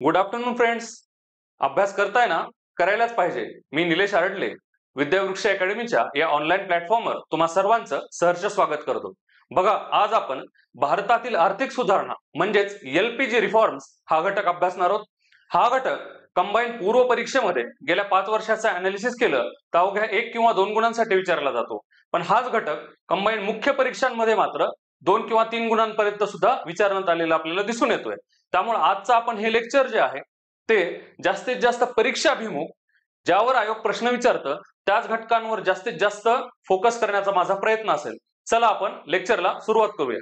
Good afternoon friends. अभ्यास करताय ना? करायलाच पाहिजे. मी निलेश आरडले विद्यावृक्ष अकॅडमीच्या या ऑनलाईन प्लॅटफॉर्मवर तुम्हा सर्वांचं सहर्ष स्वागत करतो. बघा, आज आपण भारतातील आर्थिक सुधारणा म्हणजेच एलपीजी रिफॉर्म्स हा घटक अभ्यासणार आहोत. हा घटक कंबाईन पूर्व परीक्षेमध्ये गेल्या 5 वर्षाचं अनालिसिस केलं तर अवघ्या 1 किंवा 2 गुणांसाठी विचारला जातो. पण हाच घटक कंबाईन मुख्य परीक्षांमध्ये मात्र 2 किंवा 3 गुणांपर्यंत सुद्धा विचारण्यात आलेला आपल्याला दिसून येतोय. त्यामुळे आजचं आपण हे लेक्चर जे आहे ते जास्तीत जास्त परीक्षाभिमुख, ज्यावर आयोग प्रश्न विचारतं त्याच घटकांवर जास्तीत जास्त फोकस करण्याचा माझा प्रयत्न असेल. चला आपण लेक्चरला सुरुवात करूया.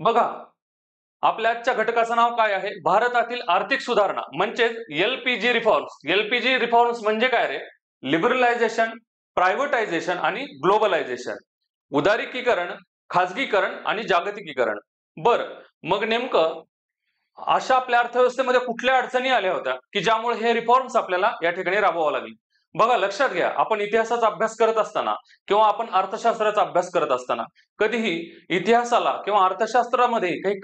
बघा, आपल्या आजच्या घटकाचं नाव काय आहे? भारतातील आर्थिक सुधारणा म्हणजेच एलपीजी रिफॉर्म्स. एलपीजी रिफॉर्म्स म्हणजे काय रे? लिबरलायझेशन, प्रायव्हेटायझेशन आणि ग्लोबलायझेशन. उदारीकरण, खाजगीकरण आणि जागतिकीकरण. बरं, मग नेमकं अशा आपल्या अर्थव्यवस्थेमध्ये कुठल्या अडचणी आल्या होत्या की ज्यामुळे हे रिफॉर्म्स आपल्याला या ठिकाणी राबवावं लागले? बघा, लक्षात घ्या, आपण इतिहासाचा अभ्यास करत असताना किंवा आपण अर्थशास्त्राचा अभ्यास करत असताना कधीही इतिहासाला किंवा अर्थशास्त्रामध्ये काही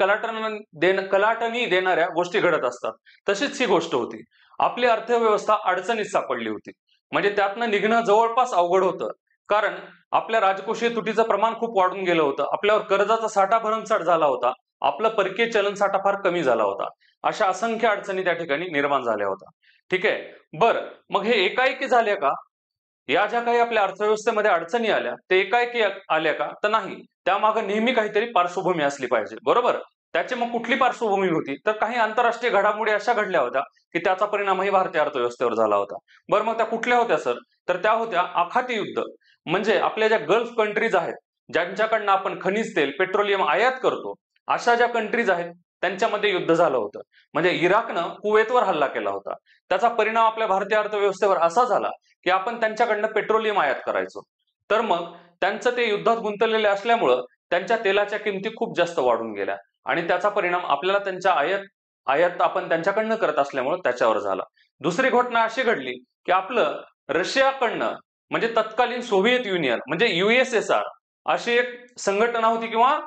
कलाटणी देणाऱ्या गोष्टी घडत असतात. तशीच ही गोष्ट होती. आपली अर्थव्यवस्था अडचणीत सापडली होती. म्हणजे त्यातनं निघणं जवळपास अवघड होतं. कारण आपल्या राजकोषीय तुटीचं प्रमाण खूप वाढून गेलं होतं. आपल्यावर कर्जाचा साठा भरमसाठ झाला होता. आपलं परकीय चलन साठा फार कमी झाला होता. अशा असंख्य अडचणी त्या ठिकाणी निर्माण झाल्या होत्या. ठीक आहे. बरं, मग हे एकाएकी झाले का? या ज्या काही आपल्या अर्थव्यवस्थेमध्ये अडचणी आल्या ते एकाएकी आल्या का? तर नाही. त्यामागे नेहमी काहीतरी पार्श्वभूमी असली पाहिजे, बरोबर? त्याची मग कुठली पार्श्वभूमी होती? तर काही आंतरराष्ट्रीय घडामोडी अशा घडल्या होत्या की त्याचा परिणामही भारतीय अर्थव्यवस्थेवर झाला होता. बरं, मग त्या कुठल्या होत्या सर? तर त्या होत्या आखाती युद्ध. म्हणजे आपल्या ज्या गल्फ कंट्रीज आहेत, ज्यांच्याकडनं आपण खनिज तेल, पेट्रोलियम आयात करतो, अशा ज्या कंट्रीज आहेत त्यांच्यामध्ये युद्ध झालं होतं. म्हणजे इराकनं कुवेतवर हल्ला केला होता. त्याचा परिणाम आपल्या भारतीय अर्थव्यवस्थेवर असा झाला की आपण त्यांच्याकडनं पेट्रोलियम आयात करायचो. तर मग त्यांचं ते युद्धात गुंतलेले असल्यामुळं त्यांच्या तेलाच्या किमती खूप जास्त वाढून गेल्या आणि त्याचा परिणाम आपल्याला त्यांच्या आयात आपण त्यांच्याकडनं करत असल्यामुळं त्याच्यावर झाला. दुसरी घटना अशी घडली की आपलं रशियाकडनं म्हणजे तत्कालीन सोव्हिएत युनियन म्हणजे USSR अशी एक संघटना होती किंवा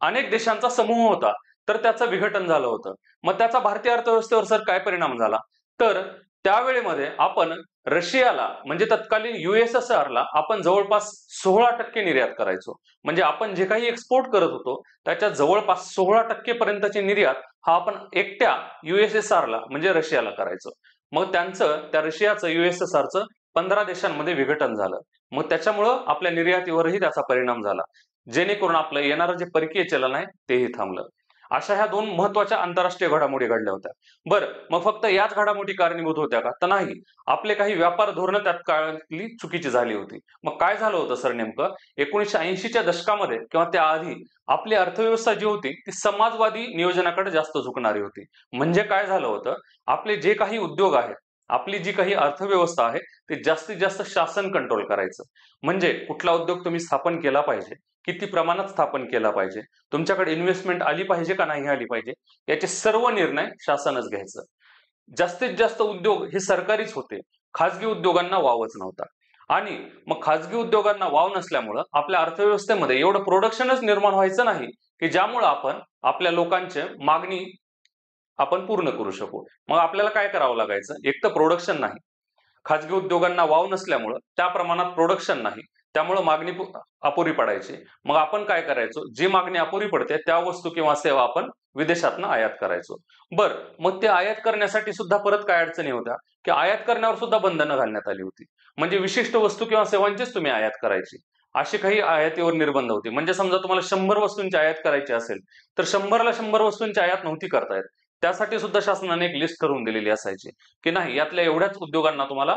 अनेक देशांचा समूह होता, तर त्याचं विघटन झालं होतं. मग त्याचा भारतीय अर्थव्यवस्थेवर सर काय परिणाम झाला? तर त्यावेळेमध्ये आपण रशियाला म्हणजे तत्कालीन USSR ला आपण जवळपास 16% निर्यात करायचो. म्हणजे आपण जे काही एक्सपोर्ट करत होतो त्याच्या जवळपास 16% पर्यंतची निर्यात हा आपण एकट्या USSR ला म्हणजे रशियाला करायचो. मग त्या रशियाचं USSRचं 15 देशांमध्ये विघटन झालं. मग त्याच्यामुळं आपल्या निर्यातीवरही त्याचा परिणाम झाला. जेणेकरून आपलं येणारं जे परकीय चलन आहे तेही थांबलं. अशा ह्या 2 महत्वाच्या आंतरराष्ट्रीय घडामोडी घडल्या होत्या. बरं, मग फक्त याच घडामोडी कारणीभूत होत्या का? तर नाही. आपले काही व्यापार धोरणं त्यात काळातली चुकीची झाली होती. मग काय झालं होतं सर नेमकं? 1980च्या दशकामध्ये किंवा त्याआधी आपली अर्थव्यवस्था जी होती ती समाजवादी नियोजनाकडे जास्त झुकणारी होती. म्हणजे काय झालं होतं? आपले जे काही उद्योग आहेत, आपली जी काही अर्थव्यवस्था आहे ते जास्तीत जास्त शासन कंट्रोल करायचं. म्हणजे कुठला उद्योग तुम्ही स्थापन केला पाहिजे, किती प्रमाणात स्थापन केला पाहिजे, तुमच्याकडे इन्व्हेस्टमेंट आली पाहिजे का नाही आली पाहिजे, याचे सर्व निर्णय शासनच घ्यायचं. जास्तीत जास्त उद्योग हे सरकारीच होते. खाजगी उद्योगांना वावच नव्हता. आणि मग खाजगी उद्योगांना वाव नसल्यामुळं आपल्या अर्थव्यवस्थेमध्ये एवढं प्रोडक्शनच निर्माण व्हायचं नाही की ज्यामुळं आपण आपल्या लोकांची मागणी आपण पूर्ण करू शकू. मग आपल्याला काय करावं लागायचं? एक तर प्रोडक्शन नाही. खाजगी उद्योगांना वाव नसल्यामुळं त्या प्रमाणात प्रोडक्शन नाही. त्यामुळे मागणी अपुरी पडायची. मग आपण काय करायचो? जी मागणी अपुरी पडते त्या वस्तू किंवा सेवा आपण विदेशातनं आयात करायचो. बरं, मग ते आयात करण्यासाठी सुद्धा परत काय अडचणी होत्या की आयात करण्यावर सुद्धा बंधनं घालण्यात आली होती. म्हणजे विशिष्ट वस्तू किंवा सेवांचीच तुम्ही आयात करायची. अशी काही आयातीवर निर्बंध होते. म्हणजे समजा तुम्हाला 100 वस्तूंची आयात करायची असेल तर 100ला 100 वस्तूंची आयात नव्हती करता येत. त्यासाठी सुद्धा शासनाने एक लिस्ट करून दिलेली असायची की नाही, यातल्या एवढ्याच उद्योगांना तुम्हाला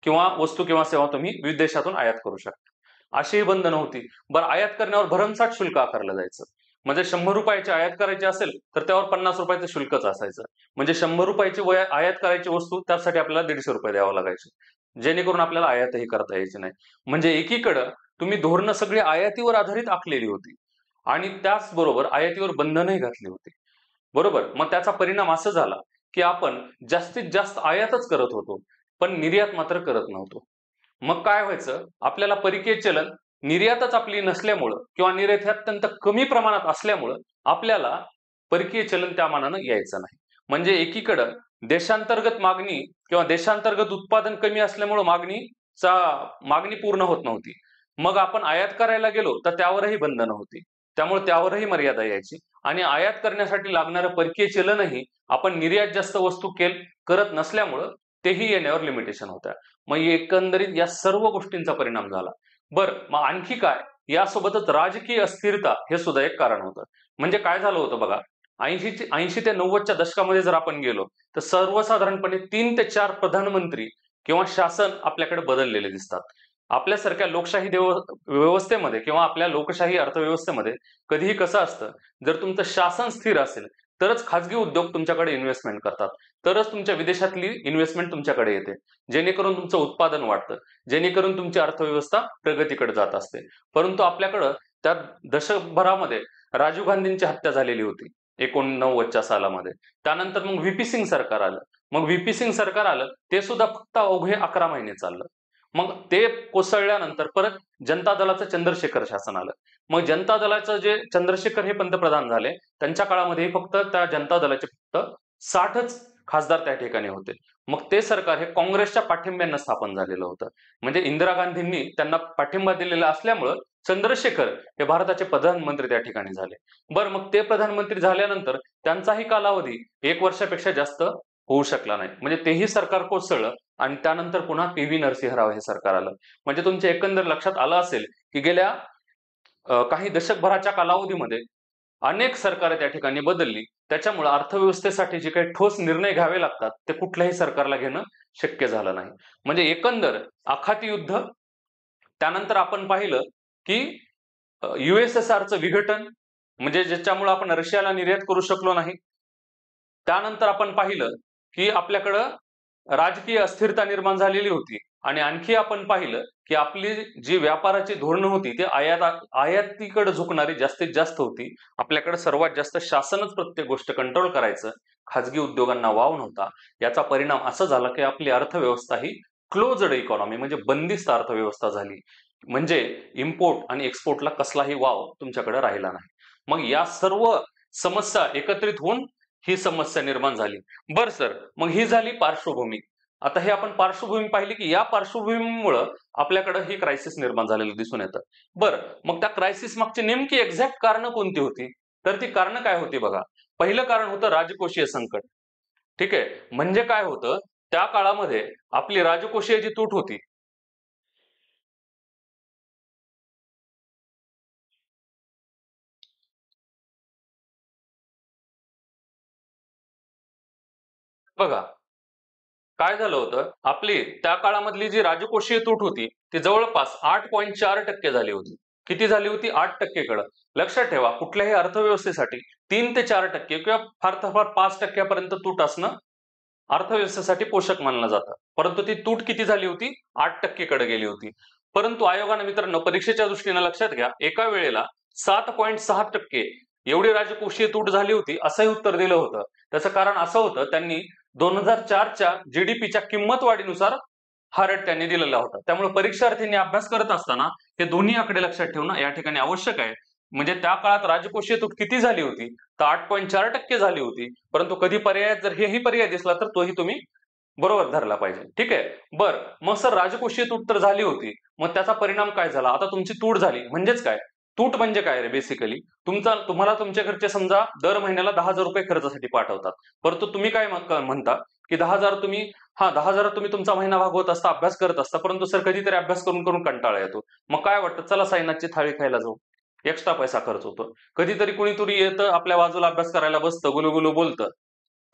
किंवा वस्तू किंवा सेवा तुम्ही विदेशातून आयात करू शकता. अशी बंधनं होती. बरं, आयात करण्यावर भरमसाठ शुल्क आकारलं जायचं. म्हणजे 100 रुपयाची आयात करायची असेल तर त्यावर 50 रुपयाचं शुल्कच असायचं. म्हणजे 100 रुपयाची आयात करायची वस्तू त्यासाठी आपल्याला 150 रुपये द्यावं लागायचे. जेणेकरून आपल्याला आयातही करता यायची नाही. म्हणजे एकीकडं तुम्ही धोरणं सगळी आयातीवर आधारित आखलेली होती आणि त्याचबरोबर आयातीवर बंधनही घातली होती. बरोबर, मग त्याचा परिणाम असा झाला की आपण जास्तीत जास्त आयातच करत होतो पण निर्यात मात्र करत नव्हतो. मग काय व्हायचं? आपल्याला परकीय चलन निर्यातच आपली नसल्यामुळं किंवा निर्यात ही अत्यंत कमी प्रमाणात असल्यामुळं आपल्याला परकीय चलन त्या मानानं यायचं नाही. म्हणजे एकीकडं देशांतर्गत मागणी किंवा देशांतर्गत उत्पादन कमी असल्यामुळे मागणी पूर्ण होत नव्हती. मग आपण आयात करायला गेलो तर त्यावरही बंधनं होती, त्यामुळे त्यावरही मर्यादा यायची आणि आयात करण्यासाठी लागणारं परकीय चलनही आपण निर्यात जास्त वस्तू करत नसल्यामुळं तेही येण्यावर लिमिटेशन होत्या. मग एकंदरीत या सर्व गोष्टींचा परिणाम झाला. बरं, मग आणखी काय, यासोबतच राजकीय अस्थिरता हे सुद्धा एक कारण होतं. म्हणजे काय झालं होतं बघा, 80 ते 90च्या दशकामध्ये जर आपण गेलो तर सर्वसाधारणपणे 3 ते 4 प्रधानमंत्री किंवा शासन आपल्याकडे बदललेले दिसतात. आपल्यासारख्या लोकशाही व्यवस्थेमध्ये किंवा आपल्या लोकशाही अर्थव्यवस्थेमध्ये कधीही कसं असतं, जर तुमचं शासन स्थिर असेल तरच खाजगी उद्योग तुमच्याकडे इन्व्हेस्टमेंट करतात, तरच तुमच्या विदेशातली इन्व्हेस्टमेंट तुमच्याकडे येते, जेणेकरून तुमचं उत्पादन वाढतं, जेणेकरून तुमची अर्थव्यवस्था प्रगतीकडे जात असते. परंतु आपल्याकडं त्या दशकभरामध्ये राजीव गांधींची हत्या झालेली होती 89च्या सालामध्ये. त्यानंतर मग व्ही पी सिंग सरकार आलं. मग व्ही पी सिंग सरकार आलं, ते सुद्धा फक्त अवघे 11 महिने चाललं. मग ते कोसळल्यानंतर परत जनता दलाचं चंद्रशेखर शासन आलं. मग जनता दलाचं जे चंद्रशेखर हे पंतप्रधान झाले, त्यांच्या काळामध्ये फक्त त्या जनता दलाचे फक्त 60च खासदार त्या ठिकाणी होते. मग ते सरकार हे काँग्रेसच्या पाठिंब्यानं स्थापन झालेलं होतं. म्हणजे इंदिरा गांधींनी त्यांना पाठिंबा दिलेला असल्यामुळं चंद्रशेखर हे भारताचे प्रधानमंत्री त्या ठिकाणी झाले. बरं, मग ते प्रधानमंत्री झाल्यानंतर त्यांचाही कालावधी 1 वर्षापेक्षा जास्त होऊ शकला नाही. म्हणजे तेही सरकार कोसळलं आणि त्यानंतर पुन्हा पी व्ही नरसिंहराव हे सरकार आलं. म्हणजे तुमच्या एकंदर लक्षात आलं असेल की गेल्या काही दशकभराच्या कालावधीमध्ये अनेक सरकार त्या ठिकाणी बदलली. त्याच्यामुळे अर्थव्यवस्थेसाठी जे काही ठोस निर्णय घ्यावे लागतात ते कुठल्याही सरकारला घेणं शक्य झालं नाही. म्हणजे एकंदर आखाती युद्ध, त्यानंतर आपण पाहिलं की USSRचं विघटन, म्हणजे ज्याच्यामुळे आपण रशियाला निर्यात करू शकलो नाही. त्यानंतर आपण पाहिलं की आपल्याकडं राजकीय अस्थिरता निर्माण झालेली होती आणि आणखी आपण पाहिलं की आपली जी व्यापाराची धोरणं होती ती आयातीकडे झुकणारी जास्तीत जास्त होती. आपल्याकडे सर्वात जास्त शासनच प्रत्येक गोष्ट कंट्रोल करायचं, खाजगी उद्योगांना वाव नव्हता. याचा परिणाम असा झाला की आपली अर्थव्यवस्था ही क्लोज्ड इकॉनॉमी म्हणजे बंदिस्त अर्थव्यवस्था झाली. म्हणजे इम्पोर्ट आणि एक्सपोर्टला कसलाही वाव तुमच्याकडे राहिला नाही. मग या सर्व समस्या एकत्रित होऊन ही समस्या निर्माण झाली. बरं सर, मग ही झाली पार्श्वभूमी. आता हे आपण पार्श्वभूमी पाहिली की या पार्श्वभूमीमुळे आपल्याकडे ही क्रायसिस निर्माण झालेलं दिसून येतं. बरं, मग त्या क्रायसिस मागची नेमकी एक्झॅक्ट कारणं कोणती होती? तर ती कारणं काय होती बघा. पहिलं कारण होतं राजकोषीय संकट. ठीक आहे, म्हणजे काय होतं, त्या काळामध्ये आपली राजकोषीय जी तूट होती, बघा काय झालं होतं, आपली त्या काळामधली जी राजकोषीय तूट होती ती जवळपास 8.4% झाली होती. किती झाली होती? 8%कडं. लक्षात ठेवा, कुठल्याही अर्थव्यवस्थेसाठी 3 ते 4% किंवा फार तर फार 5% तूट असणं अर्थव्यवस्थेसाठी पोषक मानलं जातं. परंतु ती तूट किती झाली होती? 8%कडे गेली होती. परंतु आयोगानं मित्रांनो परीक्षेच्या दृष्टीने लक्षात घ्या, एका वेळेला 7.6% एवढी राजकोषीय तूट झाली होती असंही उत्तर दिलं होतं. त्याचं कारण असं होतं, त्यांनी 2004च्या जीडीपीच्या किंमत वाढीनुसार हा रेट त्यांनी दिलेला होता. त्यामुळे परीक्षार्थींनी अभ्यास करत असताना हे दोन्ही आकडे लक्षात ठेवणं या ठिकाणी आवश्यक आहे. म्हणजे त्या काळात राजकोषीय तूट किती झाली होती? तर 8.4% झाली होती. परंतु कधी पर्यायात जर हेही पर्याय दिसला तर तोही तुम्ही बरोबर धरला पाहिजे. ठीक आहे. बरं, मग सर राजकोषीय तूट तर झाली होती, मग त्याचा परिणाम काय झाला? आता तुमची तूट झाली म्हणजेच काय? तूट म्हणजे काय रे बेसिकली? तुम्हाला तुमच्या घरचे समजा दर महिन्याला 10,000 रुपये खर्चासाठी पाठवतात. परंतु तुम्ही काय म्हणता की 10,000 10,000 तुम्ही तुमचा महिना भागवत असता, अभ्यास करत असता, परंतु सर कधीतरी अभ्यास करून करून कंटाळा येतो. मग काय वाटतं, चला साईनाथची थाळी खायला जाऊ. एक्स्ट्रा पैसा खर्च होतो. कधीतरी कुणीतरी येतं आपल्या बाजूला अभ्यास करायला बसतं, गुलुगुलू बोलतं.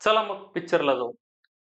चला मग पिक्चरला जाऊ.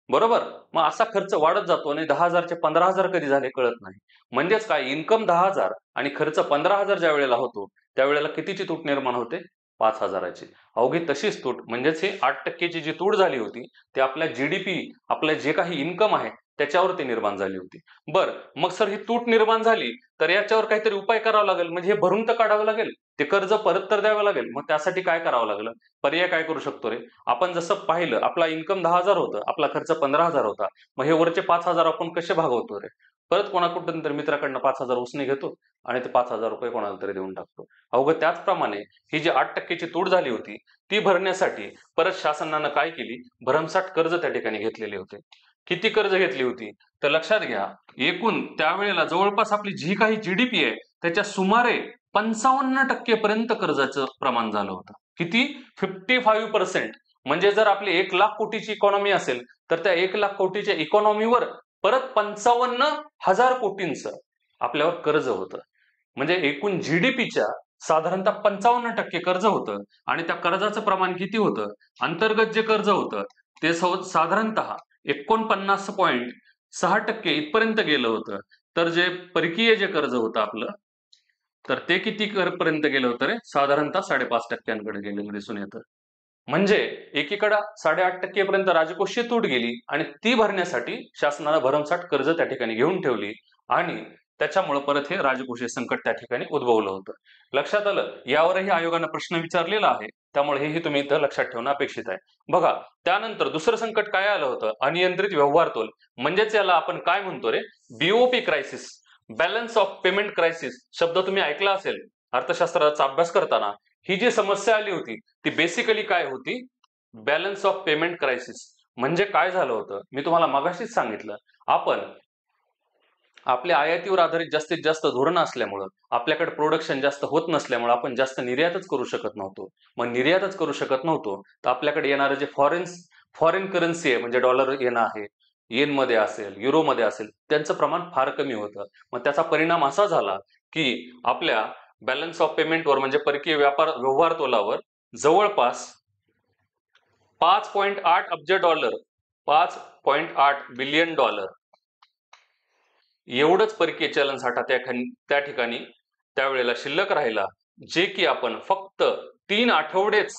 बरोबर? मग असा खर्च वाढत जातो आणि 10,000चे 15,000 कधी झाले कळत नाही. म्हणजेच काय, इन्कम 10,000 आणि खर्च 15,000 ज्या वेळेला होतो, त्यावेळेला कितीची तूट निर्माण होते? 5,000ची. अवघी तशीच तूट, म्हणजेच ही 8%ची जी तूट झाली होती ती आपल्या जीडीपी, आपलं जे काही इन्कम आहे त्याच्यावरती निर्माण झाली होती. बरं, मग सर ही तूट निर्माण झाली तर याच्यावर काहीतरी उपाय करावा लागेल. म्हणजे हे भरून तर काढावं लागेल, ते कर्ज परत तर द्यावं लागेल. मग त्यासाठी काय करावं लागलं? पर्याय काय करू शकतो रे? आपण जसं पाहिलं, आपला इन्कम 10,000 होतं, आपला खर्च 15,000 होता. मग हे वरचे 5,000 आपण कसे भागवतो रे? परत कोणाकडून तर मित्राकडनं 5,000 उसने घेतो आणि ते 5,000 रुपये कोणाला तरी देऊन टाकतो. अवघं त्याचप्रमाणे ही जी 8%ची तूट झाली होती ती भरण्यासाठी परत शासनानं काय केली, भरमसाठ कर्ज त्या ठिकाणी घेतलेले होते. किती कर्ज घेतली होती तर लक्षात घ्या, एकूण त्यावेळेला जवळपास आपली जी काही जीडीपी आहे त्याच्या सुमारे 55% पर्यंत कर्जाचं प्रमाण झालं होतं. किती? 55%. म्हणजे जर आपली 1,00,000 कोटीची इकॉनॉमी असेल तर त्या 1,00,000 कोटीच्या इकॉनॉमीवर परत 55,000 कोटींचं आपल्यावर कर्ज होतं. म्हणजे एकूण जीडीपीच्या साधारणतः 55% कर्ज होतं आणि त्या कर्जाचं प्रमाण किती होतं? अंतर्गत जे कर्ज होतं ते साधारणतः 49.6% इथपर्यंत गेलं होतं. तर जे परकीय जे कर्ज होतं आपलं, तर ते किती पर्यंत गेलं होतं रे? साधारणतः 5.5% गेलेलं दिसून येतं. म्हणजे एकीकडे 8.5% पर्यंत राजकोषीय तूट गेली आणि ती भरण्यासाठी शासनानं भरमसाठ कर्ज त्या ठिकाणी घेऊन ठेवली आणि त्याच्यामुळे परत हे राजकोषीय संकट त्या ठिकाणी उद्भवलं होतं. लक्षात आलं? यावरही आयोगानं प्रश्न विचारलेला आहे, त्यामुळे हेही तुम्ही इथं लक्षात ठेवणं अपेक्षित आहे. बघा, त्यानंतर दुसरं संकट काय आलं होतं? अनियंत्रित व्यवहार तोल. म्हणजेच याला आपण काय म्हणतो रे? BOP crisis, balance of payment crisis शब्द तुम्ही ऐकला असेल अर्थशास्त्राचा अभ्यास करताना. ही जी समस्या आली होती ती बेसिकली काय होती? Balance of payment crisis. म्हणजे काय झालं होतं? मी तुम्हाला मगाशीच सांगितलं, आपण आपल्या आयातीवर आधारित जास्तीत जास्त धोरण असल्यामुळं, आपल्याकडे प्रोडक्शन जास्त होत नसल्यामुळे आपण जास्त निर्यातच करू शकत नव्हतो. मग निर्यातच करू शकत नव्हतो तर आपल्याकडे येणारं जे फॉरेन करन्सी आहे, म्हणजे डॉलर येणं आहे, येनमध्ये असेल, युरोमध्ये असेल, त्यांचं प्रमाण फार कमी होतं. मग त्याचा परिणाम असा झाला की आपल्या बॅलन्स ऑफ पेमेंटवर म्हणजे परकीय व्यवहार तोलावर जवळपास 5.8 अब्ज डॉलर, 5.8 बिलियन डॉलर एवढंच परकीय चलन साठा त्या ठिकाणी त्यावेळेला शिल्लक राहिला, जे की आपण फक्त 3 आठवडेच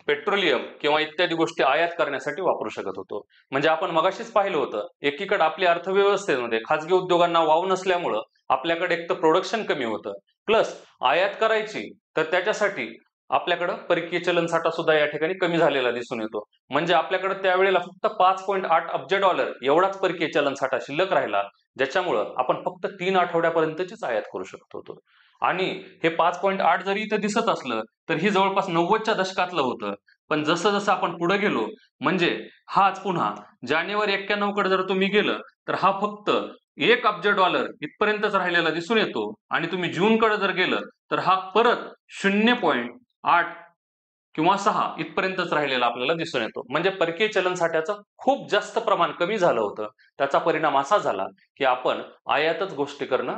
पेट्रोलियम किंवा इत्यादी गोष्टी आयात करण्यासाठी वापरू शकत होतो. म्हणजे आपण मगाशीच पाहिलं होतं, एकीकडे आपल्या अर्थव्यवस्थेमध्ये खासगी उद्योगांना वाव नसल्यामुळं आपल्याकडे एक तर प्रोडक्शन कमी होतं, प्लस आयात करायची तर त्याच्यासाठी आपल्याकडं परकीय चलन साठा सुद्धा या ठिकाणी कमी झालेला दिसून येतो. म्हणजे आपल्याकडे त्यावेळेला फक्त 5.8 अब्ज डॉलर एवढाच परकीय चलन साठा शिल्लक राहिला, ज्याच्यामुळं आपण फक्त 3 आठवड्यापर्यंतचीच आयात करू शकत होतो. आणि हे 5.8 जरी इथं दिसत असलं तर ही जवळपास 90च्या दशकातलं होतं. पण जसं जसं आपण पुढे गेलो, म्हणजे हाच पुन्हा जानेवारी 91 कडे जर तुम्ही गेलं तर हा फक्त 1 अब्ज डॉलर इथपर्यंतच राहिलेला दिसून येतो आणि तुम्ही जून कडे जर गेलं तर हा परत 0.8 किंवा 6 इथपर्यंतच राहिलेला आपल्याला दिसून येतो. म्हणजे परकीय चलन साठ्याचं खूप जास्त प्रमाण कमी झालं होतं. त्याचा परिणाम असा झाला की आपण आयातच गोष्टी करणं,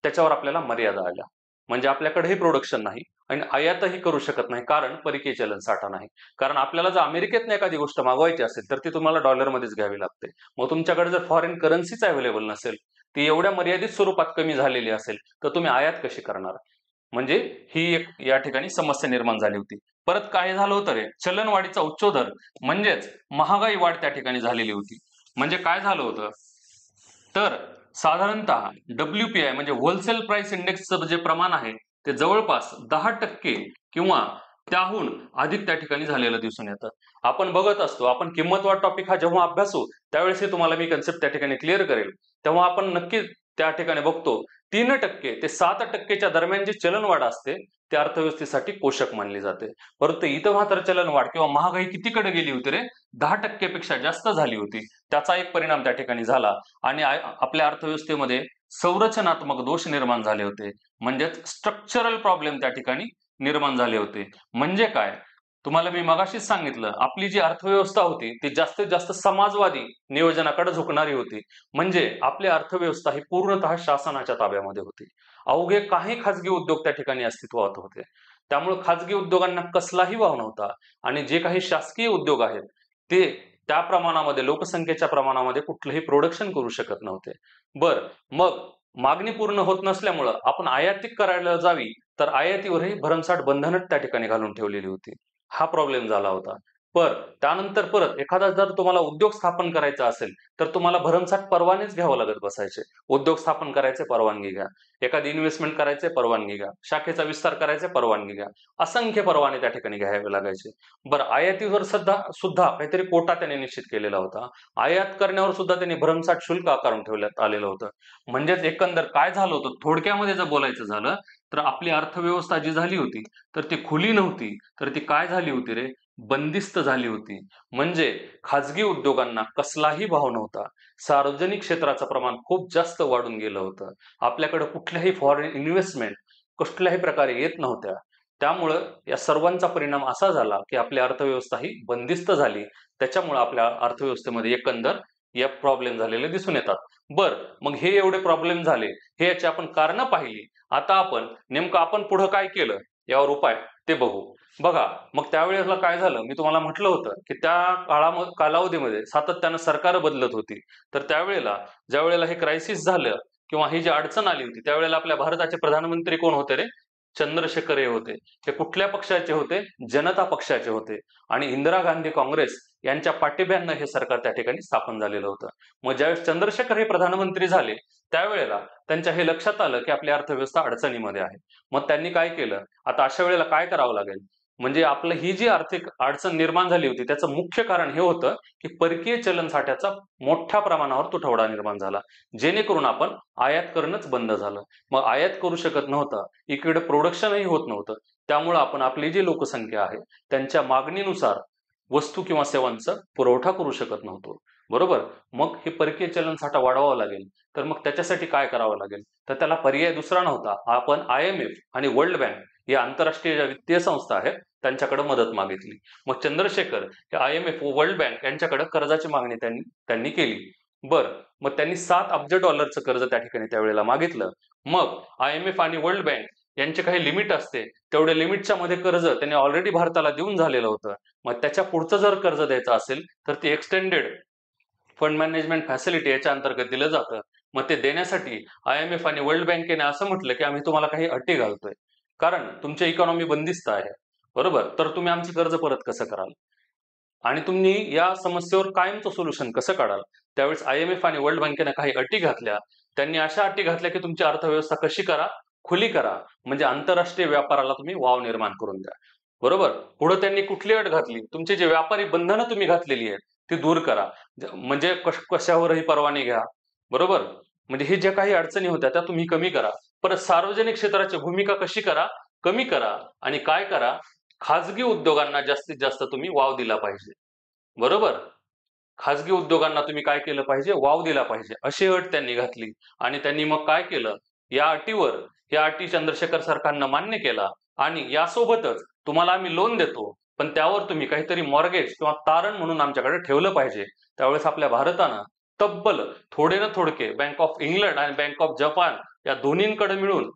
त्याच्यावर आपल्याला मर्यादा आल्या. म्हणजे आपल्याकडेही प्रोडक्शन नाही आणि आयातही करू शकत नाही, कारण परकीय चलन साठा नाही. कारण आपल्याला जर अमेरिकेतनं एखादी गोष्ट मागवायची असेल तर ती तुम्हाला डॉलरमध्येच घ्यावी लागते. मग तुमच्याकडे जर फॉरेन करन्सीच अवेलेबल नसेल, ती एवढ्या मर्यादित स्वरूपात कमी झालेली असेल, तर तुम्ही आयात कशी करणार? म्हणजे ही एक या ठिकाणी समस्या निर्माण झाली होती. परत काय झालं होतं रे? चलनवाढीचा उच्चोदर म्हणजेच महागाई वाढ त्या ठिकाणी झालेली होती. म्हणजे काय झालं होतं? तर साधारणतः WPI म्हणजे होलसेल प्राइस इंडेक्सचं जे प्रमाण आहे ते जवळपास 10% किंवा त्याहून अधिक त्या ठिकाणी झालेलं दिसून येतं. आपण बघत असतो, आपण किंमतवाढ टॉपिक हा जेव्हा अभ्यासू त्यावेळेस हे तुम्हाला मी कन्सेप्ट त्या ठिकाणी क्लिअर करेल. तेव्हा आपण नक्की त्या ठिकाणी बघतो 3% ते 7% दरम्यान जी चलनवाढ असते ती अर्थव्यवस्थेसाठी पोषक मानली जाते. परंतु इथं मात्र चलनवाढ किंवा महागाई कितीकडे गेली होती रे? 10% पेक्षा जास्त झाली होती. त्याचा एक परिणाम त्या ठिकाणी झाला आणि आपल्या अर्थव्यवस्थेमध्ये संरचनात्मक दोष निर्माण झाले होते. म्हणजेच स्ट्रक्चरल प्रॉब्लेम त्या ठिकाणी निर्माण झाले होते. म्हणजे काय? तुम्हाला मी मगाशीच सांगितलं, आपली जी अर्थव्यवस्था होती ती जास्तीत जास्त समाजवादी नियोजनाकडे झुकणारी होती. म्हणजे आपली अर्थव्यवस्था ही पूर्णतः शासनाच्या ताब्यामध्ये होती. अवघे काही खाजगी उद्योग त्या ठिकाणी अस्तित्वात होते. त्यामुळे खाजगी उद्योगांना कसलाही वाव नव्हता आणि जे काही शासकीय उद्योग आहेत ते त्या प्रमाणामध्ये, लोकसंख्येच्या प्रमाणामध्ये कुठलंही प्रोडक्शन करू शकत नव्हते. मग मागणी पूर्ण होत नसल्यामुळं आपण आयात करायला जावी तर आयातीवरही भरमसाठ बंधनं त्या ठिकाणी घालून ठेवलेली होती. हा प्रॉब्लेम झाला होता. पर त्यानंतर परत एखादा जर तुम्हाला उद्योग स्थापन करायचा असेल तर तुम्हाला भरमसाठ परवानेच घ्यावं लागत बसायचे. उद्योग स्थापन करायचे परवानगी घ्या, एखादी इन्व्हेस्टमेंट करायचे परवानगी घ्या, शाखेचा विस्तार करायचे परवानगी घ्या, असंख्य परवाने त्या ठिकाणी घ्यावे लागायचे. बरं, आयातीवर सुद्धा काहीतरी कोटा त्याने निश्चित केलेला होता. आयात करण्यावर सुद्धा त्यांनी भरमसाठ शुल्क आकारून ठेवण्यात आलेलं होतं. म्हणजेच एकंदर काय झालं होतं, थोडक्यामध्ये जर बोलायचं झालं तर आपली अर्थव्यवस्था जी झाली होती तर ती खुली नव्हती, तर ती काय झाली होती रे, बंदिस्त झाली होती. म्हणजे खाजगी उद्योगांना कसलाही भाव नव्हता. सार्वजनिक क्षेत्राचं प्रमाण खूप जास्त वाढून गेलं होतं. आपल्याकडे कुठल्याही फॉरेन इन्व्हेस्टमेंट कुठल्याही प्रकारे येत नव्हत्या. त्यामुळं या सर्वांचा परिणाम असा झाला की आपली अर्थव्यवस्था ही बंदिस्त झाली. त्याच्यामुळे आपल्या अर्थव्यवस्थेमध्ये एकंदर या प्रॉब्लेम झालेले दिसून येतात. बरं, मग हे एवढे प्रॉब्लेम झाले, हे याची आपण कारणं पाहिली. आता आपण पुढं काय केलं यावर उपाय ते बघू. बघा, मग त्यावेळेला काय झालं, मी तुम्हाला म्हटलं होतं की त्या कालावधीमध्ये सातत्यानं सरकार बदलत होती. तर ज्या वेळेला हे क्रायसिस झालं किंवा ही जी अडचण आली होती, त्यावेळेला आपल्या भारताचे प्रधानमंत्री कोण होते रे? चंद्रशेखर हे होते. ते कुठल्या पक्षाचे होते? जनता पक्षाचे होते. आणि इंदिरा गांधी काँग्रेस यांच्या पाठिंब्यानं हे सरकार त्या ठिकाणी स्थापन झालेलं होतं. मग ज्यावेळेस चंद्रशेखर हे प्रधानमंत्री झाले त्यावेळेला त्यांच्या हे लक्षात आलं की आपली अर्थव्यवस्था अडचणीमध्ये आहे. मग त्यांनी काय केलं, आता अशा वेळेला काय करावं लागेल, म्हणजे आपलं ही जी आर्थिक अडचण निर्माण झाली होती त्याचं मुख्य कारण हे होतं की परकीय चलन साठ्याचा मोठ्या प्रमाणावर तुटवडा निर्माण झाला, जेणेकरून आपण आयात करणंच बंद झालं. मग आयात करू शकत नव्हतं, इकडे प्रोडक्शनही होत नव्हतं. त्यामुळे आपण आपली जी लोकसंख्या आहे त्यांच्या मागणीनुसार वस्तू किंवा सेवांचा पुरवठा करू शकत नव्हतो. बरोबर, मग हे परकीय चलन साठा वाढवावा लागेल. तर मग त्याच्यासाठी काय करावं लागेल, तर त्याला पर्याय दुसरा नव्हता. आपण IMF आणि वर्ल्ड बँक या आंतरराष्ट्रीय ज्या वित्तीय संस्था आहेत त्यांच्याकडे मदत मागितली. मग चंद्रशेखर हे IMF व वर्ल्ड बँक यांच्याकडे कर्जाची मागणी त्यांनी केली. बरं, मग त्यांनी $7 अब्ज कर्ज त्या ठिकाणी त्यावेळेला मागितलं. मग IMF आणि वर्ल्ड बँक यांचे काही लिमिट असते, तेवढ्या लिमिटच्या मध्ये कर्ज त्यांनी ऑलरेडी भारताला देऊन झालेलं होतं. मग त्याच्या पुढचं जर कर्ज द्यायचं असेल तर ते एक्सटेंडेड फंड मॅनेजमेंट फॅसिलिटी याच्या अंतर्गत दिलं जातं. मग ते देण्यासाठी IMF आणि वर्ल्ड बँकेने असं म्हटलं की आम्ही तुम्हाला काही अटी घालतोय, कारण तुमची इकॉनॉमी बंदिस्त आहे. बरोबर, तर तुम्ही आमचं कर्ज परत कसं कराल आणि तुम्ही या समस्येवर कायमचं सोल्युशन कसं काढाल. त्यावेळेस IMF आणि वर्ल्ड बँकेने काही अटी घातल्या. त्यांनी अशा अटी घातल्या की तुमची अर्थव्यवस्था कशी करा, खुली करा, म्हणजे आंतरराष्ट्रीय व्यापाराला तुम्ही वाव निर्माण करून द्या. बरोबर, पुढे त्यांनी कुठली अट घातली, तुमची जी व्यापारी बंधनं तुम्ही घातलेली आहेत ती दूर करा. म्हणजे कशावरही परवाने घ्या. बरोबर, म्हणजे हे ज्या काही अडचणी होत्या त्या तुम्ही कमी करा. परत सार्वजनिक क्षेत्राची भूमिका कशी कमी करा आणि काय करा, खाजगी उद्योगांना जास्तीत जास्त तुम्ही वाव दिला पाहिजे. बरोबर, खाजगी उद्योगांना तुम्ही काय केलं पाहिजे, वाव दिला पाहिजे, अशी अट त्यांनी घातली. आणि त्यांनी मग काय केलं, या अटी चंद्रशेखर सरकारनं मान्य केला. आणि यासोबतच तुम्हाला आम्ही लोन देतो, पण त्यावर तुम्ही काहीतरी मॉर्गेज किंवा तारण म्हणून आमच्याकडे ठेवलं पाहिजे. त्यावेळेस आपल्या भारतानं तब्बल थोडे ना थोडके बँक ऑफ इंग्लंड आणि बँक ऑफ जपान या दोन्हींकडे मिळून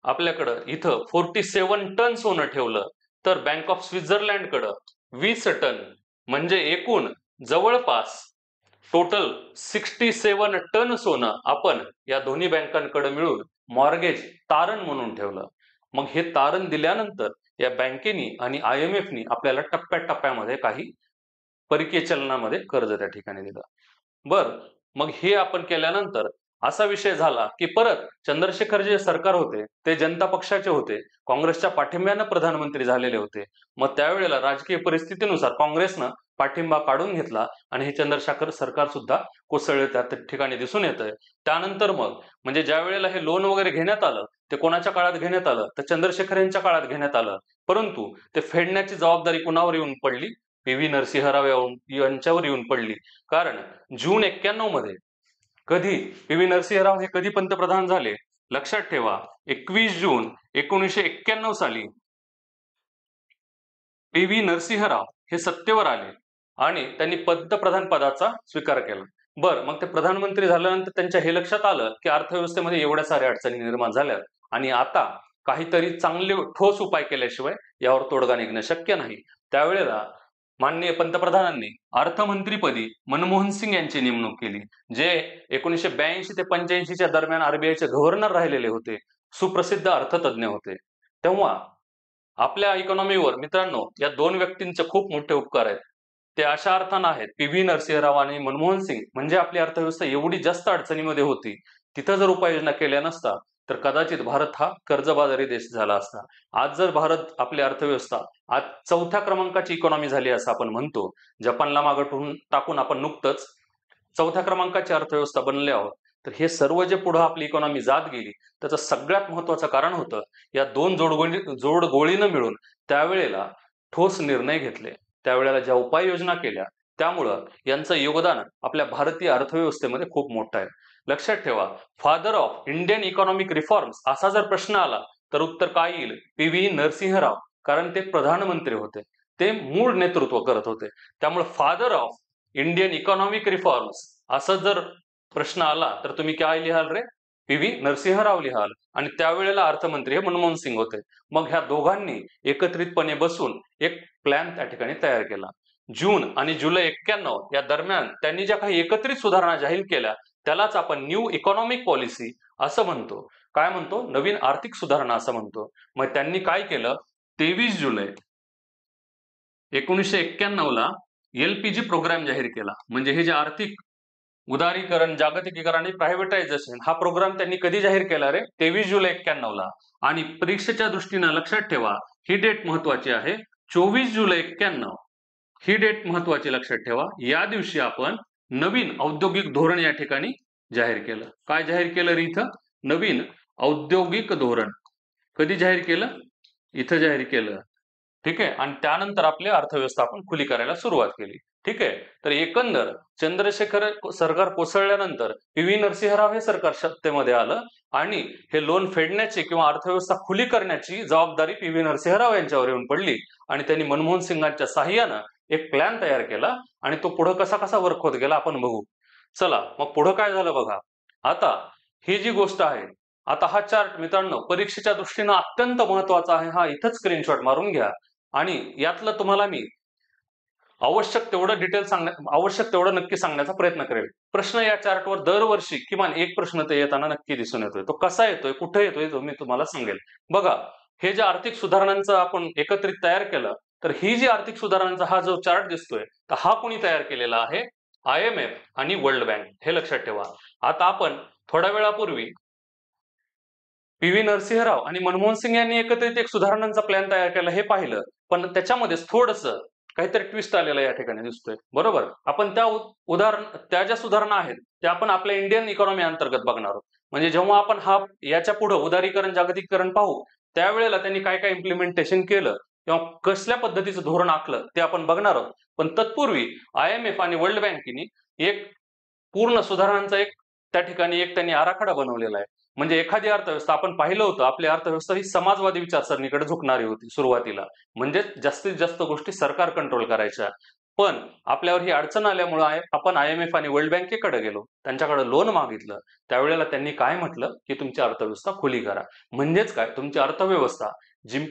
आपल्याकडं इथं 47 टन सोनं ठेवलं. तर बँक ऑफ स्वित्झर्लंडकडं 20 टन, म्हणजे एकूण जवळपास टोटल 67 टन सोनं आपण या दोन्ही बँकांकडे मिळून मॉर्गेज तारण म्हणून ठेवलं. मग हे तारण दिल्यानंतर या बँकेनी आणि IMFनी आपल्याला टप्प्याटप्प्यामध्ये काही परकीय चलनामध्ये कर्ज त्या ठिकाणी दिलं. बरं, मग हे आपण केल्यानंतर असा विषय झाला की परत चंद्रशेखर जे सरकार होते ते जनता पक्षाचे होते, काँग्रेसच्या पाठिंब्यानं प्रधानमंत्री झालेले होते. मग त्यावेळेला राजकीय परिस्थितीनुसार काँग्रेसनं पाठिंबा काढून घेतला आणि हे चंद्रशेखर सरकार सुद्धा कोसळले त्या ठिकाणी दिसून येतंय. त्यानंतर मग म्हणजे ज्या वेळेला हे लोन वगैरे घेण्यात आलं ते कोणाच्या काळात घेण्यात आलं, तर चंद्रशेखर यांच्या काळात घेण्यात आलं. परंतु ते फेडण्याची जबाबदारी कुणावर येऊन पडली, PV नरसिंह राव यांच्यावर येऊन पडली. कारण जून 91 मध्ये कधी PV नरसिंह राव हे कधी पंतप्रधान झाले, लक्षात ठेवा, 21 जून 1991 साली PV नरसिंह राव हे सत्तेवर आले आणि त्यांनी पंतप्रधान पदाचा स्वीकार केला. बरं, मग ते प्रधानमंत्री झाल्यानंतर त्यांच्या हे लक्षात आलं की अर्थव्यवस्थेमध्ये एवढ्या साऱ्या अडचणी निर्माण झाल्यात आणि आता काहीतरी चांगले ठोस उपाय केल्याशिवाय यावर तोडगा निघणं शक्य नाही. त्यावेळेला माननीय पंतप्रधानांनी अर्थमंत्रीपदी मनमोहन सिंग यांची नेमणूक केली, जे 1982 ते 85च्या दरम्यान RBIचे गव्हर्नर राहिलेले होते, सुप्रसिद्ध अर्थतज्ञ होते. तेव्हा आपल्या इकॉनॉमीवर मित्रांनो या दोन व्यक्तींचे खूप मोठे उपकार आहेत. ते अशा अर्थानं आहेत, पी.व्ही. नरसिंह राव आणि मनमोहन सिंग म्हणजे आपली अर्थव्यवस्था एवढी जास्त अडचणीमध्ये होती, तिथं जर उपाययोजना केल्या नसता तर कदाचित भारत हा कर्जबाजारी देश झाला असता. आज जर भारत आपली अर्थव्यवस्था आज 4थ्या क्रमांकाची इकॉनॉमी झाली असं आपण म्हणतो. जपानला मागे टाकून आपण नुकतंच 4थ्या क्रमांकाची अर्थव्यवस्था बनले आहोत. तर हे सर्व जे पुढे आपली इकॉनॉमी जात गेली त्याचं सगळ्यात महत्त्वाचं कारण होतं या दोन जोडगोळीनं मिळून त्यावेळेला ठोस निर्णय घेतले, त्यावेळेला ज्या उपाययोजना केल्या, त्यामुळं यांचं योगदान आपल्या भारतीय अर्थव्यवस्थेमध्ये खूप मोठं आहे. लक्षात ठेवा, father of Indian economic reforms असा जर प्रश्न आला तर उत्तर काय येईल? पी.व्ही. नरसिंह राव, कारण ते प्रधानमंत्री होते, ते मूळ नेतृत्व करत होते. त्यामुळे father of Indian economic reforms असं जर प्रश्न आला तर तुम्ही काय लिहाल रे? पी.व्ही. नरसिंह राव लिहाल. आणि त्यावेळेला अर्थमंत्री हे मनमोहन सिंग होते. मग ह्या दोघांनी एकत्रितपणे बसून एक प्लॅन त्या ठिकाणी तयार केला. जून आणि जुलै 91 या दरम्यान त्यांनी ज्या काही एकत्रित सुधारणा जाहीर केल्या त्यालाच आपण न्यू इकॉनॉमिक पॉलिसी असं म्हणतो. काय म्हणतो? नवीन आर्थिक सुधारणा असं म्हणतो. मग त्यांनी काय केलं? 23 जुलै 1991 ला एलपीजी प्रोग्राम जाहीर केला. म्हणजे हे जे आर्थिक उदारीकरण, जागतिकीकरण आणि प्रायव्हेटायझेशन हा प्रोग्राम त्यांनी कधी जाहीर केला रे? 23 जुलै 91 ला. आणि परीक्षेच्या दृष्टीनं लक्षात ठेवा, ही डेट महत्वाची आहे. 24 जुलै 91 ही डेट महत्वाची लक्षात ठेवा. या दिवशी आपण नवीन औद्योगिक धोरण या ठिकाणी जाहीर केलं. काय जाहीर केलं रे इथं? नवीन औद्योगिक धोरण. कधी जाहीर केलं? इथं जाहीर केलं. ठीक आहे. आणि त्यानंतर आपली अर्थव्यवस्था आपण खुली करायला सुरुवात केली. ठीक आहे. तर एकंदर चंद्रशेखर सरकार कोसळल्यानंतर पी.व्ही. नरसिंह राव हे सरकार सत्तेमध्ये आलं आणि हे लोन फेडण्याची किंवा अर्थव्यवस्था खुली करण्याची जबाबदारी पी.व्ही. नरसिंह राव यांच्यावर येऊन पडली आणि त्यांनी मनमोहन सिंगांच्या साहाय्यानं एक प्लॅन तयार केला आणि तो पुढे कसा कसा वर्क होत गेला आपण बघू. चला मग पुढे काय झालं बघा. आता ही जी गोष्ट आहे, आता हा चार्ट मित्रांनो परीक्षेच्या दृष्टीनं अत्यंत महत्वाचा आहे. हा इथंच स्क्रीनशॉट मारून घ्या आणि यातलं तुम्हाला मी आवश्यक तेवढं नक्की सांगण्याचा प्रयत्न करेल. प्रश्न या चार्टवर दरवर्षी किमान एक प्रश्न ते येताना नक्की दिसून येतोय. तो कसा येतोय, कुठे येतोय तो मी तुम्हाला सांगेल. बघा, हे जे आर्थिक सुधारणांचं आपण एकत्रित तयार केलं, तर ही जी आर्थिक सुधारणांचा हा जो चार्ट दिसतोय, तर हा कोणी तयार केलेला आहे? IMF आणि वर्ल्ड बँक. हे लक्षात ठेवा. आता आपण थोड्या वेळापूर्वी पी.व्ही. नरसिंह राव आणि मनमोहन सिंग यांनी एकत्रित एक सुधारणांचा प्लॅन तयार केला हे पाहिलं, पण त्याच्यामध्ये थोडंसं काहीतरी ट्विस्ट आलेला या ठिकाणी दिसतोय. बरोबर. आपण त्या ज्या सुधारणा आहेत त्या आपण आपल्या इंडियन इकॉनॉमी अंतर्गत बघणार आहोत. म्हणजे जेव्हा आपण याच्या पुढे उदारीकरण, जागतिकीकरण पाहू, त्यावेळेला त्यांनी काय काय इम्प्लिमेंटेशन केलं किंवा कसल्या पद्धतीचं धोरण आखलं ते आपण बघणार आहोत. पण तत्पूर्वी IMF आणि वर्ल्ड बँकेने एक पूर्ण सुधारणांचा त्या ठिकाणी त्यांनी आराखडा बनवलेला आहे. म्हणजे एखादी अर्थव्यवस्था आपण पाहिलं होतं, आपली अर्थव्यवस्था ही समाजवादी विचारसरणीकडे झुकणारी होती सुरुवातीला. म्हणजे जास्तीत जास्त गोष्टी सरकार कंट्रोल करायच्या. पण आपल्यावर ही अडचण आल्यामुळे आपण IMF आणि वर्ल्ड बँकेकडे गेलो, त्यांच्याकडे लोन मागितलं. त्यावेळेला त्यांनी काय म्हटलं की तुमची अर्थव्यवस्था खुली करा. म्हणजेच काय, तुमची अर्थव्यवस्था जी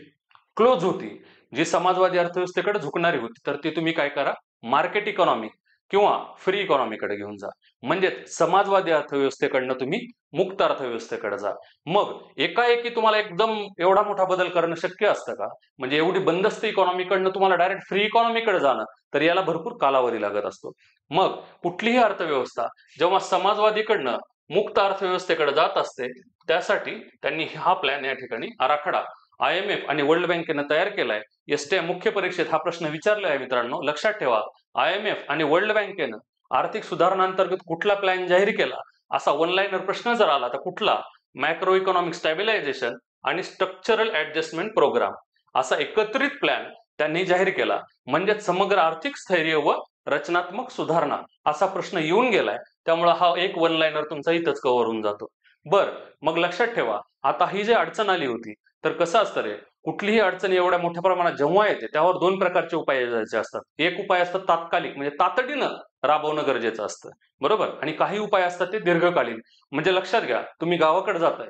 क्लोज होती, जी समाजवादी अर्थव्यवस्थेकडे झुकणारी होती, तर ती तुम्ही काय करा, मार्केट इकॉनॉमी किंवा फ्री इकॉनॉमीकडे घेऊन जा. म्हणजे समाजवादी अर्थव्यवस्थेकडनं तुम्ही मुक्त अर्थव्यवस्थेकडे जा. मग एकाएकी तुम्हाला एकदम एवढा मोठा बदल करणं शक्य असतं का? म्हणजे एवढी बंदस्त इकॉनॉमीकडनं तुम्हाला डायरेक्ट फ्री इकॉनॉमीकडे जाणं, तर याला भरपूर कालावधी लागत असतो. मग कुठलीही अर्थव्यवस्था जेव्हा समाजवादीकडनं मुक्त अर्थव्यवस्थेकडे जात असते, त्यासाठी त्यांनी हा प्लॅन या ठिकाणी आराखडा IMF आणि वर्ल्ड बँकेनं तयार केलाय. एसटीआय मुख्य परीक्षेत हा प्रश्न विचारला आहे मित्रांनो. लक्षात ठेवा, IMF आणि वर्ल्ड बँकेनं आर्थिक सुधारणांतर्गत कुठला प्लॅन जाहीर केला, असा वन लाईनर प्रश्न जर आला तर कुठला? मॅक्रो इकॉनॉमिक स्टॅबिलायझेशन आणि स्ट्रक्चरल ऍडजस्टमेंट प्रोग्राम असा एकत्रित प्लॅन त्यांनी जाहीर केला. म्हणजे समग्र आर्थिक स्थैर्य व रचनात्मक सुधारणा असा प्रश्न येऊन गेलाय. त्यामुळे हा एक वन लाईनर तुमचा इथंच कव्हर होऊन जातो. बर, मग लक्षात ठेवा, आता ही जी अडचण आली होती, तर कसं असतं रे, कुठलीही अडचण एवढ्या मोठ्या प्रमाणात जेव्हा येते त्यावर दोन प्रकारचे उपाय योजायचे असतात. एक उपाय असतात तात्कालिक, म्हणजे तातडीनं राबवणं गरजेचं असतं. बरोबर. आणि काही उपाय असतात ते दीर्घकालीन. म्हणजे लक्षात घ्या, तुम्ही गावाकडे जाताय,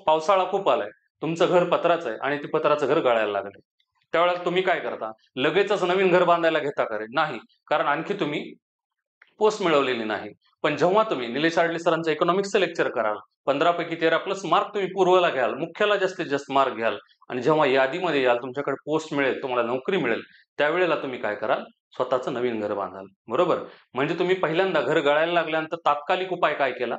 पावसाळा खूप आलाय, तुमचं घर पत्राचं आहे आणि ते पत्राचं घर गळायला लागलंय. त्यावेळेला तुम्ही काय करता? लगेचच नवीन घर बांधायला घेता का रे? नाही, कारण आणखी तुम्ही पोस्ट मिळवलेली नाही. पण जेव्हा तुम्ही निलेश आडले सरांचं इकॉनॉमिक्सचं लेक्चर कराल, 15 पैकी 13 प्लस मार्क तुम्ही पूर्वला घ्याल, मुख्याला जास्तीत जास्त मार्क घ्याल आणि जेव्हा यादीमध्ये याल, तुमच्याकडे पोस्ट मिळेल, तुम्हाला नोकरी मिळेल, त्यावेळेला तुम्ही काय कराल? स्वतःचं नवीन घर बांधाल. बरोबर? म्हणजे तुम्ही पहिल्यांदा घर गळायला लागल्यानंतर तात्कालिक उपाय काय केला?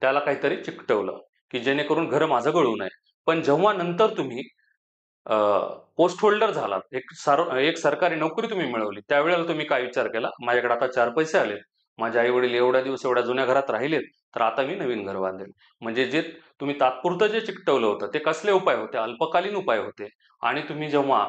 त्याला काहीतरी चिकटवलं, की जेणेकरून घर माझं गळू नये. पण जेव्हा नंतर तुम्ही पोस्ट होल्डर झालात, एक सरकारी नोकरी तुम्ही मिळवली, त्यावेळेला तुम्ही काय विचार केला? माझ्याकडे आता 4 पैसे आलेत. माझे आई-वडील एवढ्या दिवस एवढ्या जुन्या घरात राहिलेत, तर आता मी नवीन घर बांधेल. म्हणजे जे तुम्ही तात्पुरतं जे चिकटवलं होतं, ते कसले उपाय होते? अल्पकालीन उपाय होते. आणि तुम्ही जेव्हा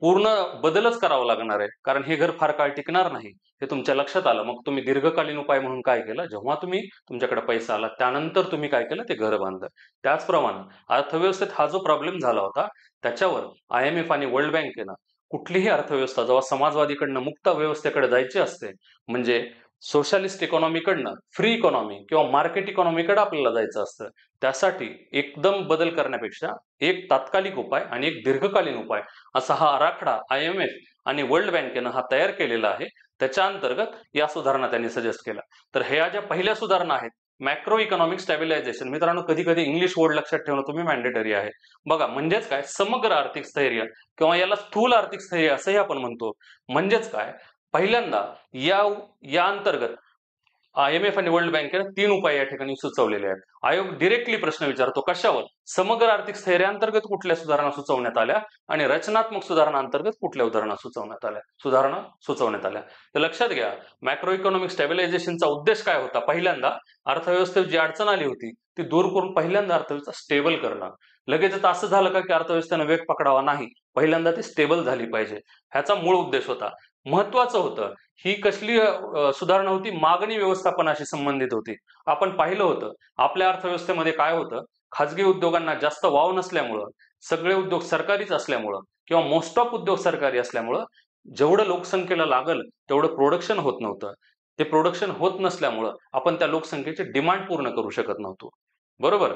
पूर्ण बदलच करावा लागणार आहे, कारण हे घर फार काळ टिकणार नाही, हे तुमच्या लक्षात आलं. मग तुम्ही दीर्घकालीन उपाय म्हणून काय केलं? जेव्हा तुमच्याकडे पैसा आला, त्यानंतर तुम्ही काय केलं? ते घर बांधलं. त्याचप्रमाणे अर्थव्यवस्थेत हा जो प्रॉब्लेम झाला होता, त्याच्यावर IMF आणि वर्ल्ड बँकेनं कुठलीही अर्थव्यवस्था जेव्हा समाजवादीकडनं मुक्त व्यवस्थेकडे जायची असते, म्हणजे सोशलिस्ट इकॉनॉमीकडनं फ्री इकॉनॉमी किंवा मार्केट इकॉनॉमीकडे आपल्याला जायचं असतं, त्यासाठी एकदम बदल करण्यापेक्षा एक तात्कालिक उपाय आणि एक दीर्घकालीन उपाय असा हा आराखडा IMF आणि वर्ल्ड बँकेनं हा तयार केलेला आहे. त्याच्या अंतर्गत या सुधारणा त्यांनी सजेस्ट केल्या. तर ह्या ज्या पहिल्या सुधारणा आहेत, मॅक्रो इकॉनॉमिक स्टॅबिलायझेशन, मित्रांनो कधी कधी इंग्लिश वर्ड लक्षात ठेवणं तुम्ही मॅन्डेटरी आहे. बघा म्हणजेच काय? समग्र आर्थिक स्थैर्य किंवा याला स्थूल आर्थिक स्थैर्य असंही आपण म्हणतो. म्हणजेच काय? पहिल्यांदा या या अंतर्गत IMF आणि वर्ल्ड बँकेनं 3 उपाय या ठिकाणी सुचवलेले आहेत. आयोग डायरेक्टली प्रश्न विचारतो कशावर? समग्र आर्थिक स्थैर्याअंतर्गत कुठल्या सुधारणा सुचवण्यात आल्या आणि रचनात्मक सुधारणा अंतर्गत कुठल्या सुधारणा सुचवण्यात आल्या. तर लक्षात घ्या, मॅक्रो इकॉनॉमिक स्टॅबिलायझेशनचा उद्देश काय होता? पहिल्यांदा अर्थव्यवस्थेत जी अडचण आली होती ती दूर करून पहिल्यांदा अर्थव्यवस्था स्टेबल करणं. लगेचच असं झालं का की अर्थव्यवस्थेनं वेग पकडावा? नाही, पहिल्यांदा ती स्टेबल झाली पाहिजे, ह्याचा मूळ उद्देश होता. महत्वाचं होतं, ही कसली सुधारणा होती? मागणी व्यवस्थापनाशी संबंधित होती. आपण पाहिलं होतं आपल्या अर्थव्यवस्थेमध्ये काय होतं, खाजगी उद्योगांना जास्त वाव नसल्यामुळं, सगळे उद्योग सरकारीच असल्यामुळं किंवा मोस्ट ऑफ उद्योग सरकारी असल्यामुळं जेवढं लोकसंख्येला लागल तेवढं प्रोडक्शन होत नव्हतं. ते प्रोडक्शन होत नसल्यामुळं आपण त्या लोकसंख्येची डिमांड पूर्ण करू शकत नव्हतो. बरोबर?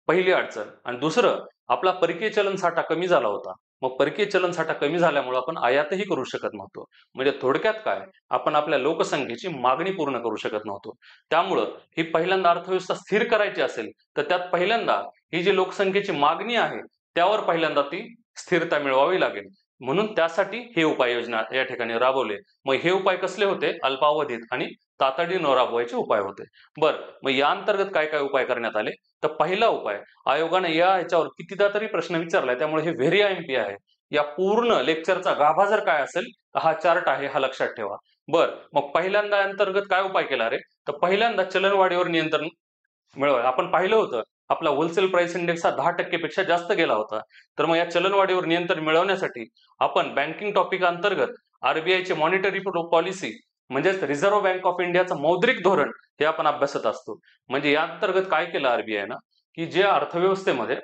पहिली अडचण. आणि दुसरं, आपला परकीय चलन साठा कमी झाला होता. मग परकीय चलन साठा कमी झाल्यामुळं आपण आयातही करू शकत नव्हतो. म्हणजे थोडक्यात काय? आपण आपल्या लोकसंख्येची मागणी पूर्ण करू शकत नव्हतो. त्यामुळं ही पहिल्यांदा अर्थव्यवस्था स्थिर करायची असेल, तर त्यात पहिल्यांदा ही जी लोकसंख्येची मागणी आहे, त्यावर पहिल्यांदा ती स्थिरता मिळवावी लागेल. म्हणून त्यासाठी हे उपाययोजना या ठिकाणी राबवले. मग हे उपाय कसले होते? अल्पावधीत आणि तातडीनं राबवायचे उपाय होते. बरं, मग या अंतर्गत काय काय उपाय करण्यात आले? तर पहिला उपाय, आयोगाने ह्याच्यावर कितीदा तरी प्रश्न विचारलाय, त्यामुळे हे व्हेरी IMP आहे. या पूर्ण लेक्चरचा गाभा जर काय असेल, तर हा चार्ट आहे, हा लक्षात ठेवा. बरं, मग पहिल्यांदा अंतर्गत काय उपाय केला रे? तर पहिल्यांदा चलनवाढीवर नियंत्रण मिळवायला आपण पाहिलं होतं, आपला होलसेल प्राइस इंडेक्स हा 10% पेक्षा जास्त गेला होता. तर मग या चलनवाढीवर नियंत्रण मिळवण्यासाठी आपण बँकिंग टॉपिक अंतर्गत RBIचे मॉनिटरी पॉलिसी म्हणजेच रिझर्व्ह बँक ऑफ इंडियाचं मौद्रिक धोरण हे आपण अभ्यासत असतो. म्हणजे या अंतर्गत काय केलं RBI ना, की जे अर्थव्यवस्थेमध्ये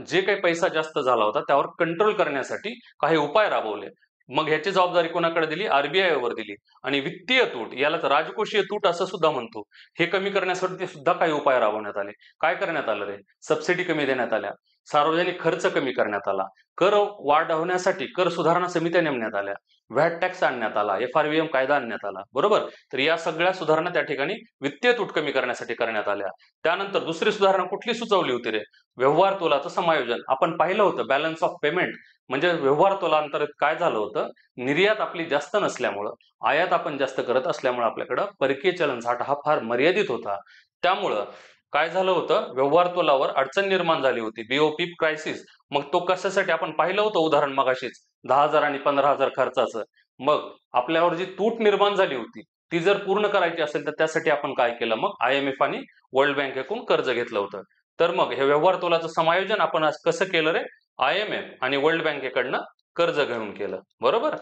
जे काही पैसा जास्त झाला होता त्यावर कंट्रोल करण्यासाठी काही उपाय राबवले. मग ह्याची जबाबदारी कोणाकडे दिली? RBI वर दिली. आणि वित्तीय तूट, यालाच राजकोषीय तूट असं सुद्धा म्हणतो, हे कमी करण्यासाठी सुद्धा काही उपाय राबवण्यात आले. काय करण्यात आलं रे? सबसिडी कमी देण्यात आल्या, सार्वजनिक खर्च कमी करण्यात आला, कर वाढवण्यासाठी कर सुधारणा समित्या नेमण्यात आल्या, व्हॅट टॅक्स आणण्यात आला, FRVM कायदा आणण्यात आला. बरोबर? तर या सगळ्या सुधारणा त्या ठिकाणी वित्तीय तूट कमी करण्यासाठी करण्यात आल्या. त्यानंतर दुसरी सुधारणा कुठली सुचवली होती रे? व्यवहार तोलाचं समायोजन. आपण पाहिलं होतं बॅलन्स ऑफ पेमेंट, म्हणजे व्यवहार तोला अंतर्गत काय झालं होतं? निर्यात आपली जास्त नसल्यामुळं, आयात आपण जास्त करत असल्यामुळं आपल्याकडं परकीय चलन साठा हा फार मर्यादित होता. त्यामुळं काय झालं होतं? व्यवहार तोलावर अडचण निर्माण झाली होती, BOP क्रायसिस. मग तो कशासाठी? आपण पाहिलं होतं उदाहरण मगाशीच, 10,000 आणि 15,000 खर्चाचं. मग आपल्यावर जी तूट निर्माण झाली होती, ती जर पूर्ण करायची असेल तर त्यासाठी आपण काय केलं? मग IMF आणि वर्ल्ड बँकेकडून कर्ज घेतलं होतं. तर मग हे व्यवहार तोलाचं समायोजन आपण आज कसं केलं रे? IMF आणि वर्ल्ड बँकेकडनं कर्ज घेऊन केलं. बरोबर?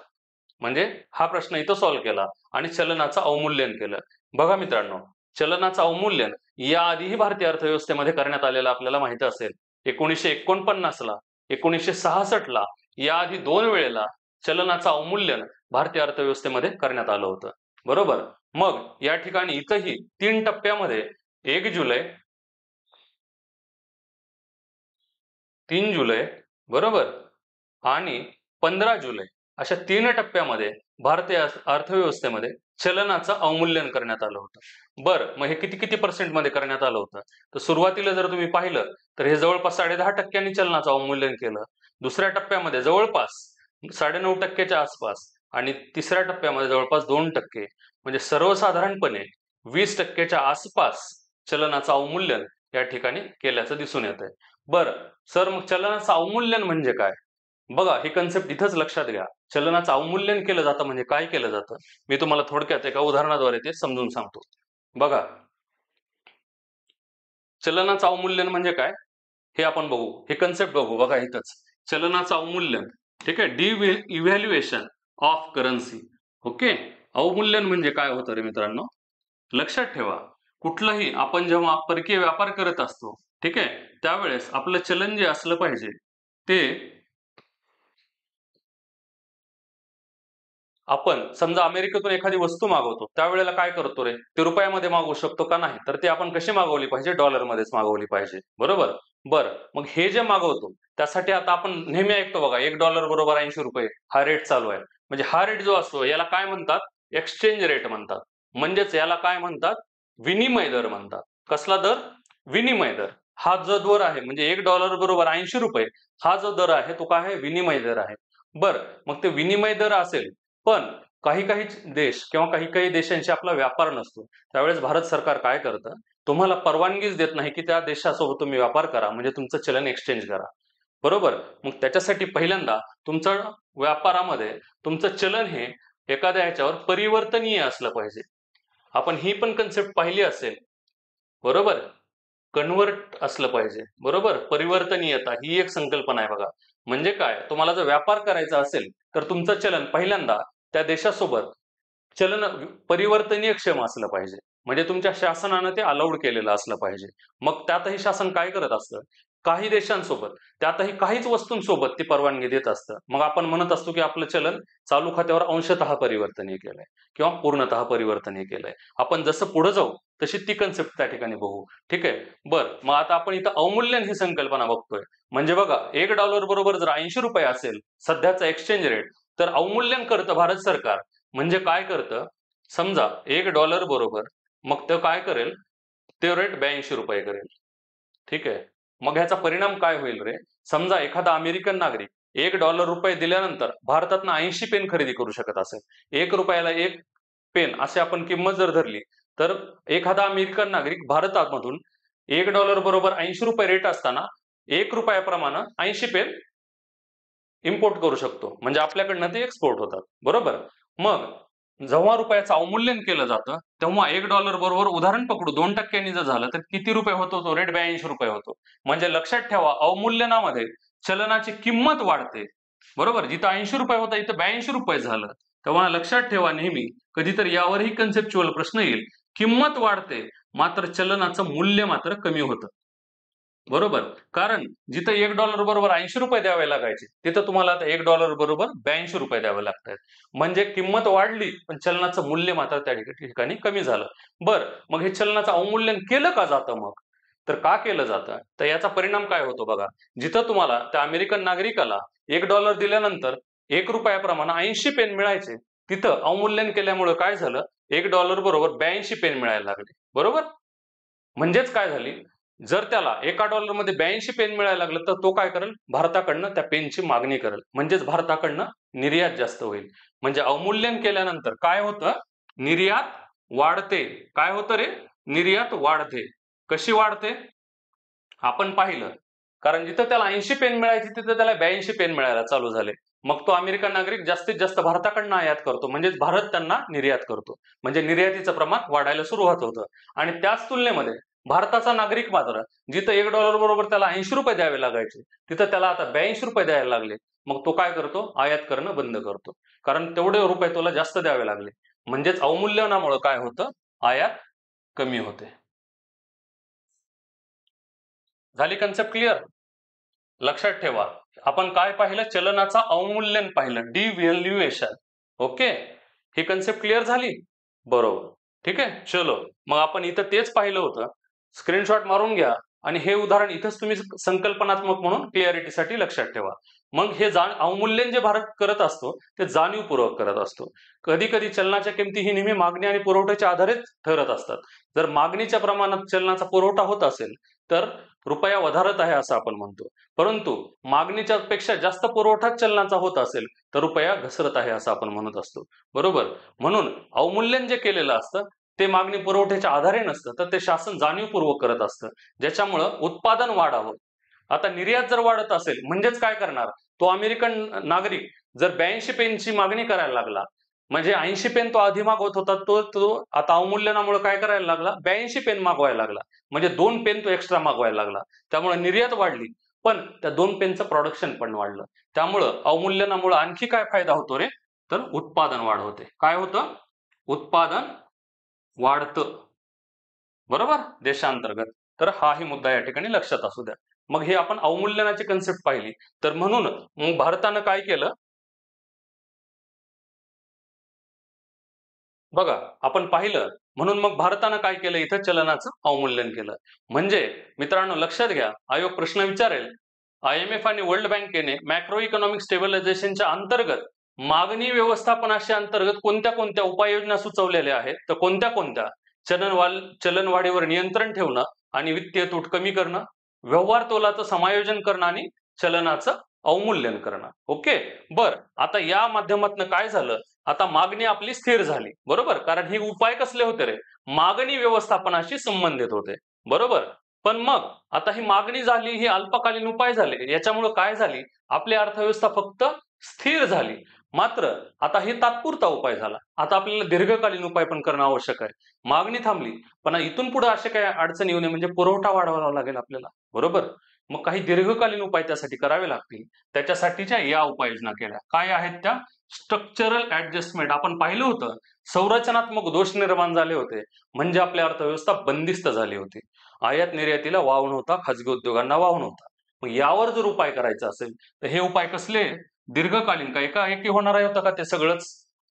म्हणजे हा प्रश्न इथं सॉल्व्ह केला आणि चलनाचं अवमूल्यन केलं. बघा मित्रांनो, चलनाचं अवमूल्यन याआधीही भारतीय अर्थव्यवस्थेमध्ये करण्यात आलेलं आपल्याला माहित असेल. 1949 ला, 1966 ला, याआधी 2 वेळेला चलनाचं अवमूल्यन भारतीय अर्थव्यवस्थेमध्ये करण्यात आलं होतं. बरोबर? मग या ठिकाणी इथंही 3 टप्प्यामध्ये 1 जुलै, 3 जुलै, बरोबर, आणि 15 जुलै अशा 3 टप्प्यामध्ये भारतीय अर्थव्यवस्थेमध्ये चलनाचं अवमूल्यन करण्यात आलं होतं. बरं, मग हे किती किती पर्सेंटमध्ये करण्यात आलं होतं? तर सुरुवातीला जर तुम्ही पाहिलं तर हे जवळपास 10.5% चलनाचं अवमूल्यन केलं. दुसऱ्या टप्प्यामध्ये जवळपास 9.5% आसपास, आणि तिसऱ्या टप्प्यामध्ये जवळपास 2%, म्हणजे सर्वसाधारणपणे 20%च्या आसपास चलनाचं अवमूल्यन या ठिकाणी केल्याचं दिसून येत आहे. बरं सर, मग चलनाचं अवमूल्यन म्हणजे काय? बघा, ही कन्सेप्ट इथंच लक्षात घ्या. चलनाचं अवमूल्यन केलं जातं म्हणजे काय केलं जातं, मी तुम्हाला थोडक्यात एका उदाहरणाद्वारे ते समजून सांगतो. बघा, चलनाचं अवमूल्यन म्हणजे काय हे आपण बघू, हे कन्सेप्ट बघू. बघा इथंच चलनाचं अवमूल्यन, ठीक आहे, इव्हॅल्युएशन ऑफ करन्सी. ओके, अवमूल्यन म्हणजे काय होतं रे मित्रांनो, लक्षात ठेवा. कुठलंही आपण जेव्हा परकीय व्यापार करत असतो, ठीक आहे, त्यावेळेस आपलं चलन जे असलं पाहिजे ते, आपण समजा अमेरिकेतून एखादी वस्तू मागवतो त्यावेळेला काय करतो रे, ते रुपयामध्ये मागवू शकतो का? नाही. तर ती आपण कशी मागवली पाहिजे? डॉलरमध्येच मागवली पाहिजे, बरोबर. बरं, मग हे जे मागवतो त्यासाठी आता आपण नेहमी ऐकतो बघा, $1 बरोबर 80 रुपये हा रेट चालू आहे. म्हणजे हा रेट जो असतो याला काय म्हणतात? एक्सचेंज रेट म्हणतात. म्हणजेच याला काय म्हणतात? विनिमय दर म्हणतात. कसला दर? विनिमय दर. हा जो दर आहे म्हणजे $1 बरोबर 80 रुपये हा जो दर आहे तो काय आहे? विनिमय दर आहे. बरं, मग ते विनिमय दर असेल, पण काही काही देश किंवा काही काही देशांशी आपला व्यापार नसतो, त्यावेळेस भारत सरकार काय करतं? तुम्हाला परवानगीच देत नाही की त्या देशासोबत तुम्ही व्यापार करा, म्हणजे तुमचं चलन एक्सचेंज करा, बरोबर. मग त्याच्यासाठी पहिल्यांदा तुमचं व्यापारामध्ये तुमचं चलन हे एखाद्या ह्याच्यावर परिवर्तनीय असलं पाहिजे. आपण ही पण कन्सेप्ट पाहिली असेल, बरोबर. कन्व्हर्ट असलं पाहिजे, बरोबर. परिवर्तनीयता ही एक संकल्पना आहे बघा. म्हणजे काय, तुम्हाला जर व्यापार करायचा असेल तर तुमचं चलन पहिल्यांदा त्या देशासोबत चलन परिवर्तनीय क्षम असलं पाहिजे. म्हणजे तुमच्या शासनानं ते अलाउड केलेलं असलं पाहिजे. मग त्यातही शासन काय करत असतं? काही देशांसोबत, त्यातही काहीच वस्तूंसोबत ती परवानगी देत असतं. मग आपण म्हणत असतो की आपलं चलन चालू खात्यावर अंशतः परिवर्तनीय केलंय किंवा पूर्णतः परिवर्तनीय केलंय. आपण जसं पुढे जाऊ तशी ती कन्सेप्ट त्या ठिकाणी बघू, ठीक आहे. बरं, मग आता आपण इथं अवमूल्यन ही संकल्पना बघतोय. म्हणजे बघा, $1 बरोबर जर 80 रुपये असेल सध्याचा एक्सचेंज रेट, तर अवमूल्यन करतं भारत सरकार. म्हणजे काय करतं? समजा $1 बरोबर, मग ते काय करेल? ते रेट 82 रुपये करेल, ठीक आहे. मग ह्याचा परिणाम काय होईल रे? समजा एखादा अमेरिकन नागरिक $1 दिल्यानंतर भारतातनं 80 पेन खरेदी करू शकत असेल. ₹1 1 पेन अशी आपण किंमत जर धरली, तर एखादा अमेरिकन नागरिक भारतामधून $1 बरोबर 80 रुपये रेट असताना ₹1 80 पेन इम्पोर्ट करू शकतो. म्हणजे आपल्याकडनं ते एक्सपोर्ट होतात, बरोबर. मग जेव्हा रुपयाचं अवमूल्यन केलं जातं, तेव्हा $1 बरोबर उदाहरण पकडू 2%नी जर झालं तर किती रुपये होतो? तो रेट 82 रुपये होतो. म्हणजे लक्षात ठेवा, अवमूल्यनामध्ये चलनाची किंमत वाढते, बरोबर. जिथं 80 रुपये होतं इथं 82 रुपये झालं. तेव्हा लक्षात ठेवा नेहमी, कधीतरी यावरही कन्सेप्च्युअल प्रश्न येईल. किंमत वाढते मात्र चलनाचं मूल्य मात्र कमी होतं, बरोबर. कारण जिथं $1 बरोबर 80 रुपये द्यावे लागायचे, तिथं तुम्हाला आता $1 बरोबर 82 रुपये द्यावे लागतायत. म्हणजे किंमत वाढली, पण चलनाचं मूल्य मात्र त्या ठिकाणी कमी झालं. बरं, मग हे चलनाचं अवमूल्यन केलं का जातं मग? तर का केलं जातं? तर याचा परिणाम काय होतो बघा. जिथं तुम्हाला त्या अमेरिकन नागरिकाला $1 दिल्यानंतर ₹1 80 पेन मिळायचे, तिथं अवमूल्यन केल्यामुळे काय झालं? $1 बरोबर 82 पेन मिळायला लागले, बरोबर. म्हणजेच काय झाली, जर त्याला $1 मध्ये 82 पेन मिळायला लागलं, तर तो काय करेल? भारताकडनं त्या पेनची मागणी करेल. म्हणजेच भारताकडनं निर्यात जास्त होईल. म्हणजे अवमूल्यन केल्यानंतर काय होतं? निर्यात वाढते. काय होतं रे? निर्यात वाढते. कशी वाढते? आपण पाहिलं. कारण जिथं त्याला 80 पेन मिळायची तिथं त्याला 82 पेन मिळायला चालू झाले. मग तो अमेरिकन नागरिक जास्तीत जास्त भारताकडनं आयात करतो. म्हणजेच भारत त्यांना निर्यात करतो. म्हणजे निर्यातीचं प्रमाण वाढायला सुरुवात होतं. आणि त्याच तुलनेमध्ये भारताचा नागरिक मात्र जिथं $1 बरोबर त्याला 80 रुपये द्यावे लागायचे, तिथं त्याला आता 82 रुपये द्यायला लागले. मग तो काय करतो? आयात करणं बंद करतो. कारण तेवढे रुपये तुला जास्त द्यावे लागले. म्हणजेच अवमूल्यनामुळे काय होतं? आयात कमी होते. झाली कन्सेप्ट क्लिअर? लक्षात ठेवा, आपण काय पाहिलं? चलनाचं अवमूल्यन पाहिलं, डिव्हॅल्युएशन. ओके, ही कन्सेप्ट क्लिअर झाली? बरोबर, ठीक आहे. चलो, मग आपण इथं तेच पाहिलं होतं. स्क्रीनशॉट मारून घ्या आणि हे उदाहरण इथंच तुम्ही संकल्पनात्मक म्हणून क्लिअरिटीसाठी लक्षात ठेवा. मग हे अवमूल्यन जे भारत करत असतो ते जाणीवपूर्वक करत असतो. कधी कधी चलनाच्या किमती ही नेहमी मागणी आणि पुरवठ्याच्या आधारे ठरत असतात. जर मागणीच्या प्रमाणात चलनाचा पुरवठा होत असेल तर रुपया वधारत आहे असं आपण म्हणतो. परंतु मागणीच्या पेक्षा जास्त पुरवठा चलनाचा होत असेल तर रुपया घसरत आहे असं आपण म्हणत असतो. बरोबर. म्हणून अवमूल्यन जे केलेलं असतं ते मागणी पुरवठ्याच्या आधारे नसतं, तर ते शासन जाणीवपूर्वक करत असतं, ज्याच्यामुळं उत्पादन वाढावं. आता निर्यात जर वाढत असेल म्हणजेच काय करणार, तो अमेरिकन नागरिक जर 82 पेनची मागणी करायला लागला, म्हणजे 80 पेन तो आधी मागवत होता, तो तो आता अवमूल्यनामुळे काय करायला लागला, 82 पेन मागवायला लागला, म्हणजे 2 पेन तो एक्स्ट्रा मागवायला लागला. त्यामुळे निर्यात वाढली, पण त्या 2 पेनचं प्रोडक्शन पण वाढलं. त्यामुळं अवमूल्यनामुळे आणखी काय फायदा होतो रे, तर उत्पादन वाढ होते. काय होतं, उत्पादन वाढतं. बरोबर, देशांतर्गत. तर हाही मुद्दा या ठिकाणी लक्षात असू द्या. मग हे आपण अवमूल्यनाची कन्सेप्ट पाहिली. तर म्हणून मग भारतानं काय केलं, बघा आपण पाहिलं, म्हणून मग भारतानं काय केलं, इथं चलनाचं अवमूल्यन केलं. म्हणजे मित्रांनो लक्षात घ्या, आयोग प्रश्न विचारेल, IMF आणि वर्ल्ड बँकेने मॅक्रो इकॉनॉमिक स्टेबलायझेशनच्या अंतर्गत मागणी व्यवस्थापनाच्या अंतर्गत कोणत्या कोणत्या उपाययोजना सुचवलेल्या आहेत, तर कोणत्या कोणत्या, चलनवाढीवर नियंत्रण ठेवणं आणि वित्तीय तूट कमी करणं, व्यवहार तोलाचं समायोजन करणं आणि चलनाचं अवमूल्यन करणं. ओके. बर, आता या माध्यमातून काय झालं, आता मागणी आपली स्थिर झाली. बरोबर, कारण हे उपाय कसले होते रे, मागणी व्यवस्थापनाशी संबंधित होते. बरोबर. पण मग आता ही मागणी झाली, ही अल्पकालीन उपाय झाले, याच्यामुळे काय झाली, आपली अर्थव्यवस्था फक्त स्थिर झाली. मात्र आता हे तात्पुरता उपाय झाला, आता आपल्याला दीर्घकालीन उपाय पण करणं आवश्यक आहे. मागणी थांबली, पण इथून पुढे असे काय अडचणी येऊ नये म्हणजे पुरवठा वाढवावा लागेल आपल्याला. बरोबर. मग काही दीर्घकालीन उपाय त्यासाठी करावे लागतील. त्याच्यासाठीच्या या उपाययोजना केल्या. काय आहेत त्या, स्ट्रक्चरल ऍडजस्टमेंट. आपण पाहिलं होतं, संरचनात्मक दोष निर्माण झाले होते, म्हणजे आपली अर्थव्यवस्था बंदिस्त झाली होती. आयात निर्यातीला वाव नव्हता, खाजगी उद्योगांना वाव नव्हता. मग यावर जर उपाय करायचा असेल तर हे उपाय कसले, दीर्घकालीन का एकाएकी होणार आहे होतं का ते सगळंच,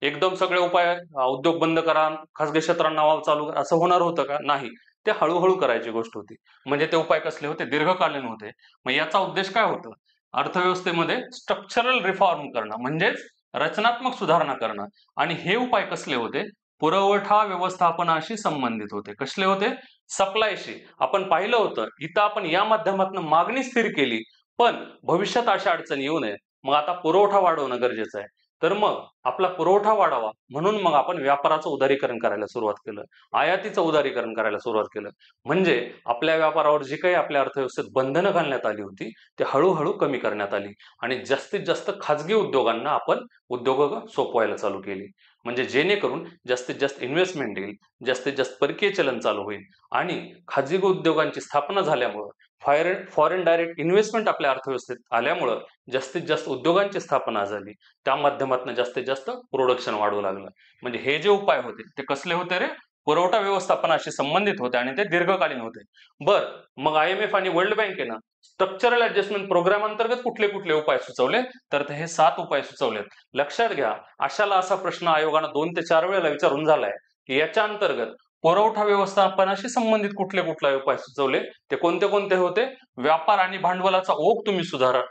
एकदम सगळे उपाय उद्योग बंद करा, खासगी क्षेत्रांना वाव चालू करा असं होणार होतं का, नाही. ते हळूहळू करायची गोष्ट होती. म्हणजे ते उपाय कसले होते, दीर्घकालीन होते. मग याचा उद्देश काय होतं, अर्थव्यवस्थेमध्ये स्ट्रक्चरल रिफॉर्म करणं, म्हणजेच रचनात्मक सुधारणा करणं. आणि हे उपाय कसले होते, पुरवठा व्यवस्थापनाशी संबंधित होते. कसले होते, सप्लायशी. आपण पाहिलं होतं इथं आपण या माध्यमातून मागणी स्थिर केली, पण भविष्यात अशा अडचणी येऊ नये, मग आता पुरवठा वाढवणं गरजेचं आहे. तर मग आपला पुरवठा वाढावा म्हणून मग आपण व्यापाराचं उदारीकरण करायला सुरुवात केलं, आयातीचं उदारीकरण करायला सुरुवात केलं. म्हणजे आपल्या व्यापारावर जी काही आपल्या अर्थव्यवस्थेत बंधनं घालण्यात आली होती ते हळूहळू कमी करण्यात आली आणि जास्तीत जास्त खाजगी उद्योगांना आपण उद्योग सोपवायला चालू केली. म्हणजे जेणेकरून जास्तीत जास्त इन्व्हेस्टमेंट येईल, जास्तीत जास्त परकीय चलन चालू होईल आणि खाजगी उद्योगांची स्थापना झाल्यामुळं फॉरेन डायरेक्ट इन्व्हेस्टमेंट आपल्या अर्थव्यवस्थेत आल्यामुळं जास्तीत जास्त उद्योगांची स्थापना झाली. त्या माध्यमातून जास्तीत जास्त प्रोडक्शन वाढू लागलं. म्हणजे हे जे उपाय होते ते कसले होते रे, पुरवठा व्यवस्थापनाशी संबंधित होते आणि ते दीर्घकालीन होते. बर, मग IMF आणि वर्ल्ड बँकेनं स्ट्रक्चरल ऍडजस्टमेंट प्रोग्राम अंतर्गत कुठले कुठले उपाय सुचवले, तर हे 7 उपाय सुचवलेत. लक्षात घ्या, अशाला असा प्रश्न आयोगानं 2 ते 4 वेळेला विचारून झालाय की याच्या अंतर्गत पुरवठा व्यवस्थापनाशी संबंधित कुठले कुठले उपाय सुचवले, ते कोणते कोणते होते, व्यापार आणि भांडवलाचा ओघ तुम्ही सुधारा,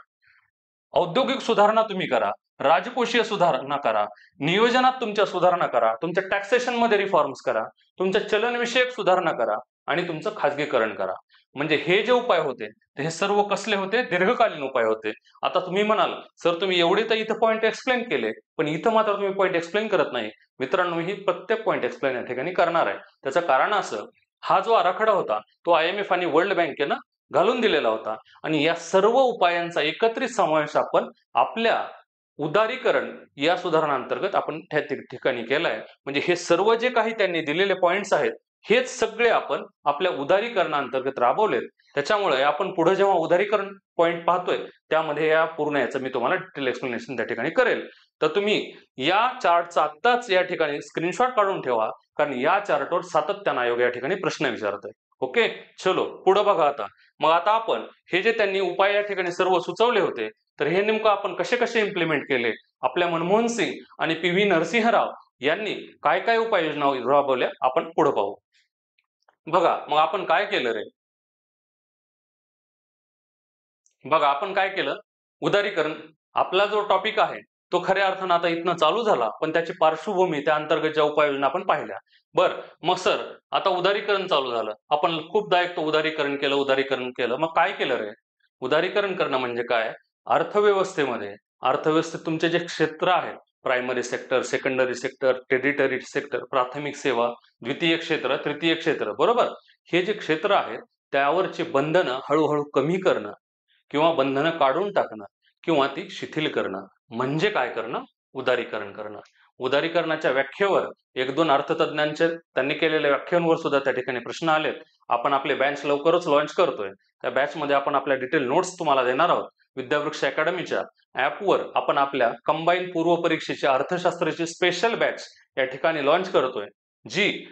औद्योगिक सुधारणा तुम्ही करा, राजकोषीय सुधारणा करा, नियोजनात तुमच्या सुधारणा करा, तुमच्या टॅक्सेशन मध्ये रिफॉर्म्स करा, तुमच्या चलनविषयक सुधारणा करा आणि तुमचं खाजगीकरण करा. म्हणजे हे जे उपाय होते ते हे सर्व कसले होते, दीर्घकालीन उपाय होते. आता तुम्ही म्हणाल सर तुम्ही एवढे तर इथं पॉईंट एक्सप्लेन केले, पण इथं मात्र तुम्ही पॉईंट एक्सप्लेन करत नाही. मित्रांनो, ही प्रत्येक पॉईंट एक्सप्लेन या ठिकाणी करणार आहे. त्याचं कारण असं, हा जो आराखडा होता तो IMF आणि वर्ल्ड बँकेनं घालून दिलेला होता आणि या सर्व उपायांचा एकत्रित समावेश आपण आपल्या उदारीकरण या सुधारणांतर्गत आपण त्या ठिकाणी केलाय. म्हणजे हे सर्व जे काही त्यांनी दिलेले पॉइंट्स आहेत हेच सगळे आपण आपल्या उदारीकरणांतर्गत राबवलेत. त्याच्यामुळे आपण पुढे जेव्हा उदारीकरण पॉइंट पाहतोय त्यामध्ये या पूर्ण याचं मी तुम्हाला डिटेल एक्सप्लेनेशन त्या ठिकाणी करेल. तर तुम्ही या चार्टचा आत्ताच या ठिकाणी स्क्रीनशॉट काढून ठेवा, कारण या चार्टवर सातत्याने आयोग या ठिकाणी प्रश्न विचारतोय. ओके, चलो पुढे बघा आता. मग आता आपण हे जे त्यांनी उपाय या ठिकाणी सर्व सुचवले होते, तर हे नेमकं आपण कसे कसे इम्प्लिमेंट केले, आपल्या मनमोहन सिंग आणि PV नरसिंह राव यांनी काय काय उपाययोजना राबवल्या, आपण पुढे पाहू. बघा, मग आपण काय केलं रे, बघा आपण काय केलं, उदारीकरण आपला जो टॉपिक आहे तो खऱ्या अर्थानं आता इथनं चालू झाला, पण त्याची पार्श्वभूमी त्या अंतर्गतच्या उपाययोजना आपण पाहिल्या. बर मग सर, आता उदारीकरण चालू झालं, आपण खूपदा ऐकतो उदारीकरण केलं, मग काय केलं रे? उदारीकरण करणं म्हणजे काय? अर्थव्यवस्थेत तुमचे जे क्षेत्र आहेत, primary sector, secondary sector, territory sector, प्राथमिक सेवा, द्वितीय क्षेत्र, तृतीय क्षेत्र, बरोबर? हे जे क्षेत्र आहेत त्यावरची बंधनं हळूहळू कमी करणं किंवा बंधनं काढून टाकणं किंवा ती शिथिल करणं म्हणजे काय करणं? उदारीकरण करणं. उदारीकरणाच्या व्याख्येवर एक दोन अर्थतज्ञांचे त्यांनी केलेल्या व्याख्यांवर सुद्धा त्या ठिकाणी प्रश्न आलेत. आपण आपले बॅच लवकरच लॉन्च करतोय. त्या बॅचमध्ये आपण आपल्या डिटेल नोट्स तुम्हाला देणार आहोत. विद्यावृक्ष अकॅडमीच्या ॲपवर आपण आपल्या कंबाईन पूर्व परीक्षेची अर्थशास्त्राची स्पेशल बॅच या ठिकाणी लॉन्च करतोय, जी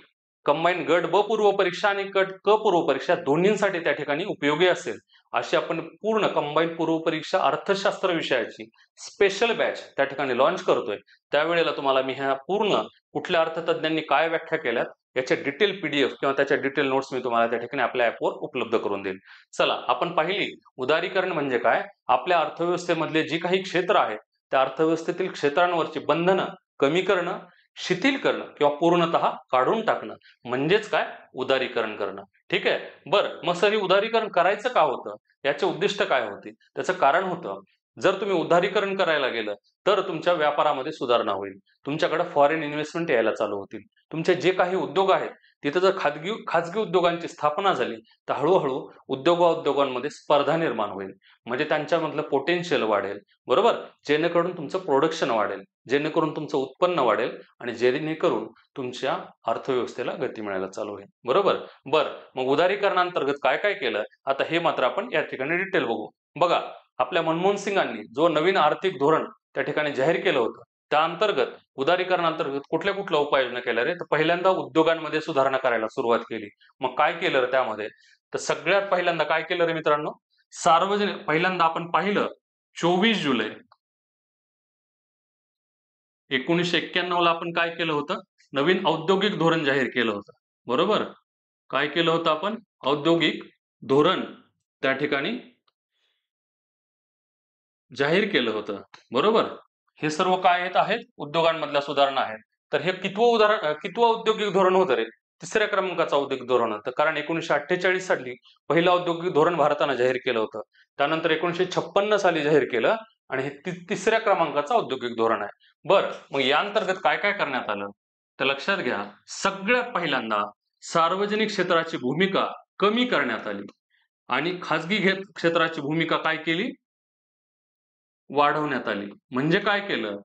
कंबाईन गट ब पूर्व परीक्षा आणि गट क पूर्व परीक्षा दोन्हींसाठी त्या ठिकाणी उपयोगी असेल अशी आपण पूर्ण कंबाईन पूर्व परीक्षा अर्थशास्त्र विषयाची स्पेशल बॅच त्या ठिकाणी लॉन्च करतोय. त्यावेळेला तुम्हाला मी ह्या पूर्ण कुठल्या अर्थतज्ञांनी काय व्याख्या केल्यात याचे डिटेल पीडीएफ किंवा त्याच्या डिटेल नोट्स मी तुम्हाला त्या ठिकाणी आपल्या ऍपवर उपलब्ध करून देईल. चला आपण पाहिली उदारीकरण म्हणजे काय. आपल्या अर्थव्यवस्थेमधले जी काही क्षेत्र आहेत त्या अर्थव्यवस्थेतील क्षेत्रांवरची बंधनं कमी करणं, शिथिल करणं किंवा पूर्णतः काढून टाकणं म्हणजेच काय? उदारीकरण करणं. ठीक आहे. बरं मग सर हे उदारीकरण करायचं का होतं? याचे उद्दिष्ट काय होते? त्याचं कारण होतं, जर तुम्ही उदारीकरण करायला गेलं तर तुमच्या व्यापारामध्ये सुधारणा होईल, तुमच्याकडे फॉरेन इन्व्हेस्टमेंट यायला चालू होतील, तुमचे जे काही उद्योग आहेत तिथे जर खाजगी उद्योगांची स्थापना झाली तर हळूहळू उद्योगांमध्ये स्पर्धा निर्माण होईल, म्हणजे त्यांच्यामधलं पोटेन्शियल वाढेल, बरोबर? जेणेकरून तुमचं प्रोडक्शन वाढेल, जेणेकरून तुमचं उत्पन्न वाढेल आणि जेणेकरून तुमच्या अर्थव्यवस्थेला गती मिळायला चालू होईल, बरोबर? बरं मग उदारीकरणांतर्गत काय काय केलं आता हे मात्र आपण या ठिकाणी डिटेल बघू. बघा, आपल्या मनमोहन सिंगांनी जो नवीन आर्थिक धोरण त्या ठिकाणी जाहीर केलं होतं त्या अंतर्गत उदारीकरणांतर्गत कुठल्या उपाययोजना केल्या रे? तर पहिल्यांदा उद्योगांमध्ये सुधारणा करायला सुरुवात केली. मग काय केलं रे त्यामध्ये? तर सगळ्यात पहिल्यांदा काय केलं रे मित्रांनो? पहिल्यांदा आपण पाहिलं 24 जुलै 1991 ला आपण काय केलं होतं? नवीन औद्योगिक धोरण जाहीर केलं होतं, बरोबर? काय केलं होतं आपण? औद्योगिक धोरण त्या ठिकाणी जाहीर केलं होतं, बरोबर? हे सर्व काय आहेत? उद्योगांमधल्या सुधारणा आहेत. तर हे कितवं औद्योगिक धोरण होतं रे? तिसऱ्या क्रमांकाचं औद्योगिक धोरण होतं, कारण 1948 साली पहिलं औद्योगिक धोरण भारतानं जाहीर केलं होतं. त्यानंतर 1956 साली जाहीर केलं आणि हे तिसऱ्या क्रमांकाचं औद्योगिक धोरण आहे. बरं मग या अंतर्गत काय काय करण्यात आलं? तर लक्षात घ्या, सगळ्यात पहिल्यांदा सार्वजनिक क्षेत्राची भूमिका कमी करण्यात आली आणि खाजगी क्षेत्राची भूमिका काय केली? वाढवण्यात आली. म्हणजे काय केलं?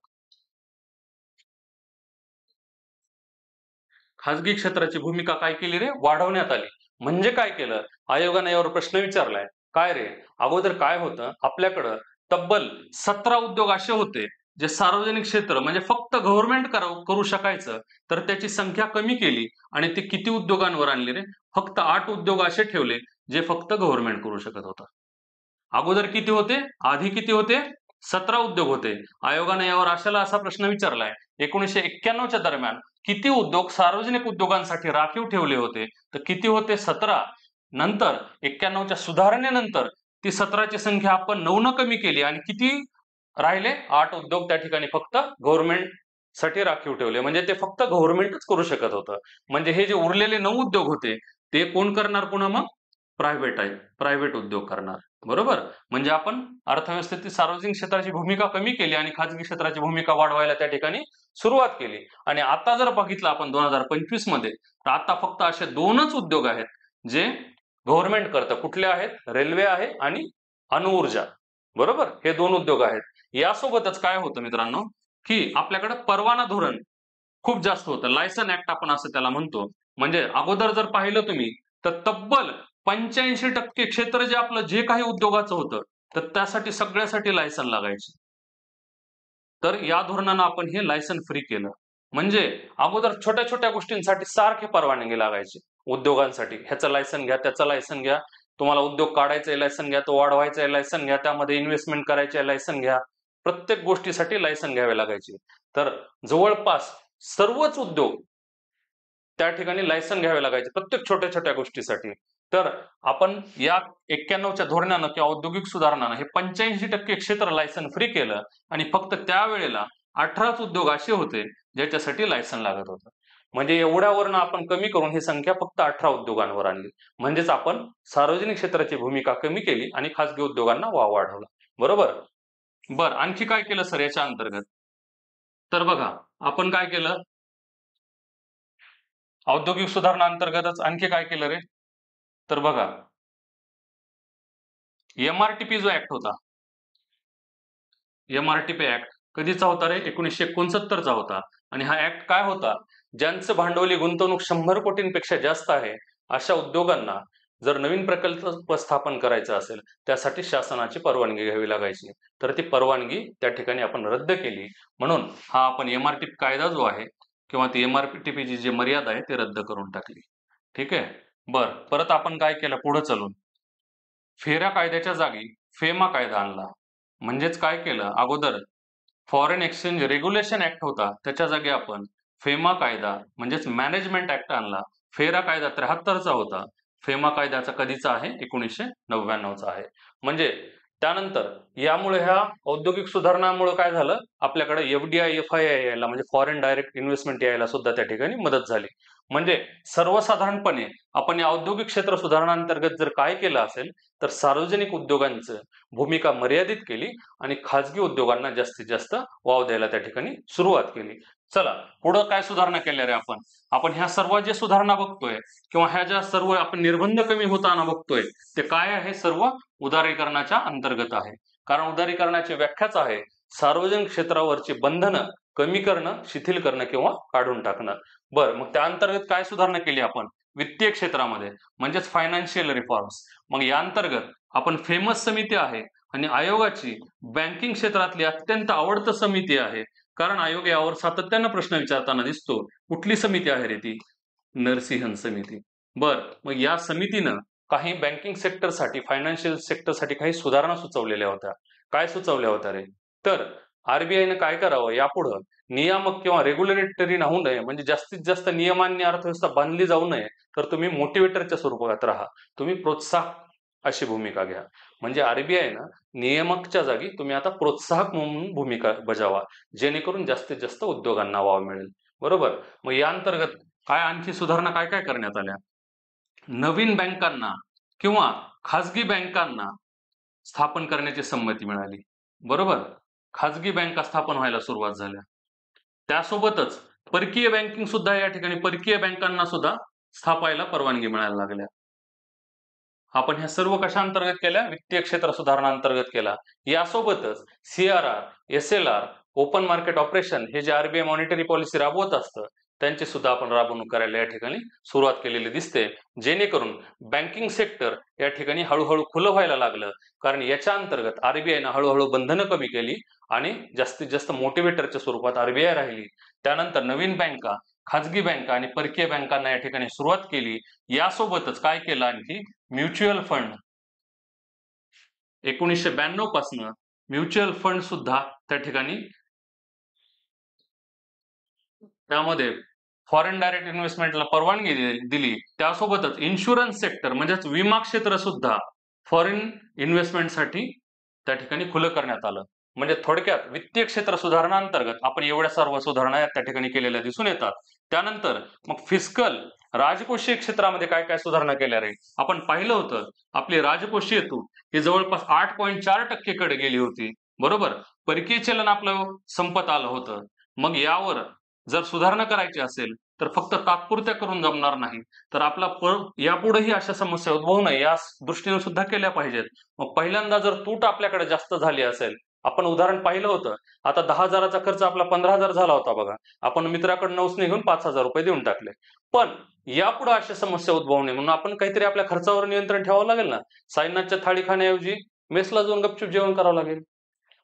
खाजगी क्षेत्राची भूमिका काय केली रे? वाढवण्यात आली. म्हणजे काय केलं? आयोगाने यावर प्रश्न विचारलाय. काय रे? अगोदर काय होतं? आपल्याकडं तब्बल 17 उद्योग असे होते जे सार्वजनिक क्षेत्र म्हणजे फक्त गव्हर्नमेंट करू शकायचं, तर त्याची संख्या कमी केली आणि ती किती उद्योगांवर आणली रे? फक्त 8 उद्योग असे ठेवले जे फक्त गव्हर्नमेंट करू शकत होतं. अगोदर किती होते? आधी किती होते? 17 उद्योग होते. आयोगाने यावर असा प्रश्न विचारलाय, 1991च्या दरम्यान किती उद्योग सार्वजनिक उद्योगांसाठी राखीव ठेवले होते? तर किती होते? 17. नंतर 91च्या सुधारणेनंतर ती 17ची संख्या आपण 9 कमी केली आणि किती राहिले? 8 उद्योग त्या ठिकाणी फक्त गव्हर्नमेंट साठी राखीव ठेवले, म्हणजे ते फक्त गव्हर्नमेंटच करू शकत होतं. म्हणजे हे जे उरलेले 9 उद्योग होते ते कोण करणार पुन्हा मग? प्रायव्हेट उद्योग करणार, बरोबर? म्हणजे आपण अर्थव्यवस्थेतील सार्वजनिक क्षेत्राची भूमिका कमी केली आणि खाजगी क्षेत्राची भूमिका वाढवायला त्या ठिकाणी सुरुवात केली. आणि आता जर बघितलं आपण 2025 मध्ये, तर आता फक्त असे 2च उद्योग आहेत जे गव्हर्नमेंट करतं. कुठले आहेत? रेल्वे आहे आणि अणुऊर्जा, बरोबर? हे 2 उद्योग आहेत. यासोबतच काय होतं मित्रांनो, की आपल्याकडे परवाना धोरण खूप जास्त होतं. लायसन ऍक्ट आपण असं त्याला म्हणतो. म्हणजे अगोदर जर पाहिलं तुम्ही तर तब्बल 85% क्षेत्र जे आपलं जे काही उद्योगाचं होतं तर त्यासाठी सगळ्यासाठी लायसन लागायचे. तर या धोरणानं आपण हे लायसन फ्री केलं. म्हणजे अगोदर छोट्या छोट्या गोष्टींसाठी सारखे परवानगी लागायचे उद्योगांसाठी. ह्याचं लायसन घ्या, त्याचं लायसन घ्या, तुम्हाला उद्योग काढायचं लायसन घ्या, तो वाढवायचा लायसन घ्या, त्यामध्ये इन्व्हेस्टमेंट करायचे लायसन घ्या. प्रत्येक गोष्टीसाठी लायसन घ्यावे लागायचे. तर जवळपास सर्वच उद्योग त्या ठिकाणी लायसन घ्यावे लागायचे प्रत्येक छोट्या छोट्या गोष्टीसाठी. तर आपण या 91च्या धोरणानं किंवा औद्योगिक सुधारणानं हे 85% क्षेत्र लायसन फ्री केलं आणि फक्त त्यावेळेला 18च उद्योग असे होते ज्याच्यासाठी लायसन लागत होतं. म्हणजे एवढ्यावरनं आपण कमी करून ही संख्या फक्त 18 उद्योगांवर आणली. म्हणजेच आपण सार्वजनिक क्षेत्राची भूमिका कमी केली आणि खासगी उद्योगांना वाव वाढवला. बरोबर? बरं, आणखी काय केलं सर याच्या अंतर्गत? तर बघा, आपण काय केलं? औद्योगिक सुधारणा अंतर्गतच आणखी काय केलं रे? तर बघा, MRTP जो ऍक्ट होता, MRTP ऍक्ट कधीचा होता रे? 1969चा होता. आणि हा ऍक्ट काय होता? ज्यांचं भांडवली गुंतवणूक 100 कोटींपेक्षा जास्त आहे अशा उद्योगांना जर नवीन प्रकल्प स्थापन करायचा असेल त्यासाठी शासनाची परवानगी घ्यावी लागायची. तर ती परवानगी त्या ठिकाणी आपण रद्द केली. म्हणून हा आपण MRTP कायदा जो आहे किंवा ती MRTP ची जी मर्यादा आहे ती रद्द करून टाकली. ठीक आहे. बर, परत आपण काय केलं पुढे चालून? फेरा कायद्याच्या जागी फेमा कायदा आणला. म्हणजेच काय केलं? अगोदर फॉरेन एक्सचेंज रेग्युलेशन ऍक्ट होता, त्याच्या जागी आपण फेमा कायदा म्हणजेच मॅनेजमेंट ऍक्ट आणला. फेरा कायदा 73चा होता. फेमा कायद्याचा कधीचा आहे? 1999चा आहे. म्हणजे त्यानंतर यामुळे ह्या औद्योगिक सुधारणांमुळे काय झालं? आपल्याकडे FDI FII यायला म्हणजे फॉरेन डायरेक्ट इन्व्हेस्टमेंट यायला सुद्धा त्या ठिकाणी मदत झाली. म्हणजे सर्वसाधारणपणे आपण या औद्योगिक क्षेत्र सुधारणांतर्गत जर काय केलं असेल तर सार्वजनिक उद्योगांचं भूमिका मर्यादित केली आणि खाजगी उद्योगांना जास्तीत जास्त वाव द्यायला त्या ठिकाणी सुरुवात केली. चला पुढं काय सुधारणा केल्या रे आपण? आपण ह्या सर्व जे सुधारणा बघतोय किंवा ह्या ज्या सर्व आपण निर्बंध कमी होताना बघतोय ते काय आहे? सर्व उदारीकरणाच्या अंतर्गत आहे. कारण उदारीकरणाची व्याख्याच आहे सार्वजनिक क्षेत्रावरची बंधनं कमी करणं, शिथिल करणं किंवा काढून टाकणं. बरं, मग त्या अंतर्गत काय सुधारणा केली आपण? वित्तीय क्षेत्रामध्ये म्हणजेच फायनान्शियल रिफॉर्म्स. मग या अंतर्गत आपण फेमस समिती आहे आणि आयोगाची बँकिंग क्षेत्रातली अत्यंत आवडतं समिती आहे. कारण आयोग यावर सातत्यानं प्रश्न विचारताना दिसतो. कुठली समिती आहे रे ती? नरसिंहन समिती. बर, मग या समितीनं काही बँकिंग सेक्टरसाठी, फायनान्शियल सेक्टरसाठी काही सुधारणा सुचवलेल्या होत्या. काय सुचवल्या होत्या रे? तर RBIनं काय करावं यापुढं? नियामक किंवा रेग्युलेटरी होऊ नये, म्हणजे जास्तीत जास्त नियमांनी अर्थव्यवस्था बांधली जाऊ नये, तर तुम्ही मोटिवेटरच्या स्वरूपात राहा, तुम्ही प्रोत्साहक अशी भूमिका घ्या. म्हणजे RBIनं नियामकच्या जागी तुम्ही आता प्रोत्साहक म्हणून भूमिका बजावा, जेणेकरून जास्तीत जास्त उद्योगांना वाव मिळेल. बरोबर? मग या अंतर्गत काय आणखी सुधारणा काय काय करण्यात आल्या? नवीन बँकांना किंवा खाजगी बँकांना स्थापन करण्याची संमती मिळाली. बरोबर? खाजगी बँका स्थापन व्हायला सुरुवात झाल्या. त्यासोबतच परकीय बँकिंग सुद्धा या ठिकाणी परकीय बँकांना सुद्धा स्थापायला परवानगी मिळायला लागल्या. आपण ह्या सर्व कशा अंतर्गत केल्या? वित्तीय क्षेत्र सुधारणा अंतर्गत केला. यासोबतच CRR, SLR, open market operation हे जे RBI मॉनिटरी पॉलिसी राबवत असतं त्यांची सुद्धा आपण राबवणूक करायला या ठिकाणी सुरुवात केलेली दिसते, जेणेकरून बँकिंग सेक्टर या ठिकाणी हळूहळू खुलं व्हायला लागलं. कारण याच्या अंतर्गत RBIनं हळूहळू बंधनं कमी केली आणि जास्तीत जास्त मोटिवेटरच्या स्वरूपात RBI राहिली. त्यानंतर नवीन बँका, खाजगी बँका आणि परकीय बँकांना या ठिकाणी सुरुवात केली. यासोबतच काय केलं आणखी? म्युच्युअल फंड 1992 पासून म्युच्युअल फंड सुद्धा त्या ठिकाणी त्यामध्ये फॉरेन डायरेक्ट इन्व्हेस्टमेंटला परवानगी दिली. त्यासोबतच इन्शुरन्स सेक्टर म्हणजेच विमा क्षेत्र सुद्धा फॉरेन इन्व्हेस्टमेंटसाठी त्या ठिकाणी खुलं करण्यात आलं. म्हणजे थोडक्यात वित्तीय क्षेत्र सुधारणा अंतर्गत आपण एवढ्या सर्व सुधारणा त्या ठिकाणी केलेल्या दिसून येतात. त्यानंतर मग फिस्कल राजकोषीय क्षेत्रामध्ये काय काय सुधारणा केल्या रे? आपण पाहिलं होतं आपली राजकोषीय तूट ही जवळपास 8.4% कडे गेली होती. बरोबर? परकीय चलन आपलं संपत आलं होतं. मग यावर जर सुधारणा करायची असेल तर फक्त तात्पुरत्या करून जमणार नाही, तर आपला यापुढेही अशा समस्या उद्भवू नये या दृष्टीने सुद्धा केल्या पाहिजेत. मग पहिल्यांदा जर तूट आपल्याकडे जास्त झाली असेल, आपण उदाहरण पाहिलं होतं, आता 10,000चा खर्च आपला 15,000 झाला होता बघा, आपण मित्राकडून उसने घेऊन 5,000 रुपये देऊन टाकले. पण यापुढे अशा समस्या उद्भवू नये म्हणून आपण काहीतरी आपल्या खर्चावर नियंत्रण ठेवावं लागेल ना. साईनाथच्या थाळी खाण्याऐवजी मेसला जाऊन गपचूप जेवण करावं लागेल.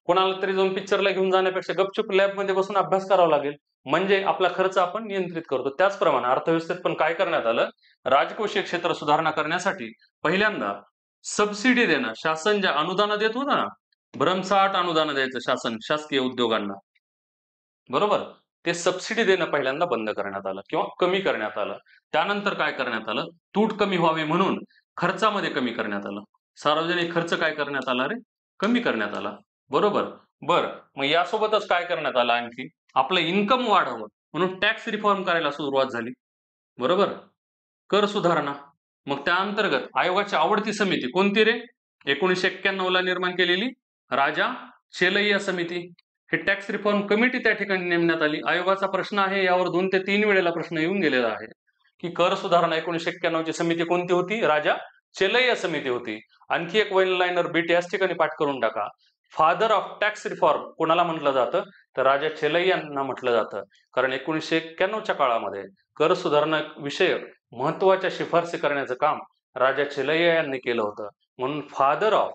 कोणाला तरी जाऊन पिक्चरला घेऊन जाण्यापेक्षा गपचूप लॅबमध्ये बसून अभ्यास करावा लागेल. म्हणजे आपला खर्च आपण नियंत्रित करतो. त्याचप्रमाणे अर्थव्यवस्थेत पण काय करण्यात आलं? राजकोषीय क्षेत्र सुधारणा करण्यासाठी पहिल्यांदा सबसिडी देणं, शासन ज्या अनुदान देत होतं ना, भरमसाठ अनुदान द्यायचं शासन शासकीय उद्योगांना. बरोबर? ते सबसिडी देणं पहिल्यांदा बंद करण्यात आलं किंवा कमी करण्यात आलं. त्यानंतर काय करण्यात आलं? तूट कमी व्हावी म्हणून खर्चामध्ये कमी करण्यात आलं. सार्वजनिक खर्च काय करण्यात आला रे? कमी करण्यात आला. बरोबर. बरं, मग यासोबतच काय करण्यात आलं आणखी? आपलं इन्कम वाढावं म्हणून टॅक्स रिफॉर्म करायला सुरुवात झाली. बरोबर. कर सुधारणा. मग त्या अंतर्गत आयोगाची आवडती समिती कोणती रे? 1991 ला निर्माण केलेली राजा चेलैया समिती. हे टॅक्स रिफॉर्म कमिटी त्या ठिकाणी नेमण्यात आली. आयोगाचा प्रश्न आहे, यावर 2 ते 3 वेळेला प्रश्न येऊन गेलेला आहे की कर सुधारणा 1991 ची समिती कोणती होती? राजा चेलैया समिती होती. आणखी एक वन लाईनर बीट याच ठिकाणी पाठ करून टाका. फादर ऑफ टॅक्स रिफॉर्म कोणाला म्हटलं जातं? तर राजा चेलैयांना म्हटलं जातं. कारण 1991च्या काळामध्ये कर सुधारणा विषयक महत्वाच्या शिफारसी करण्याचं काम राजा चेलैया यांनी केलं होतं. म्हणून फादर ऑफ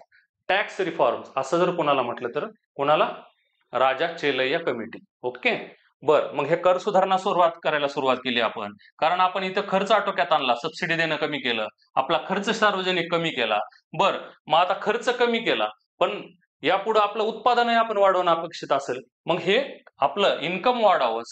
टॅक्स रिफॉर्म असं जर कोणाला म्हटलं तर कोणाला? राजा चेलैया कमिटी. ओके. बर, मग हे कर सुधारणा करायला सुरुवात केली आपण, कारण आपण इथं खर्च आटोक्यात आणला, सबसिडी देणं कमी केलं, आपला खर्च सार्वजनिक कमी केला. बर, मग आता खर्च कमी केला, पण यापुढे आपलं उत्पादनही आपण वाढवणं अपेक्षित असेल. मग हे आपलं इन्कम वाढावं,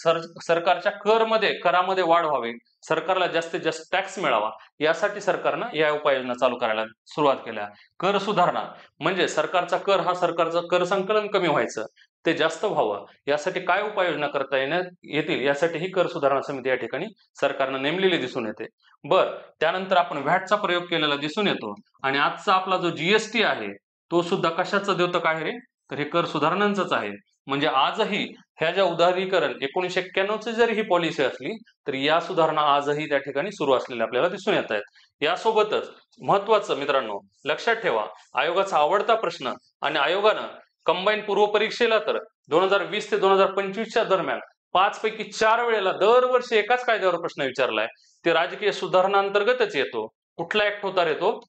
सरकारच्या करामध्ये वाढ व्हावी, सरकारला जास्तीत जास्त टॅक्स मिळावा, यासाठी सरकारनं या उपाययोजना चालू करायला सुरुवात केल्या. कर सुधारणा म्हणजे सरकारचा सरकारचं कर संकलन कमी व्हायचं, ते जास्त व्हावं, यासाठी काय उपाययोजना करता येतील यासाठी ही कर सुधारणा समिती या ठिकाणी सरकारनं नेमलेली दिसून येते. बर, त्यानंतर आपण व्हॅटचा प्रयोग केलेला दिसून येतो. आणि आजचा आपला जो जीएसटी आहे तो सुद्धा कशाचं द्योतक आहे रे? तर हे कर सुधारणांचंच आहे. म्हणजे आजही ह्या ज्या उदारीकरण 1991 जरी ही पॉलिसी असली तरी या सुधारणा आजही त्या ठिकाणी सुरू असलेल्या आपल्याला दिसून येत आहेत. यासोबतच महत्वाचं मित्रांनो लक्षात ठेवा, आयोगाचा आवडता प्रश्न आणि आयोगानं कंबाईन पूर्व परीक्षेला तर 2020 ते 2025च्या दरम्यान 5 पैकी 4 वेळेला दरवर्षी एकाच कायद्यावर प्रश्न विचारलाय. ते राजकीय सुधारणा अंतर्गतच येतो. कुठला ऍक्ट होता रे तो?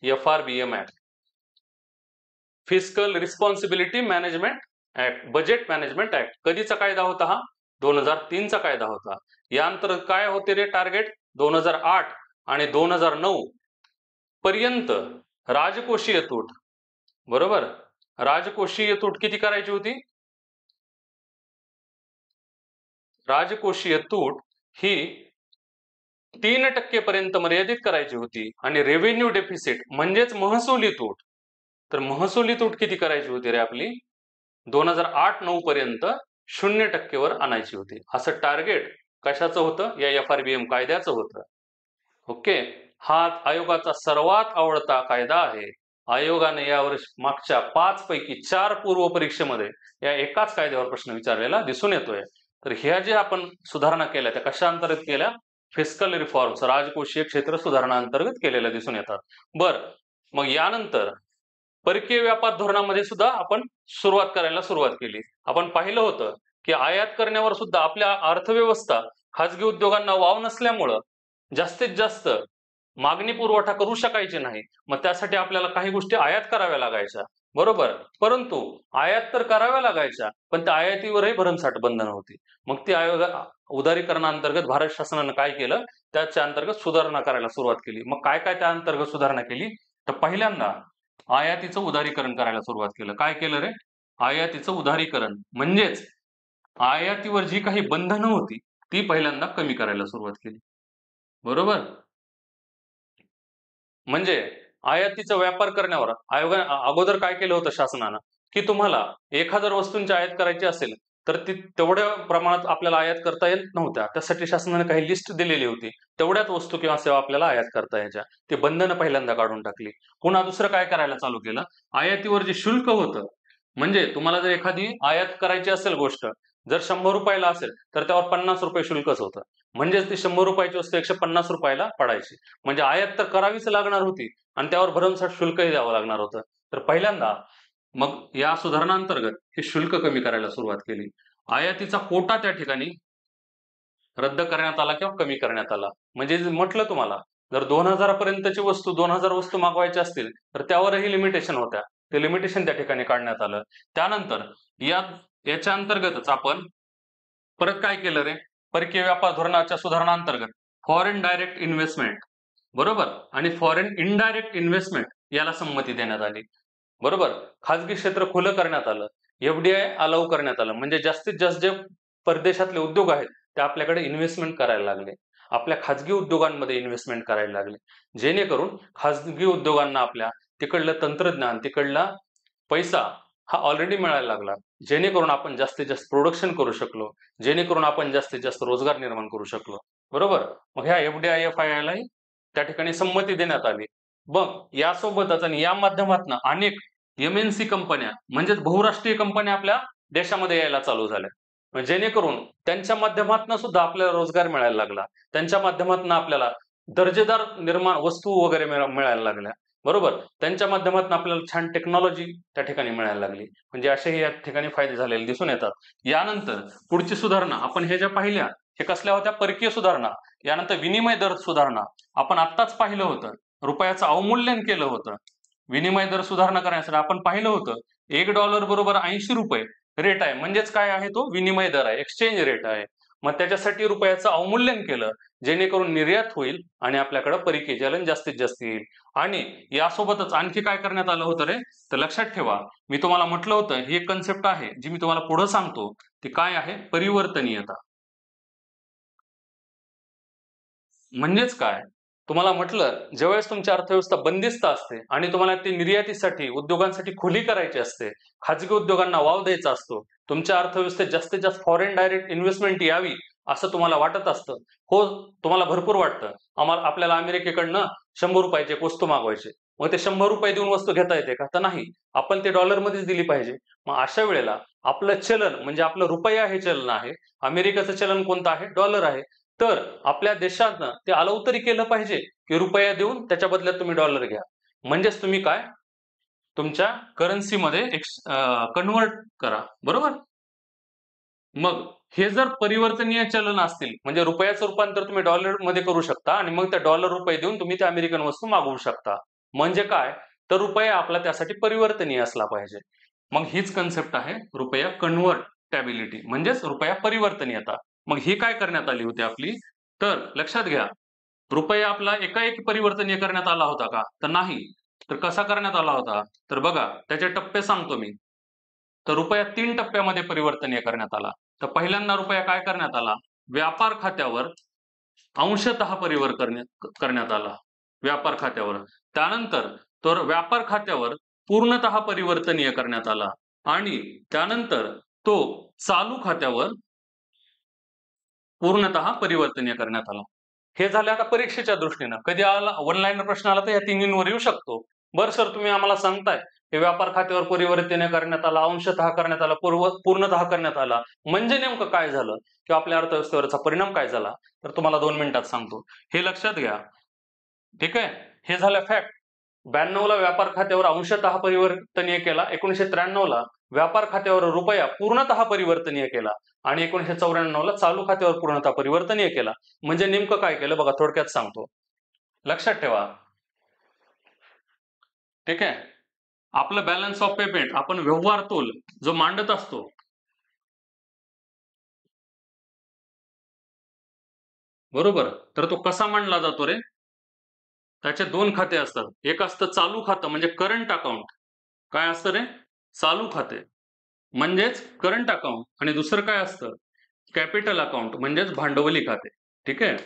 FRBM act, fiscal responsibility management act, budget management act. कधीचा कायदा होता हा? 2003चा कायदा होता. या अंतर्गत काय होते रे टार्गेट? 2008 आणि 2009 पर्यंत राजकोषीय तूट. बरोबर, राजकोषीय तूट किती करायची होती? राजकोषीय तूट ही 3% पर्यंत मर्यादित करायची होती. आणि रेव्हेन्यू डेफिसिट म्हणजेच महसुली तूट, तर महसुली तूट किती करायची होती रे आपली? 2008-9 पर्यंत 0% वर आणायची होती. असं टार्गेट कशाचं होतं? या FRBM कायद्याचं होतं. ओके. हा आयोगाचा सर्वात आवडता कायदा आहे. आयोगाने यावर्षी मागच्या 5 पैकी 4 पूर्व परीक्षेमध्ये या एकाच कायद्यावर प्रश्न विचारलेला दिसून येतोय. तर ह्या ज्या आपण सुधारणा केल्या त्या कशा अंतर्गत केल्या? फिस्कल रिफॉर्म्स, राजकोषीय क्षेत्र सुधारणा अंतर्गत केलेल्या दिसून येतात. बर, मग यानंतर परकीय व्यापार धोरणामध्ये सुद्धा आपण सुरुवात केली. आपण पाहिलं होतं की आयात करण्यावर सुद्धा आपल्या अर्थव्यवस्था खाजगी उद्योगांना वाव नसल्यामुळं जास्तीत जास्त मागणी पुरवठा करू शकायची नाही. मग त्यासाठी आपल्याला काही गोष्टी आयात कराव्या लागायच्या. बरोबर, परंतु आयात तर कराव्या लागायच्या, पण त्या आयातीवरही भरमसाठ बंधनं होती. मग ती उदारीकरणाअंतर्गत भारत शासनानं काय केलं? त्याच्या अंतर्गत सुधारणा करायला सुरुवात केली. मग काय काय त्या अंतर्गत सुधारणा केली? तर पहिल्यांदा आयातीचं उदारीकरण करायला सुरुवात केलं. काय केलं रे? आयातीचं उदारीकरण म्हणजेच आयातीवर जी काही बंधनं होती ती पहिल्यांदा कमी करायला सुरुवात केली. बरोबर, म्हणजे आयातीचा व्यापार करण्यावर अगोदर काय केलं होतं शासनानं की तुम्हाला 1000 वस्तूंची आयात करायची असेल तर ती तेवढ्या प्रमाणात आपल्याला आयात करता येत नव्हत्या. त्यासाठी शासनाने काही लिस्ट दिलेली होती, तेवढ्याच वस्तू किंवा सेवा आपल्याला आयात करता यायच्या. ते बंधनं पहिल्यांदा काढून टाकली. पुन्हा दुसरं काय करायला चालू केलं? आयातीवर जे शुल्क होतं, म्हणजे तुम्हाला जर एखादी आयात करायची असेल गोष्ट, जर 100 रुपयाला असेल तर त्यावर 50 रुपये शुल्कच होतं. म्हणजेच ती 100 रुपयाची वस्तू 150 रुपयाला पडायची. म्हणजे आयात तर करावीच लागणार होती आणि त्यावर भरमसाठ शुल्कही द्यावं लागणार होतं. तर पहिल्यांदा मग या सुधारणांतर्गत हे शुल्क कमी करायला सुरुवात केली. आयातीचा कोटा त्या ठिकाणी रद्द करण्यात आला किंवा कमी करण्यात आला. म्हणजे म्हटलं तुम्हाला जर 2000 पर्यंतची वस्तू 2000 वस्तू मागवायच्या असतील तर त्यावरही लिमिटेशन होत्या. ते लिमिटेशन त्या ठिकाणी काढण्यात आलं. त्यानंतर याच्या अंतर्गतच आपण परत काय केलं रे? परकीय व्यापार धोरणाच्या सुधारणांतर्गत फॉरेन डायरेक्ट इन्व्हेस्टमेंट, बरोबर, आणि फॉरेन इनडायरेक्ट इन्व्हेस्टमेंट याला संमती देण्यात आली. बरोबर, खाजगी क्षेत्र खुलं करण्यात आलं, FDI अलाउ करण्यात आलं. म्हणजे जास्तीत जास्त जे परदेशातले उद्योग आहेत ते आपल्याकडे इन्व्हेस्टमेंट करायला लागले. आपल्या खाजगी उद्योगांमध्ये इन्व्हेस्टमेंट करायला लागले, जेणेकरून खाजगी उद्योगांना आपल्या तिकडलं तंत्रज्ञान, तिकडला पैसा हा ऑलरेडी मिळायला लागला, जेणेकरून आपण जास्तीत जास्त प्रोडक्शन करू शकलो, जेणेकरून आपण जास्तीत जास्त रोजगार निर्माण करू शकलो. बरोबर. मग ह्या FDI ला त्या ठिकाणी संमती देण्यात आली. मग यासोबतच आणि या माध्यमातून अनेक MNC कंपन्या म्हणजेच बहुराष्ट्रीय कंपन्या आपल्या देशामध्ये यायला चालू झाल्या, जेणेकरून त्यांच्या माध्यमातून सुद्धा आपल्याला रोजगार मिळायला लागला. त्यांच्या माध्यमातून आपल्याला दर्जेदार निर्माण वस्तू वगैरे मिळायला लागल्या. बरोबर. त्यांच्या माध्यमातून आपल्याला छान टेक्नॉलॉजी त्या ठिकाणी मिळायला लागली. म्हणजे असेही या ठिकाणी फायदे झालेले दिसून येतात. यानंतर पुढची सुधारणा आपण हे ज्या पाहिल्या हे कसल्या होत्या? परकीय सुधारणा. यानंतर विनिमय दर सुधारणा आपण आत्ताच पाहिलं होतं. रुपयाचं अवमूल्यन केलं होतं. विनिमय दर सुधारणा करण्यासाठी आपण पाहिलं होतं $1 बरोबर 80 रुपये रेट आहे, म्हणजेच काय आहे? तो विनिमय दर आहे, एक्सचेंज रेट आहे. मग त्याच्यासाठी रुपयाचं अवमूल्यन केलं, जेणेकरून निर्यात होईल आणि आपल्याकडे परकीय चलन जास्तीत जास्त येईल. आणि यासोबतच आणखी काय करण्यात आलं होतं रे? तर लक्षात ठेवा, मी तुम्हाला म्हटलं होतं ही एक कन्सेप्ट आहे जी मी तुम्हाला पुढे सांगतो. ती काय आहे? परिवर्तनीयता. म्हणजेच काय? तुम्हाला म्हटलं, ज्यावेळेस तुमची अर्थव्यवस्था बंदिस्त असते आणि तुम्हाला ती निर्यातीसाठी, उद्योगांसाठी खुली करायची असते, खाजगी उद्योगांना वाव द्यायचा असतो, तुमच्या अर्थव्यवस्थेत जास्तीत जास्त फॉरेन डायरेक्ट इन्व्हेस्टमेंट यावी असं तुम्हाला वाटत असतं. हो, तुम्हाला भरपूर वाटतं. आपल्याला अमेरिकेकडनं 100 रुपयाची एक वस्तू मागवायची. मग ते 100 रुपये देऊन वस्तू घेता येते का? तर नाही. आपण ते डॉलरमध्येच दिली पाहिजे. मग अशा वेळेला आपलं चलन म्हणजे आपलं रुपया हे चलन आहे. अमेरिकेचं चलन कोणतं आहे? डॉलर आहे. तर आपल्या देशातनं ते अलाउ तरी केलं पाहिजे की रुपया देऊन त्याच्या बदल्यात तुम्ही डॉलर घ्या. म्हणजेच तुम्ही काय? तुमच्या करन्सीमध्ये कन्व्हर्ट करा. बरोबर. मग हे जर परिवर्तनीय चलन असतील म्हणजे रुपयाचं रूपांतर तुम्ही डॉलरमध्ये करू शकता आणि मग त्या डॉलर रुपये देऊन तुम्ही त्या अमेरिकन वस्तू मागवू शकता. म्हणजे काय? तर रुपया आपला त्यासाठी परिवर्तनीय असला पाहिजे. मग हीच कन्सेप्ट आहे रुपया कन्व्हर्टेबिलिटी म्हणजेच रुपया परिवर्तनीयता. मग ही काय करण्यात आली होती आपली? तर लक्षात घ्या, रुपया आपला एकाएकी परिवर्तनीय करण्यात आला होता का? तर नाही. तर कसा करण्यात आला होता? तर बघा, त्याचे टप्पे सांगतो मी. तर रुपया 3 टप्प्यामध्ये परिवर्तनीय करण्यात आला. तर पहिल्यांदा रुपया काय करण्यात आला? व्यापार खात्यावर अंशतः करण्यात आला. व्यापार खात्यावर. त्यानंतर तर व्यापार खात्यावर पूर्णतः परिवर्तनीय करण्यात आला आणि त्यानंतर तो चालू खात्यावर पूर्णतः परिवर्तनीय करण्यात आला. हे झालं आता परीक्षेच्या दृष्टीनं. कधी आला वन लाईनर प्रश्न आला तर या तिन्हींवर येऊ शकतो. बरं सर, तुम्ही आम्हाला सांगताय हे व्यापार खात्यावर परिवर्तनीय करण्यात आला, अंशतः करण्यात आला, पूर्णतः करण्यात आला, म्हणजे नेमकं काय झालं किंवा आपल्या अर्थव्यवस्थेवरचा परिणाम काय झाला? तर तुम्हाला 2 मिनिटात सांगतो. हे लक्षात घ्या. ठीक आहे. हे झालं फॅक्ट. 92 ला व्यापार खात्यावर अंशतः परिवर्तनीय केला. 1993 ला व्यापार खात्यावर रुपया पूर्णतः परिवर्तनीय केला आणि 1994 ला चालू खात्यावर पूर्णतः परिवर्तनीय केला. म्हणजे नेमकं काय केलं बघा, थोडक्यात सांगतो. लक्षात ठेवा. ठीक आहे. आपलं बॅलन्स ऑफ पेमेंट आपण व्यवहार तोल जो मांडत असतो, बरोबर, तर तो कसा मांडला जातो रे? त्याचे 2 खाते असतात. एक असतं चालू खातं म्हणजे करंट अकाउंट. काय असतं रे? चालू खाते म्हणजेच करंट अकाउंट आणि दुसरं काय असतं? कॅपिटल अकाउंट म्हणजेच भांडवली खाते. ठीक आहे.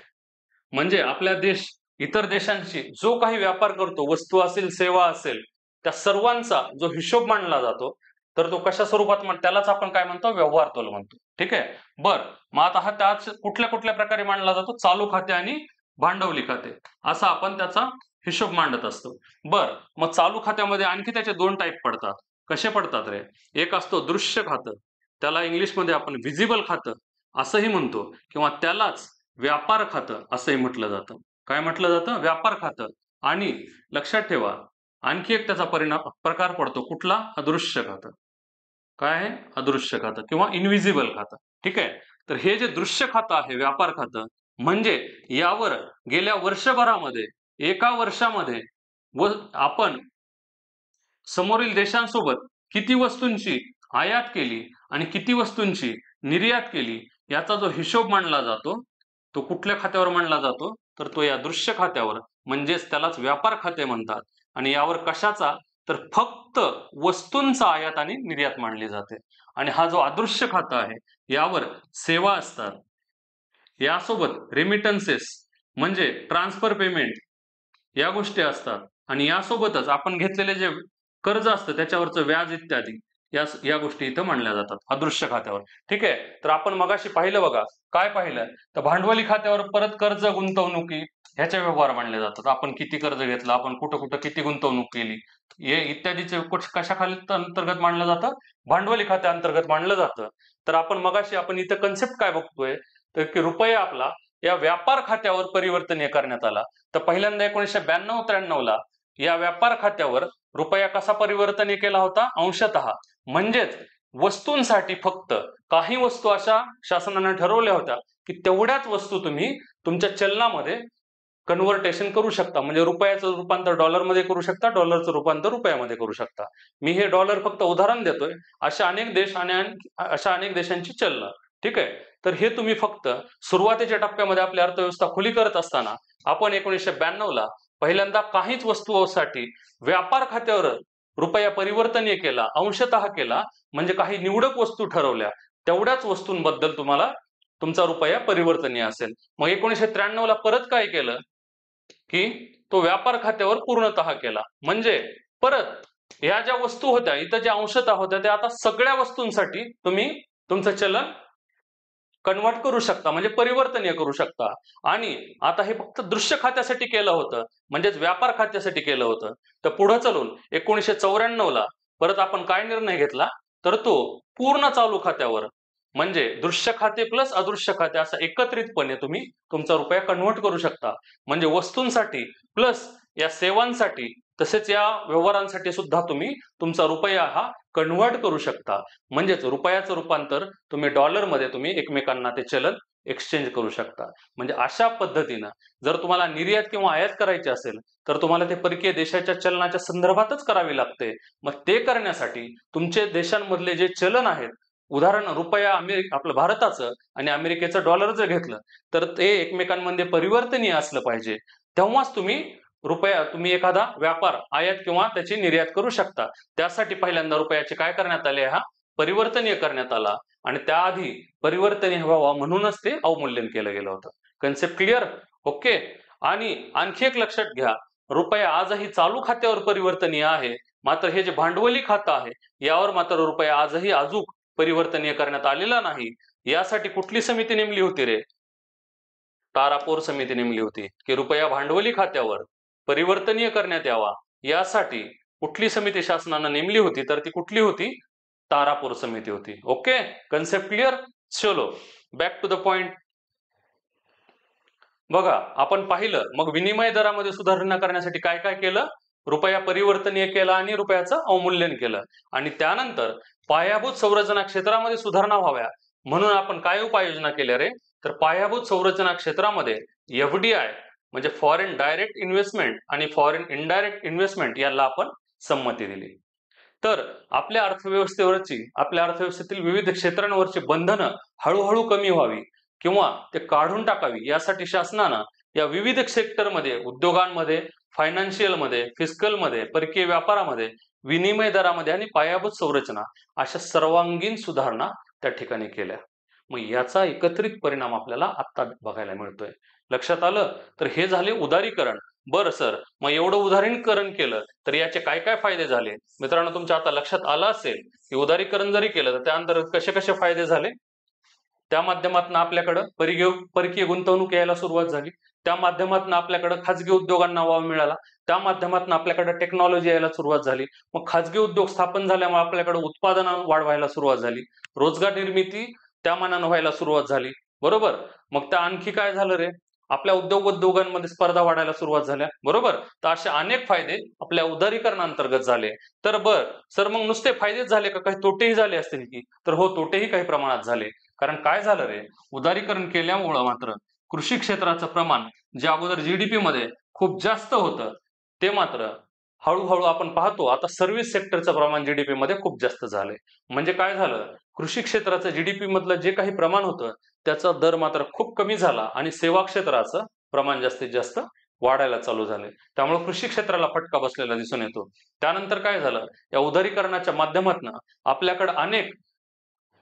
म्हणजे आपल्या इतर देशांशी जो काही व्यापार करतो, वस्तू असेल, सेवा असेल, त्या सर्वांचा जो हिशोब मांडला जातो, तर तो कशा स्वरूपात त्यालाच आपण काय म्हणतो? व्यवहार तोल म्हणतो. ठीक आहे. बरं, मग आता हा त्याच कुठल्या कुठल्या प्रकारे मांडला जातो? चालू खाते आणि भांडवली खाते असा आपण त्याचा हिशोब मांडत असतो. बरं, मग चालू खात्यामध्ये आणखी त्याचे 2 टाईप पडतात. कसे पडतात रे? एक असतो दृश्य खातं, त्याला इंग्लिशमध्ये आपण व्हिजिबल खातं असंही म्हणतो किंवा त्यालाच व्यापार खातं असंही म्हटलं जातं. काय म्हटलं जातं? व्यापार खातं. आणि लक्षात ठेवा, आणखी एक त्याचा प्रकार पडतो कुठला? अदृश्य खातं. काय आहे? अदृश्य खातं किंवा इनव्हिजिबल खातं. ठीक आहे. तर हे जे दृश्य खातं आहे, व्यापार खातं, म्हणजे यावर गेल्या वर्षभरामध्ये, एका वर्षामध्ये आपण समोरील देशांसोबत किती वस्तूंची आयात केली आणि किती वस्तूंची निर्यात केली याचा जो हिशोब मांडला जातो, तो कुठल्या खात्यावर मांडला जातो? तर तो या दृश्य खात्यावर म्हणजेच त्यालाच व्यापार खाते म्हणतात. आणि यावर कशाचा? तर फक्त वस्तूंचा आयात आणि निर्यात मांडली जाते. आणि हा जो अदृश्य खातं आहे यावर सेवा असतात, यासोबत रेमिटन्सेस म्हणजे ट्रान्सफर पेमेंट या गोष्टी असतात आणि यासोबतच आपण घेतलेले जे कर्ज असतं त्याच्यावरचं व्याज इत्यादी या गोष्टी इथं मांडल्या जातात अदृश्य खात्यावर. ठीक आहे, तर आपण मगाशी पाहिलं बघा, काय पाहिलं तर भांडवली खात्यावर परत कर्ज गुंतवणुकी ह्याचे व्यवहार मांडले जातात. आपण किती कर्ज घेतलं, आपण कुठं कुठं किती गुंतवणूक केली हे इत्यादीचे कशाखाली अंतर्गत मांडलं जातं, भांडवली खात्या अंतर्गत मांडलं जातं. तर आपण इथं कन्सेप्ट काय बघतोय तर की रुपया आपला या व्यापार खात्यावर परिवर्तनीय करण्यात आला. तर पहिल्यांदा 1992-93 ला या व्यापार खात्यावर रुपया कसा परिवर्तनीय केला होता, अंशतः. म्हणजेच वस्तूंसाठी फक्त काही वस्तू अशा शासनाने ठरवल्या होत्या की तेवढ्याच वस्तू तुम्ही तुमच्या चलनामध्ये कन्व्हर्टेशन करू शकता. म्हणजे रुपयाचं रूपांतर डॉलरमध्ये करू शकता, डॉलरचं रूपांतर रुपयामध्ये करू शकता. मी हे डॉलर फक्त उदाहरण देतोय. अशा अनेक देश आणि अशा अनेक देशांची चलनं. ठीक आहे, तर हे तुम्ही फक्त सुरुवातीच्या टप्प्यामध्ये आपली अर्थव्यवस्था खुली करत असताना आपण 1992 ला पहिल्यांदा काहीच वस्तूसाठी व्यापार खात्यावर रुपया परिवर्तनीय केला, अंशतः केला. म्हणजे काही निवडक वस्तू ठरवल्या, तेवढ्याच वस्तूंबद्दल तुम्हाला तुमचा रुपया परिवर्तनीय असेल. मग 1993 ला परत काय केलं की तो व्यापार खात्यावर पूर्णतः केला. म्हणजे परत या ज्या वस्तू होत्या इथं ज्या अंशतः होत्या त्या आता सगळ्या वस्तूंसाठी तुम्ही तुमचं चलन कन्वर्ट करू शकता, म्हणजे परिवर्तनीय करू शकता. आणि आता हे फक्त दृश्य खात्यासाठी केलं होतं, म्हणजेच व्यापार खात्यासाठी केलं होतं. तर पुढे चलून 1994 ला परत आपण काय निर्णय घेतला तर तो पूर्ण चालू खात्यावर म्हणजे दृश्य खाते प्लस अदृश्य खाते असं एकत्रितपणे तुम्ही तुमचा रुपया कन्वर्ट करू शकता. म्हणजे वस्तूंसाठी प्लस या सेवांसाठी तसेच या व्यवहारांसाठी सुद्धा तुम्ही तुमचा रुपया हा कन्वर्ट करू शकता. म्हणजेच रुपयाचं रूपांतर तुम्ही डॉलरमध्ये तुम्ही एकमेकांना ते चलन एक्सचेंज करू शकता. म्हणजे अशा पद्धतीनं जर तुम्हाला निर्यात किंवा आयात करायची असेल तर तुम्हाला ते परकीय देशाच्या चलनाच्या संदर्भातच करावी लागते. मग ते करण्यासाठी तुमचे देशांमधले जे चलन आहेत, उदाहरण रुपया आपलं भारताचं आणि अमेरिकेचं डॉलर जर घेतलं तर ते एकमेकांमध्ये परिवर्तनीय असलं पाहिजे. तेव्हाच तुम्ही एखादा व्यापार आयात किंवा त्याची निर्यात करू शकता. त्यासाठी पहिल्यांदा रुपयाचे काय करण्यात आले, हा परिवर्तनीय करण्यात आला आणि त्याआधी परिवर्तनीय व्हावा म्हणूनच ते अवमूल्यन केलं गेलं होतं. Concept clear? ओके. आणि आणखी एक लक्षात घ्या, रुपया आजही चालू खात्यावर परिवर्तनीय आहे, मात्र हे जे भांडवली खातं आहे यावर मात्र रुपया आजही अजूक परिवर्तनीय करण्यात आलेला नाही. यासाठी कुठली समिती नेमली होती रे? तारापोर समिती नेमली होती की रुपया भांडवली खात्यावर परिवर्तनीय करण्यात यावा. यासाठी कुठली समिती शासनाने नेमली होती तर ती कुठली होती? तारापोर समिती होती. Okay, concept clear? चलो बॅक टू द पॉइंट. बघा आपण पाहिलं मग विनिमय दरामध्ये सुधारणा करण्यासाठी काय काय केलं, रुपया परिवर्तनीय केला आणि रुपयाचं अवमूल्यन केलं. आणि त्यानंतर पायाभूत संरचना क्षेत्रामध्ये सुधारणा व्हाव्या म्हणून आपण काय उपाययोजना केल्या रे, तर पायाभूत संरचना क्षेत्रामध्ये एफडीआय म्हणजे फॉरेन डायरेक्ट इन्व्हेस्टमेंट आणि फॉरेन इनडायरेक्ट इन्व्हेस्टमेंट याला आपण संमती दिली. तर आपल्या अर्थव्यवस्थेतील विविध क्षेत्रांवरची बंधनं हळूहळू कमी व्हावी किंवा ते काढून टाकावी यासाठी शासनानं या विविध सेक्टरमध्ये, उद्योगांमध्ये, फायनान्शियलमध्ये, फिस्कलमध्ये, परकीय व्यापारामध्ये, विनिमय दरामध्ये आणि पायाभूत संरचना अशा सर्वांगीण सुधारणा त्या ठिकाणी केल्या. मग याचा एकत्रित परिणाम आपल्याला आता बघायला मिळतोय. लक्षात आलं? तर हे झाले उदारीकरण. बरं सर, मग एवढं उदारीकरण केलं तर याचे काय काय फायदे झाले? मित्रांनो तुमच्या आता लक्षात आलं असेल की उदारीकरण जरी केलं तर त्या अंतर्गत कसे कसे फायदे झाले. त्या माध्यमातून आपल्याकडे परकीय गुंतवणूक यायला सुरुवात झाली. त्या माध्यमातून आपल्याकडे खाजगी उद्योगांना वाव मिळाला. त्या माध्यमातून आपल्याकडे टेक्नॉलॉजी यायला सुरुवात झाली. मग खाजगी उद्योग स्थापन झाल्यामुळे आपल्याकडे उत्पादन वाढवायला सुरुवात झाली. रोजगार निर्मिती त्या मानानं व्हायला सुरुवात झाली. बरोबर. मग त्या आणखी काय झालं रे, आपल्या उद्योगांमध्ये स्पर्धा वाढायला सुरुवात झाल्या. बरोबर. तर असे अनेक फायदे आपल्या उदारीकरणाअंतर्गत झाले. तर सर मग नुसते फायदेच झाले का काही तोटेही झाले असतील की? तर हो, तोटेही काही प्रमाणात झाले. कारण काय झालं रे, उदारीकरण केल्यामुळं मात्र कृषी क्षेत्राचं प्रमाण जे अगोदर जीडीपी मध्ये खूप जास्त होतं ते मात्र हळूहळू आपण पाहतो आता सर्व्हिस सेक्टरचं प्रमाण जीडीपी मध्ये खूप जास्त झालंय. म्हणजे काय झालं, कृषी क्षेत्राचं जीडीपी मधलं जे काही प्रमाण होतं त्याचा दर मात्र खूप कमी झाला आणि सेवा क्षेत्राचं प्रमाण जास्तीत जास्त वाढायला चालू झाले. त्यामुळे कृषी क्षेत्राला फटका बसलेला दिसून येतो. त्यानंतर काय झालं, या उदारीकरणाच्या माध्यमातून आपल्याकडे अनेक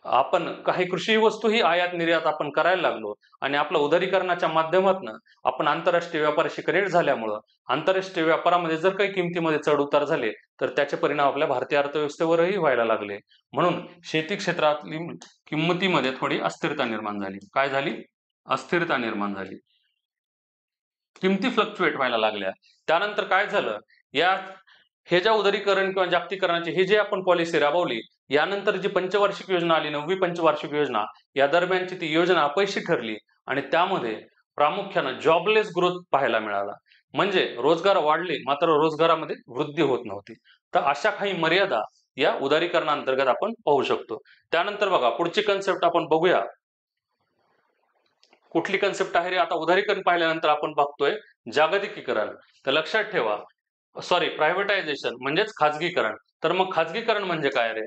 आपण काही कृषी वस्तूही आयात निर्यात आपण करायला लागलो आणि आपल्या उदारीकरणाच्या माध्यमातून आपण आंतरराष्ट्रीय व्यापाराशी कनेक्ट झाल्यामुळं आंतरराष्ट्रीय व्यापारामध्ये जर काही किमतीमध्ये चढ उतार झाले तर त्याचे परिणाम आपल्या भारतीय अर्थव्यवस्थेवरही व्हायला लागले. म्हणून शेती क्षेत्रातली किंमतीमध्ये थोडी अस्थिरता निर्माण झाली. काय झाली? अस्थिरता निर्माण झाली. किमती फ्लक्च्युएट व्हायला लागल्या. त्यानंतर काय झालं? हे ज्या उदारीकरण किंवा जागतिकीकरणाची हे जे आपण पॉलिसी राबवली, यानंतर जी पंचवार्षिक योजना आली, 9वी पंचवार्षिक योजना, या दरम्यानची ती योजना अपयशी ठरली आणि त्यामध्ये प्रामुख्यानं जॉबलेस ग्रोथ पाहायला मिळाला. म्हणजे रोजगार वाढले मात्र रोजगारामध्ये वृद्धी होत नव्हती. तर अशा काही मर्यादा या उदारीकरणाअंतर्गत आपण पाहू शकतो. त्यानंतर बघा पुढची कन्सेप्ट आपण बघूया. कुठली कन्सेप्ट आहे रे? आता उदारीकरण पाहिल्यानंतर आपण बघतोय जागतिकीकरण. तर लक्षात ठेवा, प्रायव्हेटायझेशन म्हणजेच खाजगीकरण. तर मग खाजगीकरण म्हणजे काय रे?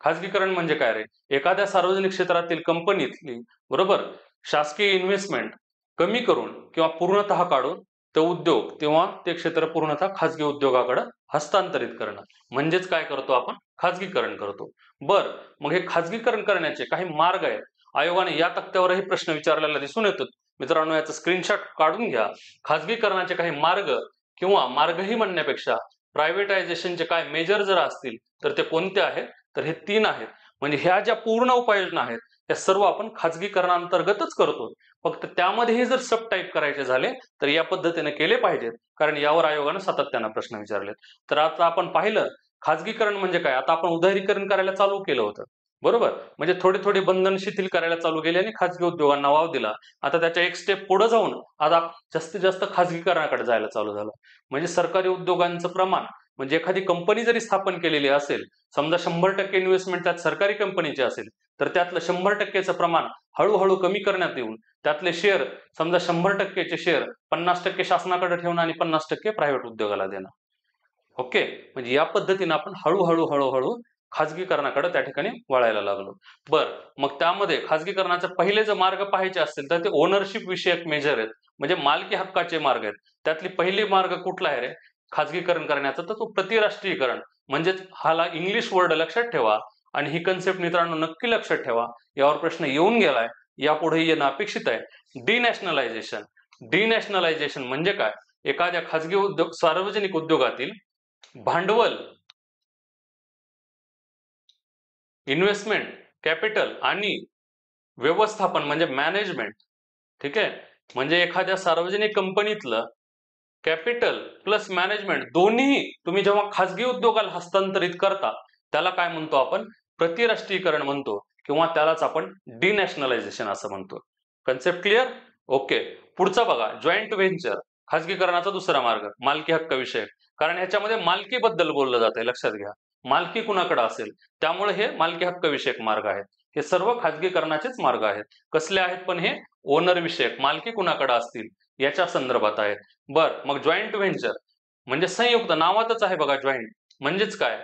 खाजगीकरण म्हणजे काय रे? एखाद्या सार्वजनिक क्षेत्रातील कंपनीतली बरोबर शासकीय इन्व्हेस्टमेंट कमी करून किंवा पूर्णतः काढून ते उद्योग किंवा ते क्षेत्र पूर्णतः खाजगी उद्योगाकडे हस्तांतरित करणं म्हणजेच काय करतो आपण? खाजगीकरण करतो. बर, मग हे खाजगीकरण करण्याचे काही मार्ग आहेत. आयोगाने या तक्त्यावरही प्रश्न विचारलेला दिसून येतो. मित्रांनो, याचा स्क्रीनशॉट काढून घ्या. खाजगीकरणाचे काही मार्ग किंवा मार्गही म्हणण्यापेक्षा प्रायव्हेटायझेशनचे काय मेजर जर असतील तर ते कोणते आहेत? तर हे 3 आहेत. म्हणजे ह्या ज्या पूर्ण उपाययोजना आहेत त्या सर्व आपण खाजगीकरणांतर्गतच करतो. फक्त त्यामध्येही जर सब टाईप करायचे झाले तर या पद्धतीने केले पाहिजेत, कारण यावर आयोगाने सातत्याने प्रश्न विचारलेत. तर आता आपण पाहिलं खाजगीकरण म्हणजे काय. आता आपण उदारीकरण करायला चालू केलं होतं बरोबर, म्हणजे थोडे थोडे बंधन शिथिल करायला चालू केले आणि खाजगी उद्योगांना वाव दिला. आता त्याच्या एक स्टेप पुढे जाऊन आता जास्तीत जास्त खाजगीकरणाकडे जायला चालू झालं. म्हणजे सरकारी उद्योगांचं प्रमाण, म्हणजे एखादी कंपनी जरी स्थापन केलेली असेल, समजा 100% इन्व्हेस्टमेंट त्यात सरकारी कंपनीचे असेल तर त्यातलं 100%चं प्रमाण हळूहळू कमी करण्यात येऊन त्यातले शेअर, समजा 100%चे शेअर 50% शासनाकडे ठेवणं आणि 50% प्रायव्हेट उद्योगाला देणं. ओके, म्हणजे या पद्धतीने आपण हळूहळू खाजगीकरणाकडे त्या ठिकाणी वळायला लागलो. बर, मग त्यामध्ये खाजगीकरणाचे पहिले जर मार्ग पाहायचे असतील तर ते ओनरशिप विषयक मेजर आहेत, म्हणजे मालकी हक्काचे मार्ग आहेत. त्यातली पहिली मार्ग कुठला आहे रे खाजगीकरण करण्याचा? तर तो प्रतिराष्ट्रीयकरण. म्हणजेच हाला इंग्लिश वर्ड लक्षात ठेवा आणि ही कन्सेप्ट मित्रांनो नक्की लक्षात ठेवा. यावर प्रश्न येऊन गेलाय, यापुढे येणं अपेक्षित आहे. डिनॅशनलायझेशन. डिनॅशनलायझेशन म्हणजे काय? एखाद्या खाजगी उद्योग सार्वजनिक उद्योगातील भांडवल, इन्व्हेस्टमेंट, कॅपिटल आणि व्यवस्थापन म्हणजे मॅनेजमेंट, ठीक आहे, म्हणजे एखाद्या सार्वजनिक कंपनीतलं कॅपिटल प्लस मॅनेजमेंट दोन्ही तुम्ही जेव्हा खाजगी उद्योगाला हस्तांतरित करता त्याला काय म्हणतो आपण? प्रतिराष्ट्रीयकरण म्हणतो किंवा त्यालाच आपण डिनॅशनलायझेशन असं म्हणतो. Concept clear? ओके, पुढचा बघा जॉईंट व्हेंचर. खाजगीकरणाचा दुसरा मार्ग मालकी हक्क विषय, कारण ह्याच्यामध्ये मालकीबद्दल बोललं जाते. लक्षात घ्या, मालकी कुणाकडे असेल त्यामुळे हे मालकी हक्क विषयक मार्ग आहेत. हे सर्व खाजगीकरणाचेच मार्ग आहेत. कसले आहेत पण हे? ओनर विषयक, मालकी कुणाकडे असतील याच्या संदर्भात आहेत. बर, मग जॉईंट व्हेंचर म्हणजे संयुक्त, नावातच आहे बघा जॉईंट म्हणजेच काय?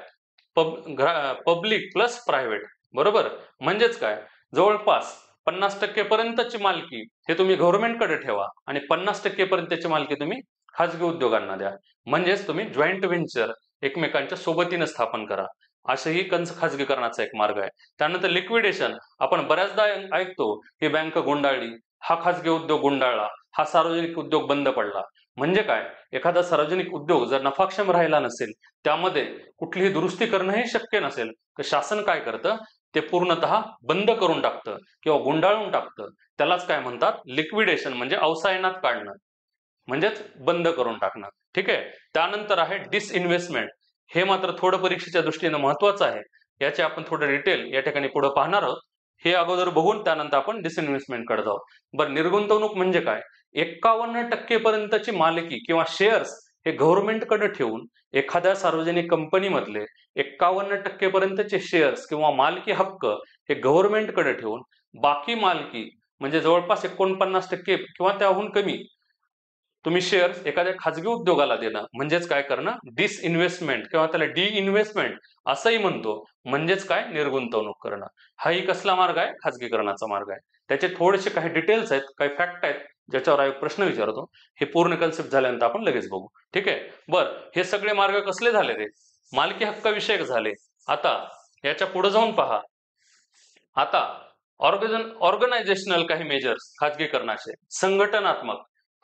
पब्लिक प्लस प्रायव्हेट बरोबर. म्हणजेच काय? जवळपास 50% पर्यंतची मालकी हे तुम्ही गव्हर्नमेंटकडे ठेवा आणि 50% पर्यंतची मालकी तुम्ही खाजगी उद्योगांना द्या. म्हणजेच तुम्ही जॉईंट व्हेंचर एकमेकांच्या सोबतीने स्थापन करा. असंही खाजगीकरणाचा एक मार्ग आहे. त्यानंतर लिक्विडेशन. आपण बऱ्याचदा ऐकतो की बँक गुंडाळली, हा खाजगी उद्योग गुंडाळला, हा सार्वजनिक उद्योग बंद पडला. म्हणजे काय? एखादा सार्वजनिक उद्योग जर नफाक्षम राहिला नसेल, त्यामध्ये कुठलीही दुरुस्ती करणंही शक्य नसेल तर शासन काय करतं? ते पूर्णतः बंद करून टाकतं किंवा गुंडाळून टाकतं. त्यालाच काय म्हणतात? लिक्विडेशन, म्हणजे अवसायनात काढणं, म्हणजेच बंद करून टाकणं. ठीक आहे. त्यानंतर आहे डिसइन्व्हेस्टमेंट. हे मात्र थोडं परीक्षेच्या दृष्टीने महत्वाचं आहे. याचे आपण थोडं डिटेल या ठिकाणी पुढे पाहणार आहोत. हे अगोदर बघून त्यानंतर आपण डिसइन्व्हेस्टमेंट कडे जाऊ. बरं, निर्गुंतवणूक म्हणजे काय? 51% पर्यंतची मालकी किंवा शेअर्स हे गव्हर्नमेंटकडे ठेवून एखाद्या सार्वजनिक कंपनीमधले 51% पर्यंतचे शेअर्स किंवा मालकी हक्क हे गव्हर्नमेंटकडे ठेवून बाकी मालकी म्हणजे जवळपास 49% किंवा त्याहून कमी तुम्ही शेअर्स एखाद्या खाजगी उद्योगाला देणं म्हणजेच काय करणं? डिसइन्व्हेस्टमेंट किंवा त्याला डी इन्व्हेस्टमेंट असंही म्हणतो. म्हणजेच काय? निर्गुंतवणूक करणं. हाही कसला मार्ग आहे? खाजगीकरणाचा मार्ग आहे. त्याचे थोडेसे काही डिटेल्स आहेत, काही फॅक्ट आहेत ज्याच्यावर आयोग प्रश्न विचारतो. हे पूर्ण कन्सेप्ट झाल्यानंतर आपण लगेच बघू. ठीक आहे. बर, हे सगळे मार्ग कसले झाले रे? मालकी हक्क विषयक झाले. आता याच्या पुढे जाऊन पहा आता ऑर्गनायझेशनल काही मेजर्स खाजगीकरणाचे संघटनात्मक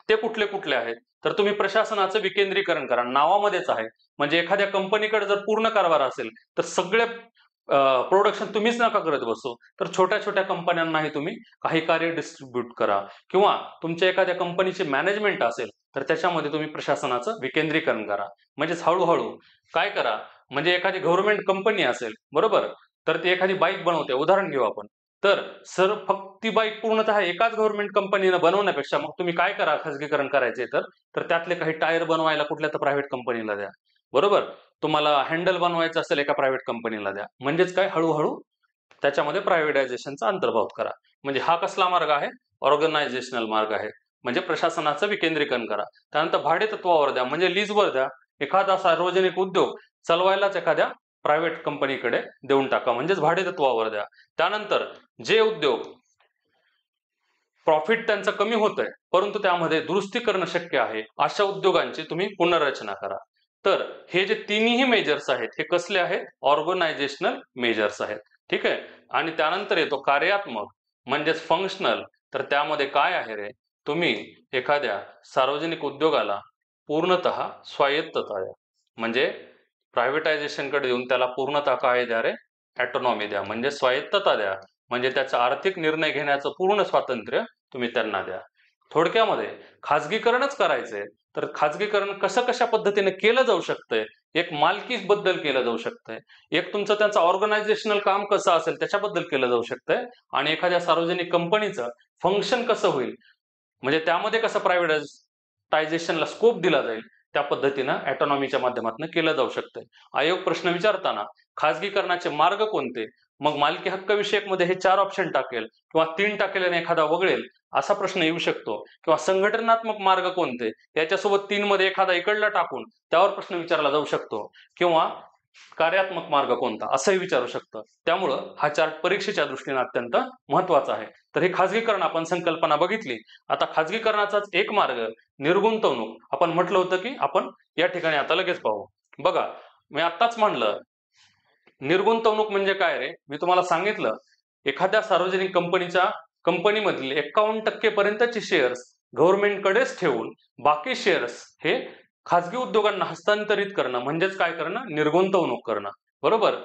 ते कुठले कुठले आहेत, तर तुम्ही प्रशासनाचं विकेंद्रीकरण करा, नावामध्येच आहे. म्हणजे एखाद्या कंपनीकडे जर पूर्ण कारभार असेल तर सगळे प्रोडक्शन तुम्हीच नका करत बसू, तर छोट्या छोट्या कंपन्यांनाही तुम्ही काही कार्य डिस्ट्रीब्यूट करा, किंवा तुमच्या एखाद्या कंपनीची मॅनेजमेंट असेल तर त्याच्यामध्ये तुम्ही प्रशासनाचं विकेंद्रीकरण करा. म्हणजेच हळूहळू काय करा, म्हणजे एखादी गव्हर्नमेंट कंपनी असेल, बरोबर, तर ती एखादी बाईक बनवते, उदाहरण घेऊ आपण, तर फक्त ती बाईक पूर्णतः एकाच गव्हर्नमेंट कंपनीनं बनवण्यापेक्षा मग तुम्ही काय करा, खाजगीकरण करायचे तर त्यातले काही टायर बनवायला कुठल्या तर प्रायव्हेट कंपनीला द्या, बरोबर. तुम्हाला हँडल बनवायचं असेल एका प्रायव्हेट कंपनीला द्या. म्हणजेच काय, हळूहळू त्याच्यामध्ये प्रायव्हेटायझेशनचा अंतर्भाव करा. म्हणजे हा कसला मार्ग आहे, ऑर्गनायझेशनल मार्ग आहे. म्हणजे प्रशासनाचं विकेंद्रीकरण करा. त्यानंतर भाडे तत्वावर द्या, म्हणजे लीजवर द्या. एखादा सार्वजनिक उद्योग चालवायलाच एखाद्या प्रायव्हेट कंपनीकडे देऊन टाका, म्हणजेच भाडे तत्वावर द्या. त्यानंतर जे उद्योग प्रॉफिट त्यांचं कमी होत आहे परंतु त्यामध्ये दुरुस्ती करणं शक्य आहे, अशा उद्योगांची तुम्ही पुनर्रचना करा. तर हे जे तिन्ही मेजर्स आहेत हे कसले आहेत, ऑर्गनायझेशनल मेजर्स आहेत. ठीक आहे. आणि त्यानंतर येतो कार्यात्मक म्हणजेच फंक्शनल. तर त्यामध्ये काय आहे रे, तुम्ही एखाद्या सार्वजनिक उद्योगाला पूर्णतः स्वायत्तता द्या, म्हणजे प्रायव्हेटायझेशनकडे देऊन त्याला पूर्णतः काय द्या रे, ऑटोनॉमी द्या, म्हणजे स्वायत्तता द्या. म्हणजे त्याचा आर्थिक निर्णय घेण्याचं पूर्ण स्वातंत्र्य तुम्ही त्यांना द्या. थोडक्यामध्ये खाजगीकरणच करायचंय तर खाजगीकरण कसं कशा पद्धतीने केलं जाऊ शकतंय, एक मालकीबद्दल केलं जाऊ शकतंय, एक तुमचं त्यांचं ऑर्गनायझेशनल काम कसं असेल त्याच्याबद्दल केलं जाऊ शकतंय, आणि एखाद्या सार्वजनिक कंपनीचं फंक्शन कसं होईल, म्हणजे त्यामध्ये कसं प्रायव्हेटायझेशनला स्कोप दिला जाईल, त्या पद्धतीनं ऑटोनॉमीच्या माध्यमातून केलं जाऊ शकतंय. आयोग प्रश्न विचारताना खाजगीकरणाचे मार्ग कोणते, मग मालकी हक्क विषयक मध्ये हे 4 ऑप्शन टाकेल किंवा 3 टाकेल आणि एखादा वगळेल, असा प्रश्न येऊ शकतो. किंवा संघटनात्मक मार्ग कोणते, याच्यासोबत 3 मध्ये एखादा इकडला टाकून त्यावर प्रश्न विचारला जाऊ शकतो. किंवा कार्यात्मक मार्ग कोणता असंही विचारू शकतं. त्यामुळं हा चार्ट परीक्षेच्या दृष्टीने अत्यंत महत्वाचा आहे. तर ही खाजगीकरण आपण संकल्पना बघितली. आता खाजगीकरणाचाच एक मार्ग निर्गुंतवणूक, आपण म्हटलं होतं की आपण या ठिकाणी आता लगेच पाहू. बघा, मी आत्ताच म्हणलं निर्गुंतवणूक म्हणजे काय रे, मी तुम्हाला सांगितलं एखाद्या सार्वजनिक कंपनीमधील 51% पर्यंतचे शेअर्स गव्हर्नमेंटकडेच ठेवून बाकी शेअर्स हे खाजगी उद्योगांना हस्तांतरित करणं, म्हणजेच काय करणं, निर्गुंतवणूक करणं, बरोबर.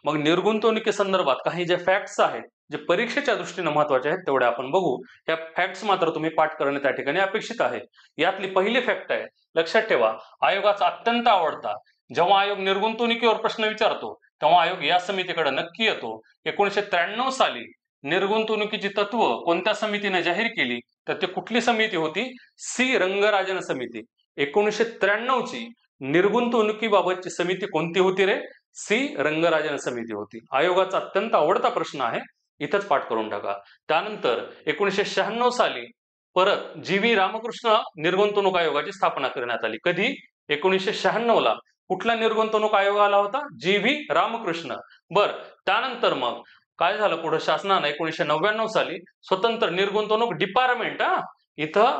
मग निर्गुंतवणुकीसंदर्भात काही जे फॅक्ट्स आहेत जे परीक्षेच्या दृष्टीने महत्वाचे आहेत तेवढे आपण बघू. त्या फॅक्ट्स मात्र तुम्ही पाठ करणं त्या ठिकाणी अपेक्षित आहे. यातली पहिली फॅक्ट आहे, लक्षात ठेवा, आयोगाचा अत्यंत आवडता, जेव्हा आयोग निर्गुंतवणुकीवर प्रश्न विचारतो तेव्हा आयोग या समितीकडे नक्की येतो. 1993 साली निर्गुंतवणुकीची तत्व कोणत्या समितीने जाहीर केली, तर ती कुठली समिती होती, सी रंगराजन समिती. 1993 ची निर्गुंतवणुकीबाबतची समिती कोणती होती रे, सी रंगराजन समिती होती. आयोगाचा अत्यंत आवडता प्रश्न आहे, इथंच पाठ करून टाका. त्यानंतर 1996 साली परत जी व्ही रामकृष्ण निर्गुंतवणूक आयोगाची स्थापना करण्यात आली. कधी, 1996 ला. कुठला निर्गुंतवणूक आयोग आला होता, जी व्ही रामकृष्ण. त्यानंतर मग काय झालं पुढे, शासनाने 1999 साली स्वतंत्र निर्गुंतवणूक डिपार्टमेंट, इथं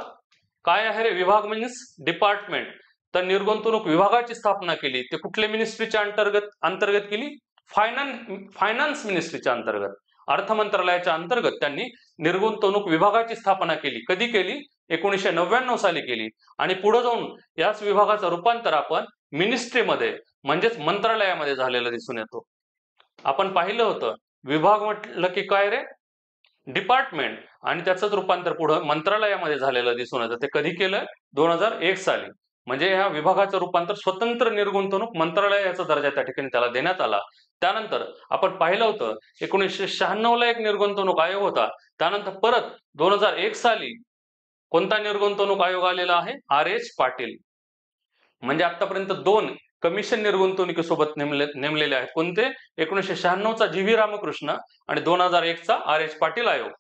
काय आहे रे, विभाग मीन्स डिपार्टमेंट, तर निर्गुंतवणूक विभागाची स्थापना केली. ते कुठल्या मिनिस्ट्रीच्या अंतर्गत केली, फायनान्स मिनिस्ट्रीच्या अंतर्गत, अर्थ मंत्रालयाच्या अंतर्गत त्यांनी निर्गुंतवणूक विभागाची स्थापना केली. कधी केली, 1999 साली केली. आणि पुढे जाऊन याच विभागाचं रूपांतर आपण मिनिस्ट्रीमध्ये म्हणजेच मंत्रालयामध्ये झालेलं दिसून येतो. आपण पाहिलं होतं विभाग म्हटलं की काय रे, डिपार्टमेंट, आणि त्याचं रूपांतर पुढे मंत्रालयामध्ये झालेलं दिसून येतं. ते कधी केलं, 2001 साली. म्हणजे या विभागाचं रूपांतर स्वतंत्र निर्गुंतवणूक मंत्रालयाचा दर्जा त्या ठिकाणी त्याला देण्यात आला. त्यानंतर आपण पाहिलं होतं 1996 ला एक निर्गुंतवणूक आयोग होता. त्यानंतर परत 2001 साली कोणता निर्गुंतवणूक आयोग आलेला आहे, RH पाटील. म्हणजे आतापर्यंत 2 कमिशन निर्गुंतवणुकीसोबत नेमलेले आहेत. कोणते, 1996 चा जी व्ही रामकृष्ण आणि 2001 चा RH पाटील आयोग.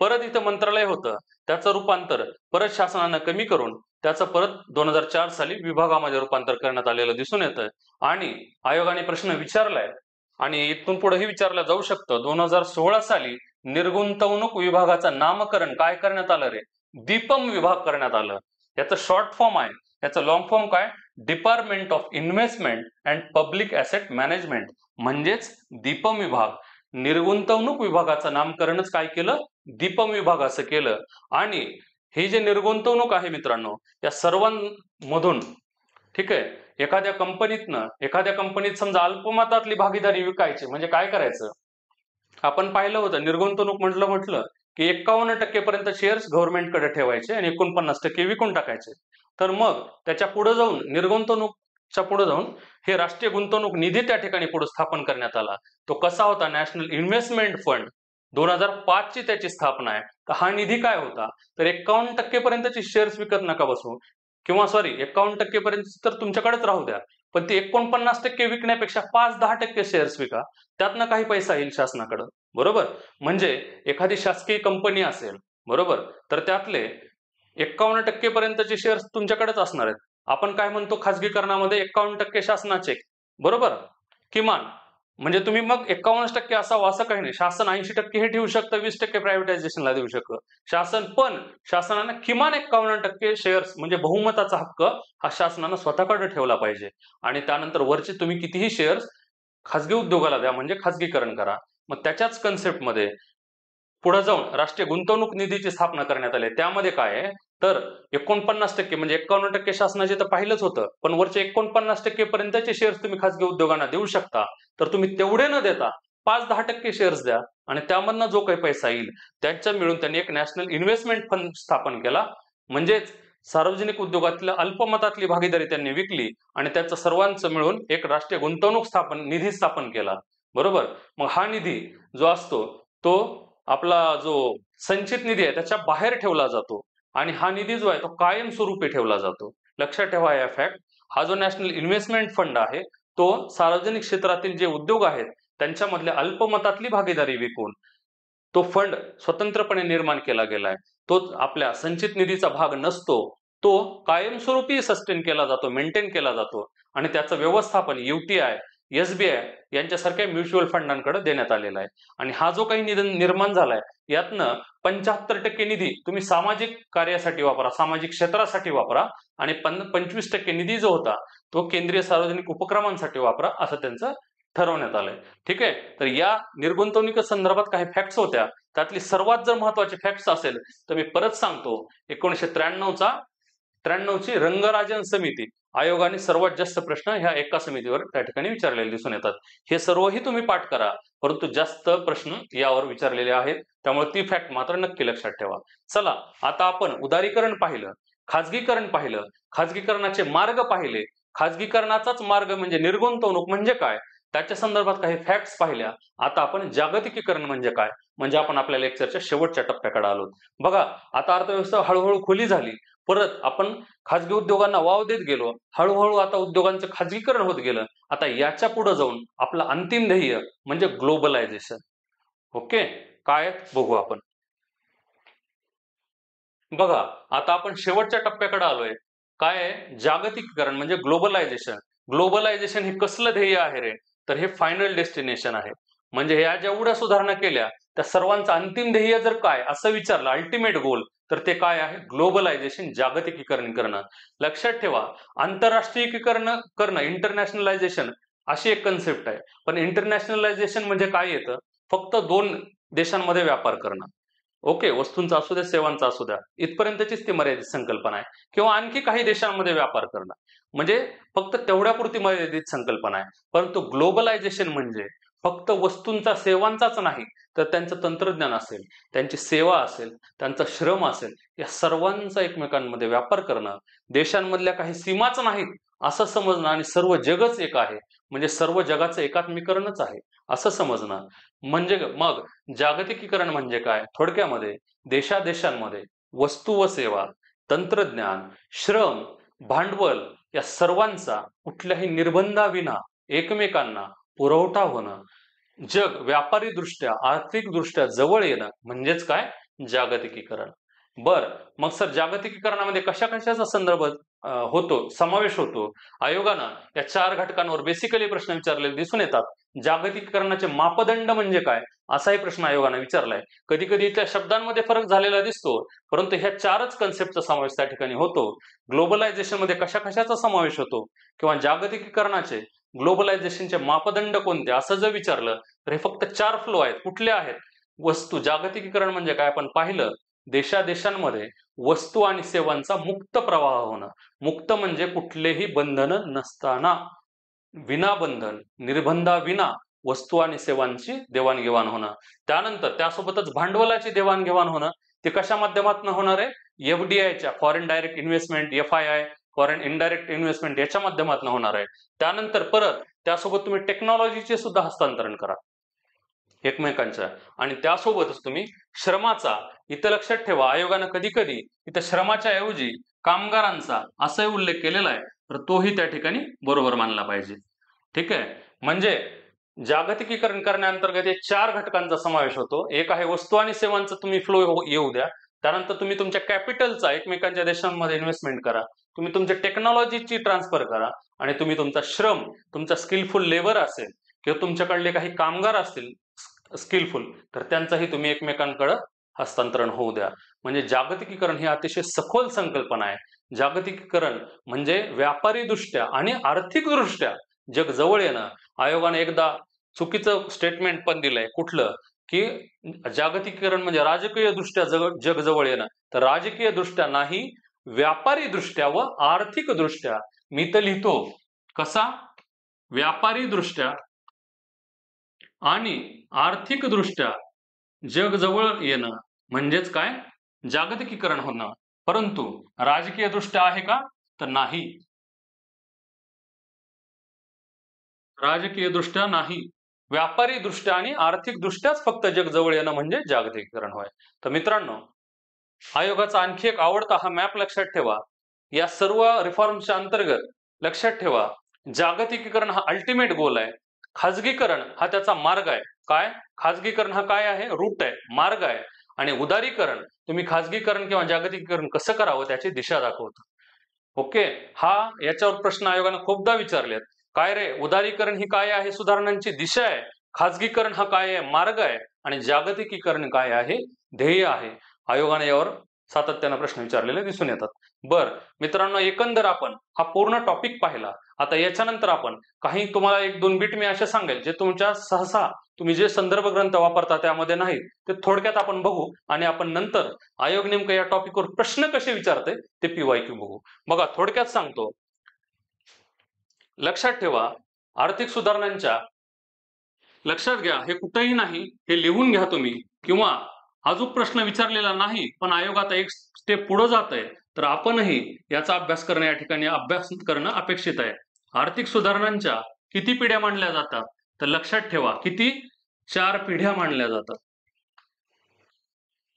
परत इथं मंत्रालय होतं, त्याचं रूपांतर परत शासनानं कमी करून त्याचं परत 2004 साली विभागामध्ये रूपांतर करण्यात आलेलं दिसून येतं. आणि आयोगाने प्रश्न विचारलाय आणि इथून पुढेही विचारलं जाऊ शकतं. 2016 साली निर्गुंतवणूक विभागाचं नामकरण काय करण्यात आलं रे, दीपम विभाग करण्यात आलं. याचं शॉर्ट फॉर्म आहे, याचं लॉंग फॉर्म काय, department of investment and public asset management, म्हणजेच दीपम विभाग. निर्गुंतवणूक विभागाचं नामकरणच काय केलं, दीपम विभाग असं केलं. आणि हे जे निर्गुंतवणूक आहे मित्रांनो, या सर्वांमधून ठीक आहे, एखाद्या कंपनीत समजा अल्पमतातली भागीदारी विकायची म्हणजे काय करायचं, आपण पाहिलं होतं निर्गुंतवणूक म्हटलं की 51% पर्यंत शेअर्स गव्हर्नमेंटकडे ठेवायचे आणि 49% विकून टाकायचे. तर मग त्याच्या पुढे जाऊन निर्गुंतवणूकच्या पुढे जाऊन हे राष्ट्रीय गुंतवणूक निधी त्या ठिकाणी पुढे स्थापन करण्यात आला. तो कसा होता, नॅशनल इन्व्हेस्टमेंट फंड. 2005 ची त्याची स्थापना आहे. तर हा निधी काय होता, तर 51% पर्यंतचे शेअर्स विकत नका बसू, किंवा सॉरी 51% पर्यंत तर तुमच्याकडेच राहू द्या, पण ते 49% विकण्यापेक्षा 5-10% शेअर्स विका, त्यातनं काही पैसा येईल शासनाकडे. बरोबर, म्हणजे एखादी शासकीय कंपनी असेल, बरोबर, तर त्यातले 51% पर्यंतचे शेअर्स तुमच्याकडेच असणार आहेत. आपण काय म्हणतो, खासगीकरणामध्ये 51% शासनाचे, बरोबर, किमान. म्हणजे तुम्ही मग 51% असावं असं काही नाही. शासन 80% हे ठेवू शकतं, 20% प्रायव्हेटायझेशनला देऊ शकतं शासनानं किमान 51% शेअर्स म्हणजे बहुमताचा हक्क हा शासनानं स्वतःकडे ठेवला पाहिजे. आणि त्यानंतर वरचे तुम्ही कितीही शेअर्स खासगी उद्योगाला द्या, म्हणजे खासगीकरण करा. मग त्याच्याच कन्सेप्टमध्ये पुढे जाऊन राष्ट्रीय गुंतवणूक निधीची स्थापना करण्यात आली. त्यामध्ये काय आहे, तर 49% म्हणजे 51% शासनाचे तर पाहिलंच होतं, पण वरचे 49% पर्यंतचे शेअर्स तुम्ही खासगी उद्योगांना देऊ शकता. तर तुम्ही तेवढे न देता 5-10% शेअर्स द्या आणि त्यामधनं जो काही पैसा येईल त्याच्या मिळून त्यांनी एक नॅशनल इन्व्हेस्टमेंट फंड स्थापन केला. म्हणजेच सार्वजनिक उद्योगातल्या अल्पमतातली भागीदारी त्यांनी विकली आणि त्याचं सर्वांचं मिळून एक राष्ट्रीय गुंतवणूक निधी स्थापन केला. बरोबर, मग हा निधी जो असतो तो आपला जो संचित निधी आहे त्याच्या बाहेर ठेवला जातो आणि हा निधी जो आहे तो कायमस्वरूपी ठेवला जातो. लक्षात ठेवा या फॅक्ट. हा जो नॅशनल इन्व्हेस्टमेंट फंड आहे तो सार्वजनिक क्षेत्रातील जे उद्योग आहेत त्यांच्यामधल्या अल्पमतातली भागीदारी विकून तो फंड स्वतंत्रपणे निर्माण केला गेलाय. तो आपल्या संचित निधीचा भाग नसतो, तो कायमस्वरूपी सस्टेन केला जातो, मेंटेन केला जातो आणि त्याचं व्यवस्थापन UTI, SBI यांच्यासारख्या म्युच्युअल फंडांकडे देण्यात आलेला आहे. आणि हा जो काही निधी निर्माण झालाय यातनं 75% निधी तुम्ही सामाजिक कार्यासाठी वापरा, सामाजिक क्षेत्रासाठी वापरा आणि 25% निधी जो होता तो केंद्रीय सार्वजनिक उपक्रमांसाठी वापरा, असं त्यांचं ठरवण्यात आलंय. ठीक आहे, तर या निर्गुंतवणुकी संदर्भात काही फॅक्ट्स होत्या. त्यातली सर्वात जर महत्वाची फॅक्ट्स असेल तर मी परत सांगतो, 1993ची रंगराजन समिती आयोगाने सर्वात जास्त प्रश्न ह्या एका समितीवर त्या ठिकाणी विचारलेले दिसून येतात. हे सर्वही तुम्ही पाठ करा, परंतु जास्त प्रश्न यावर विचारलेले आहेत, त्यामुळे ती फॅक्ट मात्र नक्की लक्षात ठेवा. चला, आता आपण उदारीकरण पाहिलं, खाजगीकरण पाहिलं, खाजगीकरणाचे मार्ग पाहिले, खाजगीकरणाचाच मार्ग म्हणजे निर्गुंतवणूक म्हणजे काय त्याच्या संदर्भात काही फॅक्ट्स पाहिल्या. आता आपण जागतिकीकरण म्हणजे काय, म्हणजे आपण आपल्या लेक्चरच्या शेवटच्या टप्प्याकडे आलो. बघा, आता अर्थव्यवस्था हळूहळू खुली झाली, परत आपण खाजगी उद्योगांना वाव देत गेलो, हळूहळू आता उद्योगांचं खाजगीकरण होत गेलं. आता याच्या पुढे जाऊन आपलं अंतिम ध्येय म्हणजे ग्लोबलायझेशन. ओके, काय बघू आपण. बघा, आता आपण शेवटच्या टप्प्याकडे आलोय. काय आहे, जागतिकीकरण म्हणजे ग्लोबलायझेशन. ग्लोबलायझेशन हे कसलं ध्येय आहे रे, तर हे फायनल डेस्टिनेशन आहे. म्हणजे ह्या जेवढ्या सुधारणा केल्या त्या सर्वांचं अंतिम ध्येय जर काय असं विचारलं, अल्टिमेट गोल, तर ते काय आहे, ग्लोबलायझेशन, जागतिकीकरण करणं. लक्षात ठेवा, आंतरराष्ट्रीयीकरण करणं, इंटरनॅशनलायझेशन अशी एक कन्सेप्ट आहे. पण इंटरनॅशनलायझेशन म्हणजे काय येतं, फक्त 2 देशांमध्ये व्यापार करणं. ओके, वस्तूंचा असू द्या, सेवांचा असू द्या, इथपर्यंतचीच ती मर्यादित संकल्पना आहे. किंवा आणखी काही देशांमध्ये व्यापार करणं, म्हणजे फक्त तेवढ्यापुरती मर्यादित संकल्पना आहे. परंतु ग्लोबलायझेशन म्हणजे फक्त वस्तूंचा, सेवांचाच नाही, तर त्यांचं तंत्रज्ञान असेल, त्यांची सेवा असेल, त्यांचा श्रम असेल, या सर्वांचा एकमेकांमध्ये व्यापार करणं, देशांमधल्या काही सीमाच नाहीत असं समजणं आणि सर्व जगच एक आहे, म्हणजे सर्व जगाचं एकात्मीकरणच आहे असं समजणं. म्हणजे मग जागतिकीकरण म्हणजे काय, थोडक्यामध्ये देशादेशांमध्ये वस्तू व सेवा, तंत्रज्ञान, श्रम, भांडवल या सर्वांचा कुठल्याही निर्बंधाविना एकमेकांना पुरवठा होणं, जग व्यापारी दृष्ट्या, आर्थिक दृष्ट्या जवळ येणं म्हणजेच काय, जागतिकीकरण. बर, मग सर जागतिकीकरणामध्ये कशा कशाचा संदर्भ होतो, समावेश होतो, आयोगानं या 4 घटकांवर बेसिकली प्रश्न विचारलेले दिसून येतात. जागतिकीकरणाचे मापदंड म्हणजे काय असाही प्रश्न आयोगाने विचारलाय. कधी कधी त्या शब्दांमध्ये फरक झालेला दिसतो, परंतु ह्या 4च कन्सेप्टचा समावेश त्या ठिकाणी होतो. ग्लोबलायझेशन मध्ये कशा कशाचा समावेश होतो किंवा जागतिकीकरणाचे ग्लोबलायझेशनचे मापदंड कोणते असं जर विचारलं तर हे फक्त 4 फ्लो आहेत. कुठले आहेत? वस्तू, जागतिकीकरण म्हणजे काय आपण पाहिलं, देशादेशांमध्ये वस्तू आणि सेवांचा मुक्त प्रवाह होणं. मुक्त म्हणजे कुठलेही बंधन नसताना, विनाबंधन, निर्बंधाविना वस्तू आणि सेवांची देवाणघेवाण होणं. त्यानंतर त्यासोबतच भांडवलाची देवाणघेवाण होणं. ते कशा माध्यमातून होणार आहे? एफडीआयच्या, foreign direct investment, FII, foreign indirect investment याच्या माध्यमातून होणार आहे. त्यानंतर परत त्यासोबत तुम्ही टेक्नॉलॉजीचे सुद्धा हस्तांतरण करा एकमेकांच्या, आणि त्यासोबतच तुम्ही श्रमाचा, इथं लक्षात ठेवा आयोगानं कधी कधी इथं श्रमाच्या ऐवजी कामगारांचा असाही उल्लेख केलेला आहे, तर तोही त्या ठिकाणी बरोबर मानला पाहिजे. ठीक आहे, म्हणजे जागतिकीकरण करण्याअंतर्गत या 4 घटकांचा समावेश होतो. एक आहे वस्तू आणि सेवांचा तुम्ही फ्लो येऊ द्या. त्यानंतर तुम्ही तुमच्या कॅपिटलचा एकमेकांच्या देशांमध्ये इन्व्हेस्टमेंट करा. तुम्ही तुमच्या टेक्नॉलॉजीची ट्रान्सफर करा आणि तुम्ही तुमचा श्रम, तुमचा स्किलफुल लेबर असेल किंवा तुमच्याकडले काही कामगार असतील स्किलफुल, तर त्यांचाही तुम्ही एकमेकांकडे हस्तांतरण होऊ द्या. म्हणजे जागतिकीकरण ही अतिशय सखोल संकल्पना आहे. जागतिकीकरण म्हणजे व्यापारी दृष्ट्या आणि आर्थिक दृष्ट्या जग जवळ येणं. आयोगाने एकदा चुकीचं स्टेटमेंट पण दिलंय, कुठलं की जागतिकीकरण म्हणजे राजकीय दृष्ट्या जग जवळ येणं, तर राजकीय दृष्ट्या नाही, व्यापारी दृष्ट्या व आर्थिक दृष्ट्या. मी तर लिहितो कसा? व्यापारी दृष्ट्या आणि आर्थिक दृष्ट्या जग जवळ येणं म्हणजेच काय? जागतिकीकरण होणं. परंतु राजकीय दृष्ट्या आहे का? तर नाही, राजकीय दृष्ट्या नाही. व्यापारी दृष्ट्या आणि आर्थिक दृष्ट्याच फक्त जग जवळ येणं म्हणजे जागतिकीकरण होय. तर मित्रांनो, आयोगाचा आणखी एक आवडता हा मॅप लक्षात ठेवा. या सर्व रिफॉर्मच्या अंतर्गत लक्षात ठेवा, जागतिकीकरण हा अल्टिमेट गोल आहे, खाजगीकरण हा त्याचा मार्ग आहे. काय? खाजगीकरण हा काय आहे? रूट आहे, मार्ग आहे. आणि उदारीकरण, तुम्ही खाजगीकरण किंवा जागतिकीकरण कसं करावं त्याची दिशा दाखवतं. ओके, हा याच्यावर प्रश्न आयोगाने खूपदा विचारलेत. काय रे, उदारीकरण ही काय आहे? सुधारणांची दिशा आहे. खाजगीकरण हा काय आहे? मार्ग आहे. आणि जागतिकीकरण काय आहे? ध्येय आहे. आयोगाने यावर सातत्याने प्रश्न विचारलेले दिसून येतात. बर मित्रांनो, एकंदर आपण हा पूर्ण टॉपिक पाहिला. आता याच्यानंतर आपण काही तुम्हाला 1-2 बीट मी असे सांगेल जे तुमच्या सहसा तुम्ही जे संदर्भ ग्रंथ वापरता त्यामध्ये नाही, ते थोडक्यात आपण बघू आणि आपण नंतर आयोग नेमकं या टॉपिकवर प्रश्न कसे विचारते ते PYQ बघू. बघा, थोडक्यात सांगतो. लक्षात ठेवा, आर्थिक सुधारणांच्या, लक्षात घ्या हे कुठेही नाही, हे लिहून घ्या तुम्ही, किंवा अजून प्रश्न विचारलेला नाही पण आयोग आता एक स्टेप पुढे जात आहे, तर आपणही याचा अभ्यास करणं, या ठिकाणी अभ्यास करणं अपेक्षित आहे. आर्थिक सुधारणांच्या किती पिढ्या मानल्या जातात? तर लक्षात ठेवा, किती? 4 पिढ्या मानल्या जातात.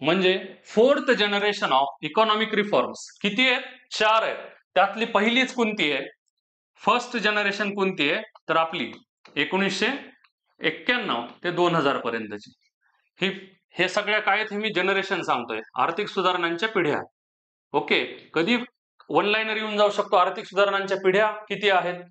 म्हणजे 4th generation of economic reforms किती आहेत? 4 आहेत. त्यातली पहिलीच कोणती आहे? फर्स्ट जनरेशन कोणती आहे? तर आपली 1991 ते 2000 पर्यंतची. हे सगळ्या काय आहेत हे मी जनरेशन सांगतोय, आर्थिक सुधारणांच्या पिढ्या. ओके, कधी वन लाईनर येऊन जाऊ शकतो, आर्थिक सुधारणांच्या पिढ्या किती आहेत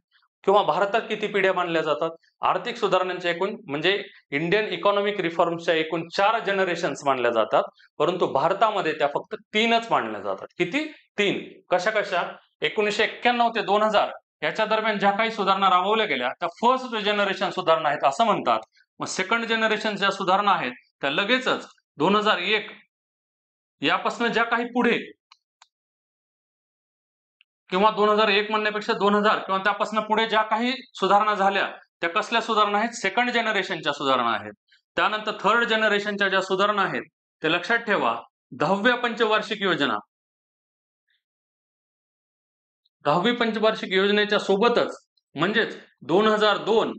किंवा भारतात किती पिढ्या मानल्या जातात. आर्थिक सुधारणांच्या एकूण म्हणजे इंडियन इकॉनॉमिक रिफॉर्म्सच्या एकूण 4 जनरेशन्स मानल्या जातात, परंतु भारतामध्ये त्या फक्त 3च मानल्या जातात. किती? 3. कशा कशा? 1991 ते 2000 याच्या दरम्यान ज्या काही सुधारणा राबवल्या गेल्या त्या फर्स्ट जनरेशन सुधारणा आहेत असं म्हणतात. मग सेकंड जनरेशन ज्या सुधारणा आहेत त्या लगेचच 2001 यापासून ज्या काही पुढे, किंवा 2001 म्हणण्यापेक्षा 2000 किंवा त्यापासून पुढे ज्या काही सुधारणा झाल्या त्या कसल्या सुधारणा आहेत? सेकंड जनरेशनच्या सुधारणा आहेत. त्यानंतर थर्ड जनरेशनच्या ज्या सुधारणा आहेत ते लक्षात ठेवा, 10व्या पंचवार्षिक योजना, 10वी पंचवार्षिक योजनेच्या सोबतच म्हणजेच 2002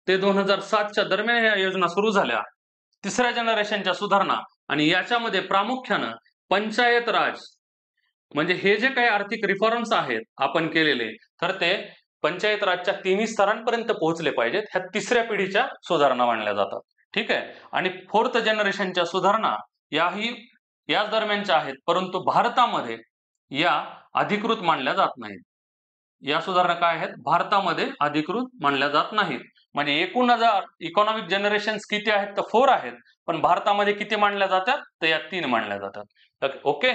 ते 2007च्या दरम्यान या योजना सुरू झाल्या. तिसऱ्या जनरेशनच्या सुधारणा, आणि याच्यामध्ये प्रामुख्यानं पंचायत राज, म्हणजे हे जे काही आर्थिक रिफॉर्म्स आहेत आपण केलेले, तर ते पंचायत राजच्या 3 स्तरांपर्यंत पोहोचले पाहिजेत. ह्या तिसऱ्या पिढीच्या सुधारणा मानल्या जातात. ठीक आहे. आणि 4th जनरेशनच्या सुधारणा याही याच दरम्यानच्या आहेत, परंतु भारतामध्ये या अधिकृत मानल्या जात नाहीत. या सुधारणा काय आहेत? भारतामध्ये अधिकृत मानल्या जात नाहीत. म्हणजे एकूण इकॉनॉमिक जनरेशन्स किती आहेत? तर 4 आहेत, पण भारतामध्ये किती मानल्या जातात? तर या 3 मानल्या जातात. ओके,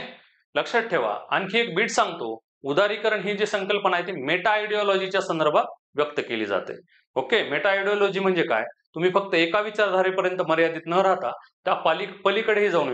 लक्षात ठेवा. आणखी एक बीट सांगतो, उदारीकरण ही जी संकल्पना आहे ती मेटा आयडिओलॉजीच्या संदर्भात व्यक्त केली जाते. ओके, मेटा आयडिओलॉजी म्हणजे काय? तुम्ही फक्त एका विचारधारेपर्यंत मर्यादित न राहता त्या पलीकडेही जाऊन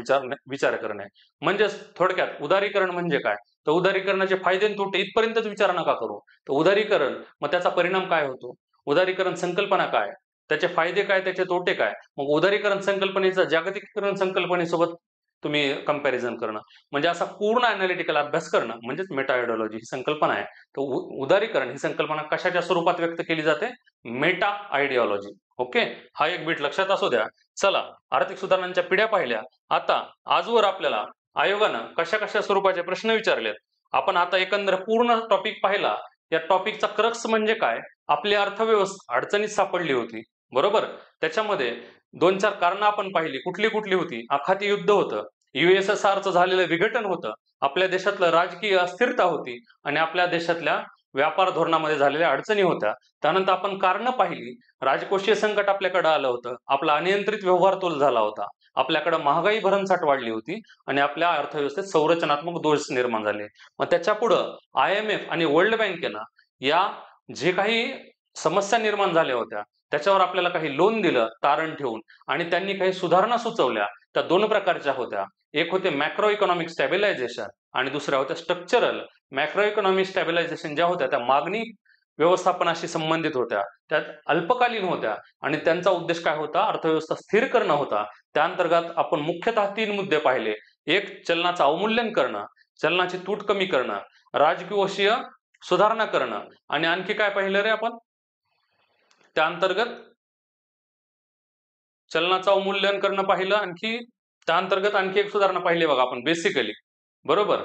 विचार करणे. म्हणजेच थोडक्यात उदारीकरण म्हणजे काय? तर उदारीकरणाचे फायदे आणि तोटे इथपर्यंतच विचार नका करू. तर उदारीकरण मग त्याचा परिणाम काय होतो? उदारीकरण संकल्पना काय? त्याचे फायदे काय? त्याचे तोटे काय? मग उदारीकरण संकल्पनेचा जागतिकीकरण संकल्पनेसोबत तुम्ही कंपॅरिझन करणं, म्हणजे असा पूर्ण अॅनालिटिकल अभ्यास करणं म्हणजेच मेटा आयडिओलॉजी ही संकल्पना आहे. तर उदारीकरण ही संकल्पना कशाच्या स्वरूपात व्यक्त केली जाते? Meta ideology. ओके, हा एक बीट लक्षात असू द्या. चला, आर्थिक सुधारणांच्या पिढ्या पाहिल्या. आता आजवर आपल्याला आयोगानं कशा कशा स्वरूपाचे प्रश्न विचारलेत, आपण आता एकंदर पूर्ण टॉपिक पाहिला. या टॉपिकचा क्रक्स म्हणजे काय? आपली अर्थव्यवस्था अडचणीत सापडली होती, बरोबर? त्याच्यामध्ये 2-4 कारणं आपण पाहिली. कुठली कुठली होती? आखाती युद्ध होतं, USSRचं झालेलं विघटन होतं, आपल्या देशातलं राजकीय अस्थिरता होती आणि आपल्या देशातल्या व्यापार धोरणामध्ये झालेल्या अडचणी होत्या. त्यानंतर आपण कारणं पाहिली. राजकोषीय संकट आपल्याकडे आलं होतं, आपला अनियंत्रित व्यवहार तोल झाला होता, आपल्याकडे महागाई भरमसाठ वाढली होती आणि आपल्या अर्थव्यवस्थेत संरचनात्मक दोष निर्माण झाले. मग त्याच्या पुढं IMF आणि वर्ल्ड बँकेनं या जे काही समस्या निर्माण झाल्या होत्या त्याच्यावर आपल्याला काही लोन दिलं तारण ठेवून आणि त्यांनी काही सुधारणा सुचवल्या. त्या 2 प्रकारच्या होत्या. एक होते मॅक्रो इकॉनॉमिक स्टॅबिलायझेशन आणि दुसऱ्या होत्या स्ट्रक्चरल. मॅक्रो इकॉनॉमिक स्टॅबिलायझेशन ज्या होत्या त्या मागणी व्यवस्थापनाशी संबंधित होत्या, त्यात अल्पकालीन होत्या आणि त्यांचा उद्देश काय होता? अर्थव्यवस्था स्थिर करणं होता. त्या अंतर्गत आपण मुख्यतः 3 मुद्दे पाहिले. एक, चलनाचं अवमूल्यन करणं, चलनाची तूट कमी करणं, राजकोषीय सुधारणा करणं आणि आणखी काय पाहिलं रे आपण? त्या अंतर्गत चलनाचं अवमूल्यन करणं पाहिलं, आणखी त्या अंतर्गत आणखी एक सुधारणा पाहिली बघा आपण बेसिकली, बरोबर?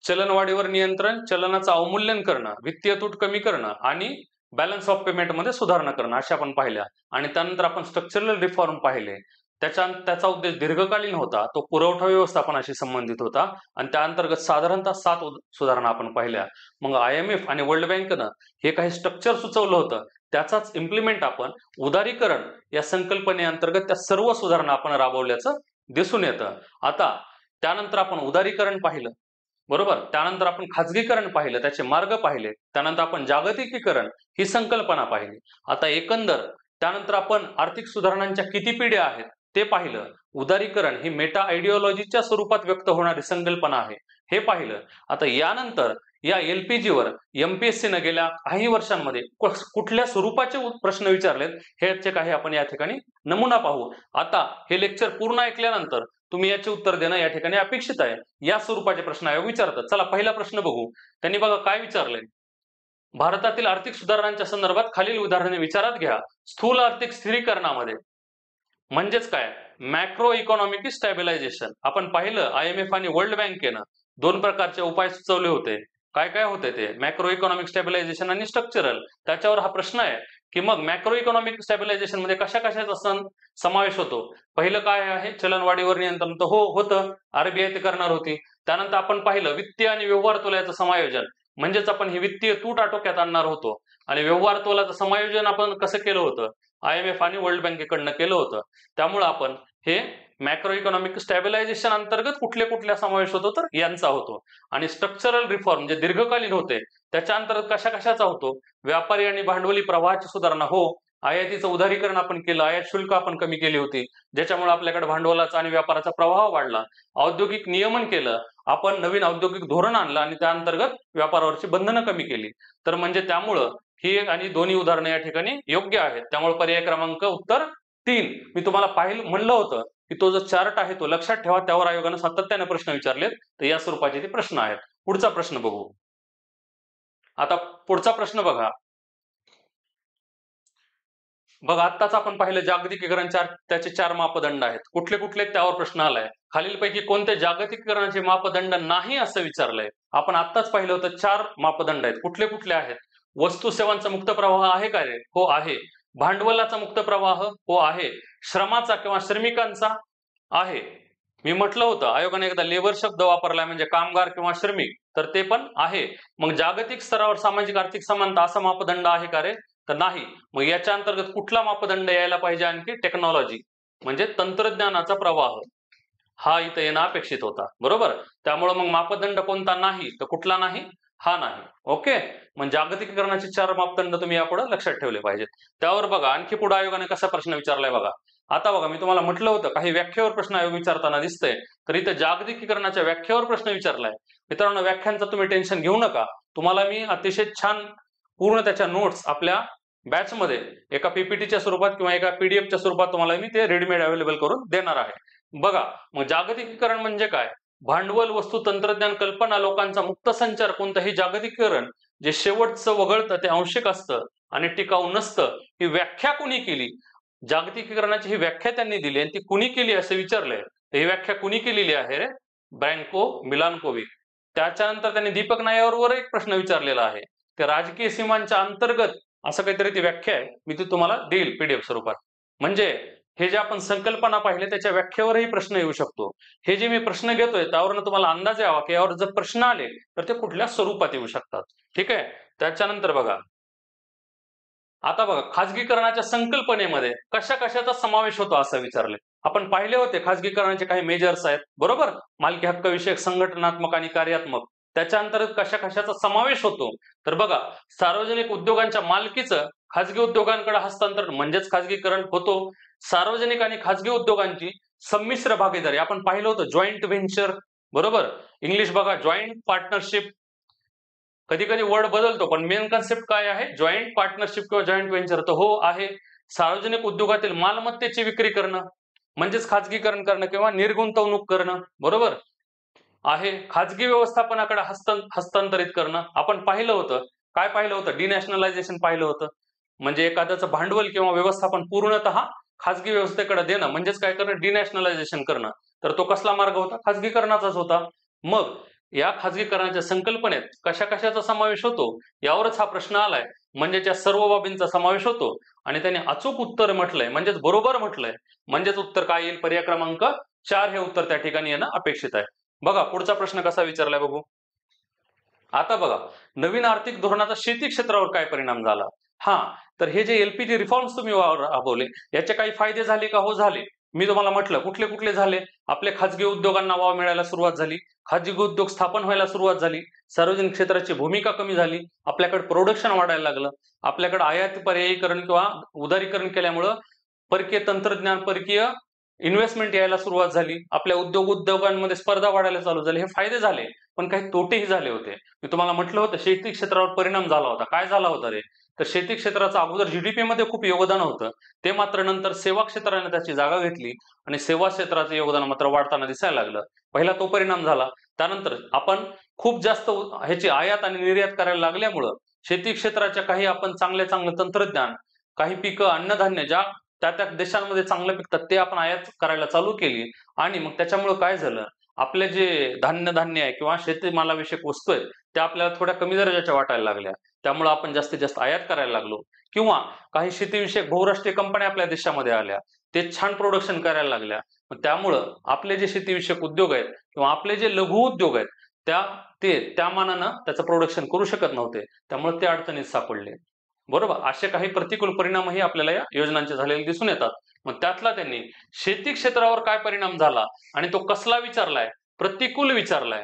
चलनवाढीवर नियंत्रण, चलनाचं अवमूल्यन करणं, वित्तीय तूट कमी करणं आणि बॅलन्स ऑफ पेमेंट मध्ये सुधारणा करणं अशा आपण पाहिल्या. आणि त्यानंतर आपण स्ट्रक्चरल रिफॉर्म पाहिले. त्याचा उद्देश दीर्घकालीन होता, तो पुरवठा व्यवस्थापनाशी संबंधित होता आणि त्या अंतर्गत साधारणतः 7 सुधारणा आपण पाहिल्या. मग IMF आणि वर्ल्ड बँकेनं हे काही स्ट्रक्चर सुचवलं होतं, त्याचाच इम्प्लिमेंट आपण उदारीकरण या संकल्पनेअंतर्गत त्या सर्व सुधारणा आपण राबवल्याचं दिसून येतं. आता त्यानंतर आपण उदारीकरण पाहिलं, बरोबर? त्यानंतर आपण खाजगीकरण पाहिलं, त्याचे मार्ग पाहिले. त्यानंतर आपण जागतिकीकरण ही संकल्पना पाहिली. आता एकंदर त्यानंतर आपण आर्थिक सुधारणांच्या किती पिढ्या आहेत ते पाहिलं. उदारीकरण ही मेटा आयडिओलॉजीच्या स्वरूपात व्यक्त होणारी संकल्पना आहे हे पाहिलं. आता यानंतर या LPG वर MPSCनं गेल्या काही वर्षांमध्ये कुठल्या स्वरूपाचे प्रश्न विचारलेत ह्याचे काही आपण या ठिकाणी नमुना पाहू. आता हे लेक्चर पूर्ण ऐकल्यानंतर तुम्ही याचे उत्तर देणं या ठिकाणी अपेक्षित आहे. या स्वरूपाचे प्रश्न आयोग विचारतात. चला, पहिला प्रश्न बघू. त्यांनी बघा काय विचारलंय. भारतातील आर्थिक सुधारणांच्या संदर्भात खालील उदाहरणे विचारात घ्या. स्थूल आर्थिक स्थिरीकरणामध्ये म्हणजेच काय? Macro economic stabilisation. आपण पाहिलं IMF आणि वर्ल्ड बँकेनं 2 प्रकारचे उपाय सुचवले होते. काय काय होते ते? मॅक्रो इकॉनॉमिक स्टॅबिलायझेशन आणि स्ट्रक्चरल. त्याच्यावर हा प्रश्न आहे की मग मॅक्रो इकॉनॉमिक स्टॅबिलायझेशन मध्ये कशा कशाचा समावेश होतो? पहिलं काय आहे? चलनवाढीवर नियंत्रण. तर हो, होतं. RBI ते करणार होती. त्यानंतर आपण पाहिलं वित्तीय आणि व्यवहार तोल्याचं समायोजन, म्हणजेच आपण ही वित्तीय तूट आटोक्यात आणणार होतो. आणि व्यवहार तोलाचं समायोजन आपण कसं केलं होतं? IMF आणि वर्ल्ड बँकेकडनं केलं होतं. त्यामुळे आपण हे मॅक्रो इकॉनॉमिक स्टॅबिलायझेशन अंतर्गत कुठल्या समावेश होतो? तर यांचा होतो. आणि स्ट्रक्चरल रिफॉर्म जे दीर्घकालीन होते त्याच्या अंतर्गत कशा कशाचा होतो? व्यापारी आणि भांडवली प्रवाहाची सुधारणा. हो, आयातीचं उदारीकरण आपण केलं, आयात शुल्क आपण कमी केली होती, ज्याच्यामुळे आपल्याकडे भांडवलाचा आणि व्यापाराचा प्रवाह वाढला. औद्योगिक नियमन केलं, आपण नवीन औद्योगिक धोरण आणलं आणि त्या अंतर्गत व्यापारावरची बंधनं कमी केली. तर म्हणजे त्यामुळं ही आणि दोन्ही उदाहरणं या ठिकाणी योग्य आहेत. त्यामुळे पर्याय क्रमांक उत्तर 3. मी तुम्हाला म्हणलं होतं की तो जो चार्ट आहे तो लक्षात ठेवा, त्यावर आयोगानं सातत्याने प्रश्न विचारलेत. तर या स्वरूपाचे ते प्रश्न आहेत. पुढचा प्रश्न बघू. आता पुढचा प्रश्न बघा. आत्ताच आपण पाहिलं जागतिकीकरण, त्याचे 4 मापदंड आहेत. कुठले कुठले त्यावर प्रश्न आलाय. खालीलपैकी कोणते जागतिकीकरणाचे मापदंड नाही असं विचारलंय. आपण आत्ताच पाहिलं होतं 4 मापदंड आहेत. कुठले कुठले आहेत? वस्तू सेवांचा मुक्त प्रवाह आहे का रे? हो आहे. भांडवलाचा मुक्त प्रवाह? हो आहे. श्रमाचा किंवा श्रमिकांचा? आहे. मी म्हटलं होतं आयोगाने एकदा लेबर शब्द वापरलाय, म्हणजे कामगार किंवा श्रमिक, तर ते पण आहे. मग जागतिक स्तरावर सामाजिक आर्थिक समानता असा मापदंड आहे का रे? तर नाही. मग याच्या अंतर्गत कुठला मापदंड यायला पाहिजे? आणखी टेक्नॉलॉजी, म्हणजे तंत्रज्ञानाचा प्रवाह. हा इथं येणं अपेक्षित होता, बरोबर. त्यामुळे मग मापदंड कोणता नाही तर कुठला नाही, हा नाही. ओके. मग जागतिकीकरणाचे 4 मापदंड तुम्ही यापुढे लक्षात ठेवले पाहिजेत. त्यावर बघा आणखी पुढे आयोगाने कसा प्रश्न विचारलाय बघा. आता बघा मी तुम्हाला म्हटलं होतं काही व्याख्येवर प्रश्न आयोग विचारताना दिसतंय, तर इथं जागतिकीकरणाच्या व्याख्येवर प्रश्न विचारलाय. मित्रांनो व्याख्यांचं तुम्ही टेन्शन घेऊ नका. तुम्हाला मी अतिशय छान पूर्ण त्याच्या नोट्स आपल्या बॅचमध्ये एका पीपीटीच्या स्वरूपात किंवा एका पीडीएफच्या स्वरूपात तुम्हाला मी ते रेडीमेड अवेलेबल करून देणार आहे. बघा मग जागतिकीकरण म्हणजे काय? भांडवल, वस्तू, तंत्रज्ञान, कल्पना, लोकांचा मुक्त संचार कोणतंही जागतिकीकरण जे शेवटचं वगळतं ते आंशिक असतं आणि टिकाऊ नसतं. ही व्याख्या कुणी केली? जागतिकीकरणाची ही व्याख्या त्यांनी दिली आणि ती कुणी केली असं विचारलंय. ही व्याख्या कुणी केलेली आहे रे? ब्रँको मिलानकोविक. त्याच्यानंतर त्यांनी दीपक नायरवर एक प्रश्न विचारलेला आहे. ते राजकीय सीमांच्या अंतर्गत असं काहीतरी ती व्याख्या आहे. मी ती तुम्हाला देईल पीडीएफ स्वरूपात. म्हणजे हे जे आपण संकल्पना पाहिले त्याच्या व्याख्येवरही प्रश्न येऊ शकतो. हे जे मी प्रश्न घेतोय त्यावरून तुम्हाला अंदाज यावा की यावर जर प्रश्न आले तर ते कुठल्या स्वरूपात येऊ शकतात. ठीक आहे. त्याच्यानंतर बघा आता बघा खाजगीकरणाच्या संकल्पनेमध्ये कशा कशाचा समावेश होतो असं विचारले. आपण पाहिले होते खाजगीकरणाचे काही मेजर्स आहेत, बरोबर. मालकी हक्क विषयक, संघटनात्मक आणि कार्यात्मक. त्याच्या अंतर्गत कशा कशाचा समावेश होतो तर बघा सार्वजनिक उद्योगांच्या मालकीचं खाजगी उद्योगांकडे हस्तांतरण म्हणजेच खाजगीकरण होतो. सार्वजनिक आणि खाजगी उद्योगांची संमिश्र भागीदारी आपण पाहिलं होतं, जॉईंट व्हेंचर, बरोबर. इंग्लिश बघा जॉईंट पार्टनरशिप. कधी कधी वर्ड बदलतो पण मेन कन्सेप्ट काय आहे? जॉईंट पार्टनरशिप किंवा जॉईंट व्हेंचर. तर हो आहे. सार्वजनिक उद्योगातील मालमत्तेची विक्री करणं म्हणजेच खाजगीकरण करणं किंवा निर्गुंतवणूक करणं, बरोबर आहे. खाजगी व्यवस्थापनाकडे हस्तांतरित करणं आपण पाहिलं होतं. काय पाहिलं होतं? डिनॅशनलायझेशन पाहिलं होतं. म्हणजे एखाद्याचं भांडवल किंवा व्यवस्थापन पूर्णतः खाजगी व्यवस्थेकडे देणं म्हणजेच काय करणं? डिनॅशनलायझेशन करणं. तर तो कसला मार्ग होता? खाजगीकरणाचाच होता. मग या खाजगीकरणाच्या संकल्पनेत कशा कशाचा समावेश होतो यावरच हा प्रश्न आलाय. म्हणजे त्या सर्व बाबींचा समावेश होतो आणि त्याने अचूक उत्तर म्हटलंय म्हणजेच बरोबर म्हटलंय. म्हणजेच उत्तर काय येईल? पर्याय क्रमांक 4 हे उत्तर त्या ठिकाणी येणं अपेक्षित आहे. बघा पुढचा प्रश्न कसा विचारलाय बघू. आता बघा नवीन आर्थिक धोरणाचा शेती क्षेत्रावर काय परिणाम झाला? हा तर हे जे एलपीजी रिफॉर्म्स तुम्ही राबवले याचे काही फायदे झाले का? हो झाले. मी तुम्हाला म्हटलं कुठले कुठले झाले. आपले खाजगी उद्योगांना वाव मिळायला सुरुवात झाली. खाजगी उद्योग स्थापन व्हायला सुरुवात झाली. सार्वजनिक क्षेत्राची भूमिका कमी झाली. आपल्याकडे प्रोडक्शन वाढायला लागलं. आपल्याकडे आयात पर्यायीकरण किंवा उदारीकरण केल्यामुळं परकीय तंत्रज्ञान, परकीय इन्व्हेस्टमेंट यायला सुरुवात झाली. आपल्या उद्योगांमध्ये स्पर्धा वाढायला चालू झाली. हे फायदे झाले. पण काही तोटेही झाले होते. मी तुम्हाला म्हटलं होतं शेती क्षेत्रावर परिणाम झाला होता. काय झाला होता रे? तर शेती क्षेत्राचं अगोदर जीडीपी मध्ये खूप योगदान होतं. ते मात्र नंतर सेवा क्षेत्राने त्याची जागा घेतली आणि सेवा क्षेत्राचं योगदान मात्र वाढताना दिसायला लागलं. पहिला तो परिणाम झाला. त्यानंतर आपण खूप जास्त ह्याची आयात आणि निर्यात करायला लागल्यामुळं शेती क्षेत्राच्या काही आपण चांगलं तंत्रज्ञान, काही पिकं, अन्नधान्य ज्या त्या त्या देशांमध्ये चांगलं पिकतात ते आपण आयात करायला चालू केली आणि मग त्याच्यामुळे काय झालं? आपले जे धान्य आहे किंवा शेतीमालाविषयक वस्तू आहेत त्या आपल्याला थोड्या कमी दर्जाच्या वाटायला लागल्या. त्यामुळे आपण जास्तीत जास्त आयात करायला लागलो किंवा काही शेतीविषयक बहुराष्ट्रीय कंपन्या आपल्या देशामध्ये आल्या. ते छान प्रोडक्शन करायला लागल्या. मग त्यामुळं आपले जे शेतीविषयक उद्योग आहेत किंवा आपले जे लघु उद्योग आहेत त्या मानानं त्याचं प्रोडक्शन करू शकत नव्हते. त्यामुळे ते अडचणीत सापडले. बरोबर. असे काही प्रतिकूल परिणामही आपल्याला या योजनांचे झालेले दिसून येतात. मग त्यातला त्यांनी शेती क्षेत्रावर काय परिणाम झाला आणि तो कसला विचारलाय? प्रतिकूल विचारलाय.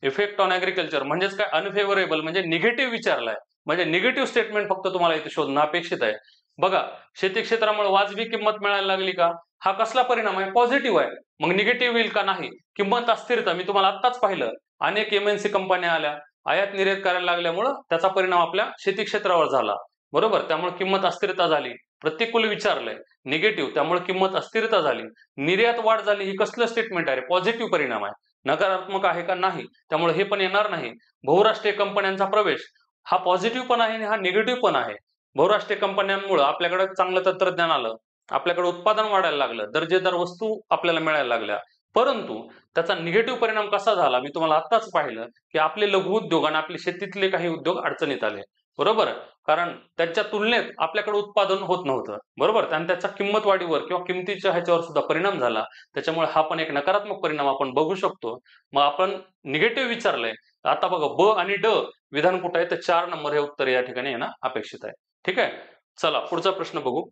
इफेक्ट ऑन ऍग्रिकल्चर म्हणजेच काय? अनफेव्हरेबल म्हणजे निगेटिव्ह विचारलाय. म्हणजे निगेटिव्ह स्टेटमेंट फक्त तुम्हाला इथे शोधणं अपेक्षित आहे. बघा शेती क्षेत्रामुळे वाजवी किंमत मिळायला लागली का? हा कसला परिणाम आहे? पॉझिटिव्ह आहे. मग निगेटिव्ह येईल का? नाही. किंमत अस्थिरता मी तुम्हाला आत्ताच पाहिलं. अनेक एमएनसी कंपन्या आल्या. आयात निर्यात करायला लागल्यामुळं त्याचा परिणाम आपल्या शेती क्षेत्रावर झाला. बरोबर. त्यामुळे किंमत अस्थिरता झाली. प्रतिकूल विचारलंय. निगेटिव्ह त्यामुळे किंमत अस्थिरता झाली. निर्यात वाढ झाली. ही कसलं स्टेटमेंट आहे? पॉझिटिव्ह परिणाम आहे. नकारात्मक आहे का? नाही. त्यामुळे हे पण येणार नाही. बहुराष्ट्रीय कंपन्यांचा प्रवेश हा पॉझिटिव्ह पण आहे आणि हा निगेटिव्ह पण आहे. बहुराष्ट्रीय कंपन्यांमुळे आपल्याकडे चांगलं तंत्रज्ञान आलं. आपल्याकडे उत्पादन वाढायला लागलं. दर्जेदार वस्तू आपल्याला मिळायला लागल्या. परंतु त्याचा निगेटिव्ह परिणाम कसा झाला? मी तुम्हाला आत्ताच पाहिलं की आपले लघु उद्योग आणि आपले शेतीतले काही उद्योग अडचणीत आले. बरोबर. कारण त्यांच्या तुलनेत आपल्याकडे उत्पादन होत नव्हतं. बरोबर. आणि त्याच्या किंमत वाढीवर किंवा किमतीच्या ह्याच्यावर सुद्धा परिणाम झाला. त्याच्यामुळे हा पण एक नकारात्मक परिणाम आपण बघू शकतो. मग आपण निगेटिव्ह विचारलंय. आता बघा ब आणि ड विधान कुठं आहे? तर 4 नंबर हे उत्तर या ठिकाणी येणं अपेक्षित आहे. ठीक आहे. चला पुढचा प्रश्न बघू.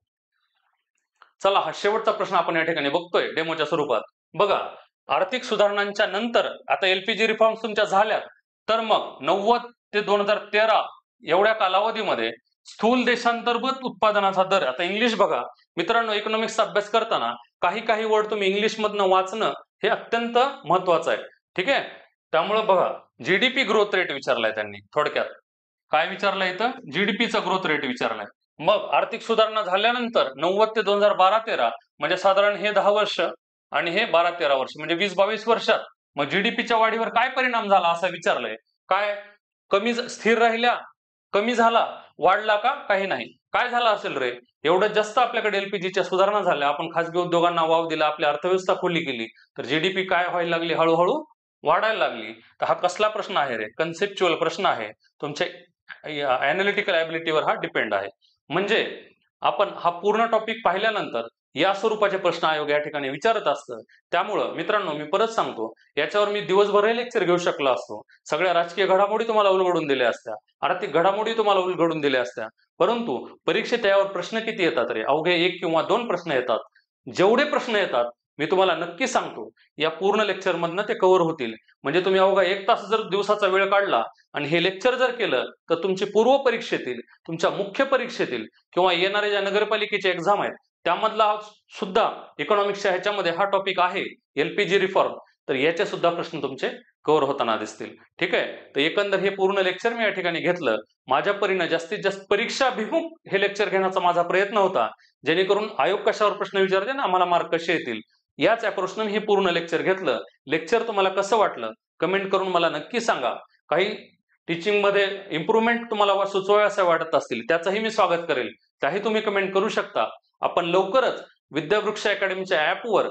चला हा शेवटचा प्रश्न आपण या ठिकाणी बघतोय डेमोच्या स्वरूपात. बघा आर्थिक सुधारणांच्या नंतर आता एलपीजी रिफॉर्म्स तुमच्या झाल्या, तर मग 90 ते 2013 एवढ्या कालावधीमध्ये स्थूल देशांतर्गत उत्पादनाचा दर, आता इंग्लिश बघा मित्रांनो, इकॉनॉमिक्सचा अभ्यास करताना काही काही वर्ड तुम्ही इंग्लिश मधनं वाचणं हे अत्यंत महत्वाचं आहे. ठीक आहे, त्यामुळे बघा जीडीपी ग्रोथ रेट विचारलाय त्यांनी. थोडक्यात काय विचारलंय इथं? जीडीपीचा ग्रोथ रेट विचारलाय. मग आर्थिक सुधारणा झाल्यानंतर 90 ते 2012-13 म्हणजे साधारण हे 10 वर्ष आणि हे 12-13 वर्ष म्हणजे 20-22 वर्षात मग जीडीपीच्या वाढीवर काय परिणाम झाला असं विचारलंय. काय कमी स्थिर राहिल्या, कमी झाला, वाढला का काही नाही? काय झालं असेल रे? एवढं जास्त आपल्याकडे एलपीजीच्या सुधारणा झाल्या, आपण खासगी उद्योगांना वाव दिला, आपली अर्थव्यवस्था खुली केली, तर जीडीपी काय व्हायला लागली? हळूहळू वाढायला लागली. तर हा कसला प्रश्न आहे रे? कन्सेप्च्युअल प्रश्न आहे. तुमच्या अॅनालिटिकल ॲबिलिटीवर हा डिपेंड आहे. म्हणजे आपण हा पूर्ण टॉपिक पाहिल्यानंतर या स्वरूपाचे प्रश्न आयोग या ठिकाणी विचारत असतं. त्यामुळं मित्रांनो मी परत सांगतो, याच्यावर मी दिवसभरही लेक्चर घेऊ शकलो असतो. सगळ्या राजकीय घडामोडी तुम्हाला उलगडून दिल्या असत्या, आर्थिक घडामोडी तुम्हाला उलगडून दिल्या असत्या. परंतु परीक्षेत यावर प्रश्न किती येतात रे? अवघे 1 किंवा 2 प्रश्न येतात. जेवढे प्रश्न येतात मी तुम्हाला नक्की सांगतो या पूर्ण लेक्चर मधनं ते कव्हर होतील. म्हणजे तुम्ही अवघा 1 तास जर दिवसाचा वेळ काढला आणि हे लेक्चर जर केलं, तर तुमची पूर्व परीक्षेतील, तुमच्या मुख्य परीक्षेतील किंवा येणाऱ्या ज्या नगरपालिकेचे एक्झाम आहेत त्यामधला सुद्धा इकॉनॉमिक्सच्या ह्याच्यामध्ये हा टॉपिक आहे एलपीजी रिफॉर्म, तर याचे सुद्धा प्रश्न तुमचे कव्हर होताना दिसतील. ठीक आहे, तर एकंदर हे पूर्ण लेक्चर मी या ठिकाणी घेतलं. माझ्या परीनं जास्तीत जास्त परीक्षाभिमुख हे लेक्चर घेण्याचा माझा प्रयत्न होता, जेणेकरून आयोग कशावर प्रश्न विचारते ना आम्हाला मार्क कसे येतील, याच अप्रोचनं मी हे पूर्ण लेक्चर घेतलं. लेक्चर तुम्हाला कसं वाटलं कमेंट करून मला नक्की सांगा. काही टीचिंग मध्ये इम्प्रूव्हमेंट तुम्हाला सुचवाव्यासे वाटत असतील त्याचंही मी स्वागत करेल, त्याही तुम्ही कमेंट करू शकता. आपण लवकरच विद्यावृक्ष अकॅडमीच्या ॲपवर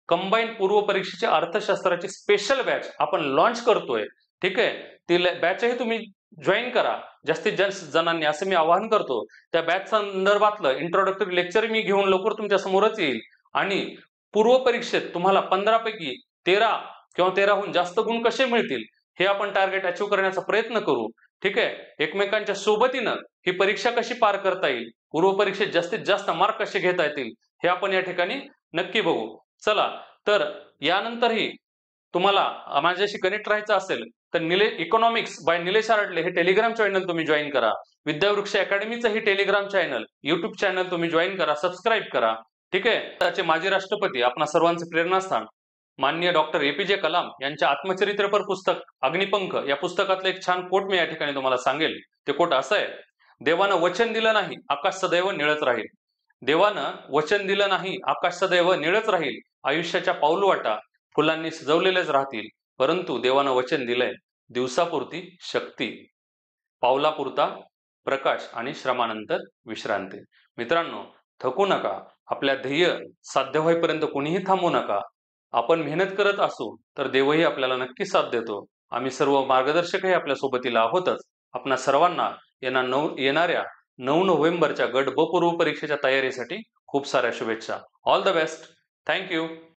कंबाईन पूर्व परीक्षेच्या अर्थशास्त्राची स्पेशल बॅच आपण लॉन्च करतोय. ठीक आहे, ती बॅचही तुम्ही जॉईन करा जास्तीत जास्त जणांनी, असं मी आवाहन करतो. त्या बॅच संदर्भातलं इंट्रोडक्टरी लेक्चर मी घेऊन लवकर तुमच्या समोरच येईल आणि पूर्व परीक्षेत तुम्हाला 15 पैकी 13 किंवा 13हून जास्त गुण कसे मिळतील हे आपण टार्गेट अचीव्ह करण्याचा प्रयत्न करू. ठीक आहे, एकमेकांच्या सोबतीनं ही परीक्षा कशी पार करता येईल, पूर्व परीक्षेत जास्तीत जास्त मार्क कसे घेता येतील हे आपण या ठिकाणी नक्की बघू. चला, तर यानंतरही तुम्हाला माझ्याशी कनेक्ट राहायचं असेल तर इकॉनॉमिक्स बाय निलेश आरडले हे टेलिग्राम चॅनल तुम्ही जॉईन करा. विद्यावृक्ष अकॅडमीचं ही टेलिग्राम चॅनल, युट्यूब चॅनल तुम्ही जॉईन करा, सबस्क्राईब करा. ठीक आहे, त्याचे माजी राष्ट्रपती, आपणा सर्वांचे प्रेरणास्थान माननीय डॉक्टर एपीजे कलाम यांच्या आत्मचरित्रपर पुस्तक अग्निपंख या पुस्तकातलं एक छान कोट मी या ठिकाणी तुम्हाला सांगेल. ते कोट असं आहे: देवानं वचन दिलं नाही, आकाश सदैव निळच राहील. देवानं वचन दिलं नाही, आकाश सदैव निळच राहील. आयुष्याच्या पाऊलवाटा फुलांनी सजवलेलेच राहतील. परंतु देवानं वचन दिलंय, दिवसापुरती शक्ती, पावलापुरता प्रकाश आणि श्रमानंतर विश्रांती. मित्रांनो, थकू नका. आपल्या ध्येय साध्य होईपर्यंत कोणीही थांबू नका. आपण मेहनत करत असू तर देवही आपल्याला नक्की साथ देतो. आम्ही सर्व मार्गदर्शकही आपल्या सोबतीला आहोतच. आपणा सर्वांना येणाऱ्या 9 नोव्हेंबरच्या गट ब पूर्व परीक्षेच्या तयारीसाठी खूप साऱ्या शुभेच्छा. All the best. थँक्यू.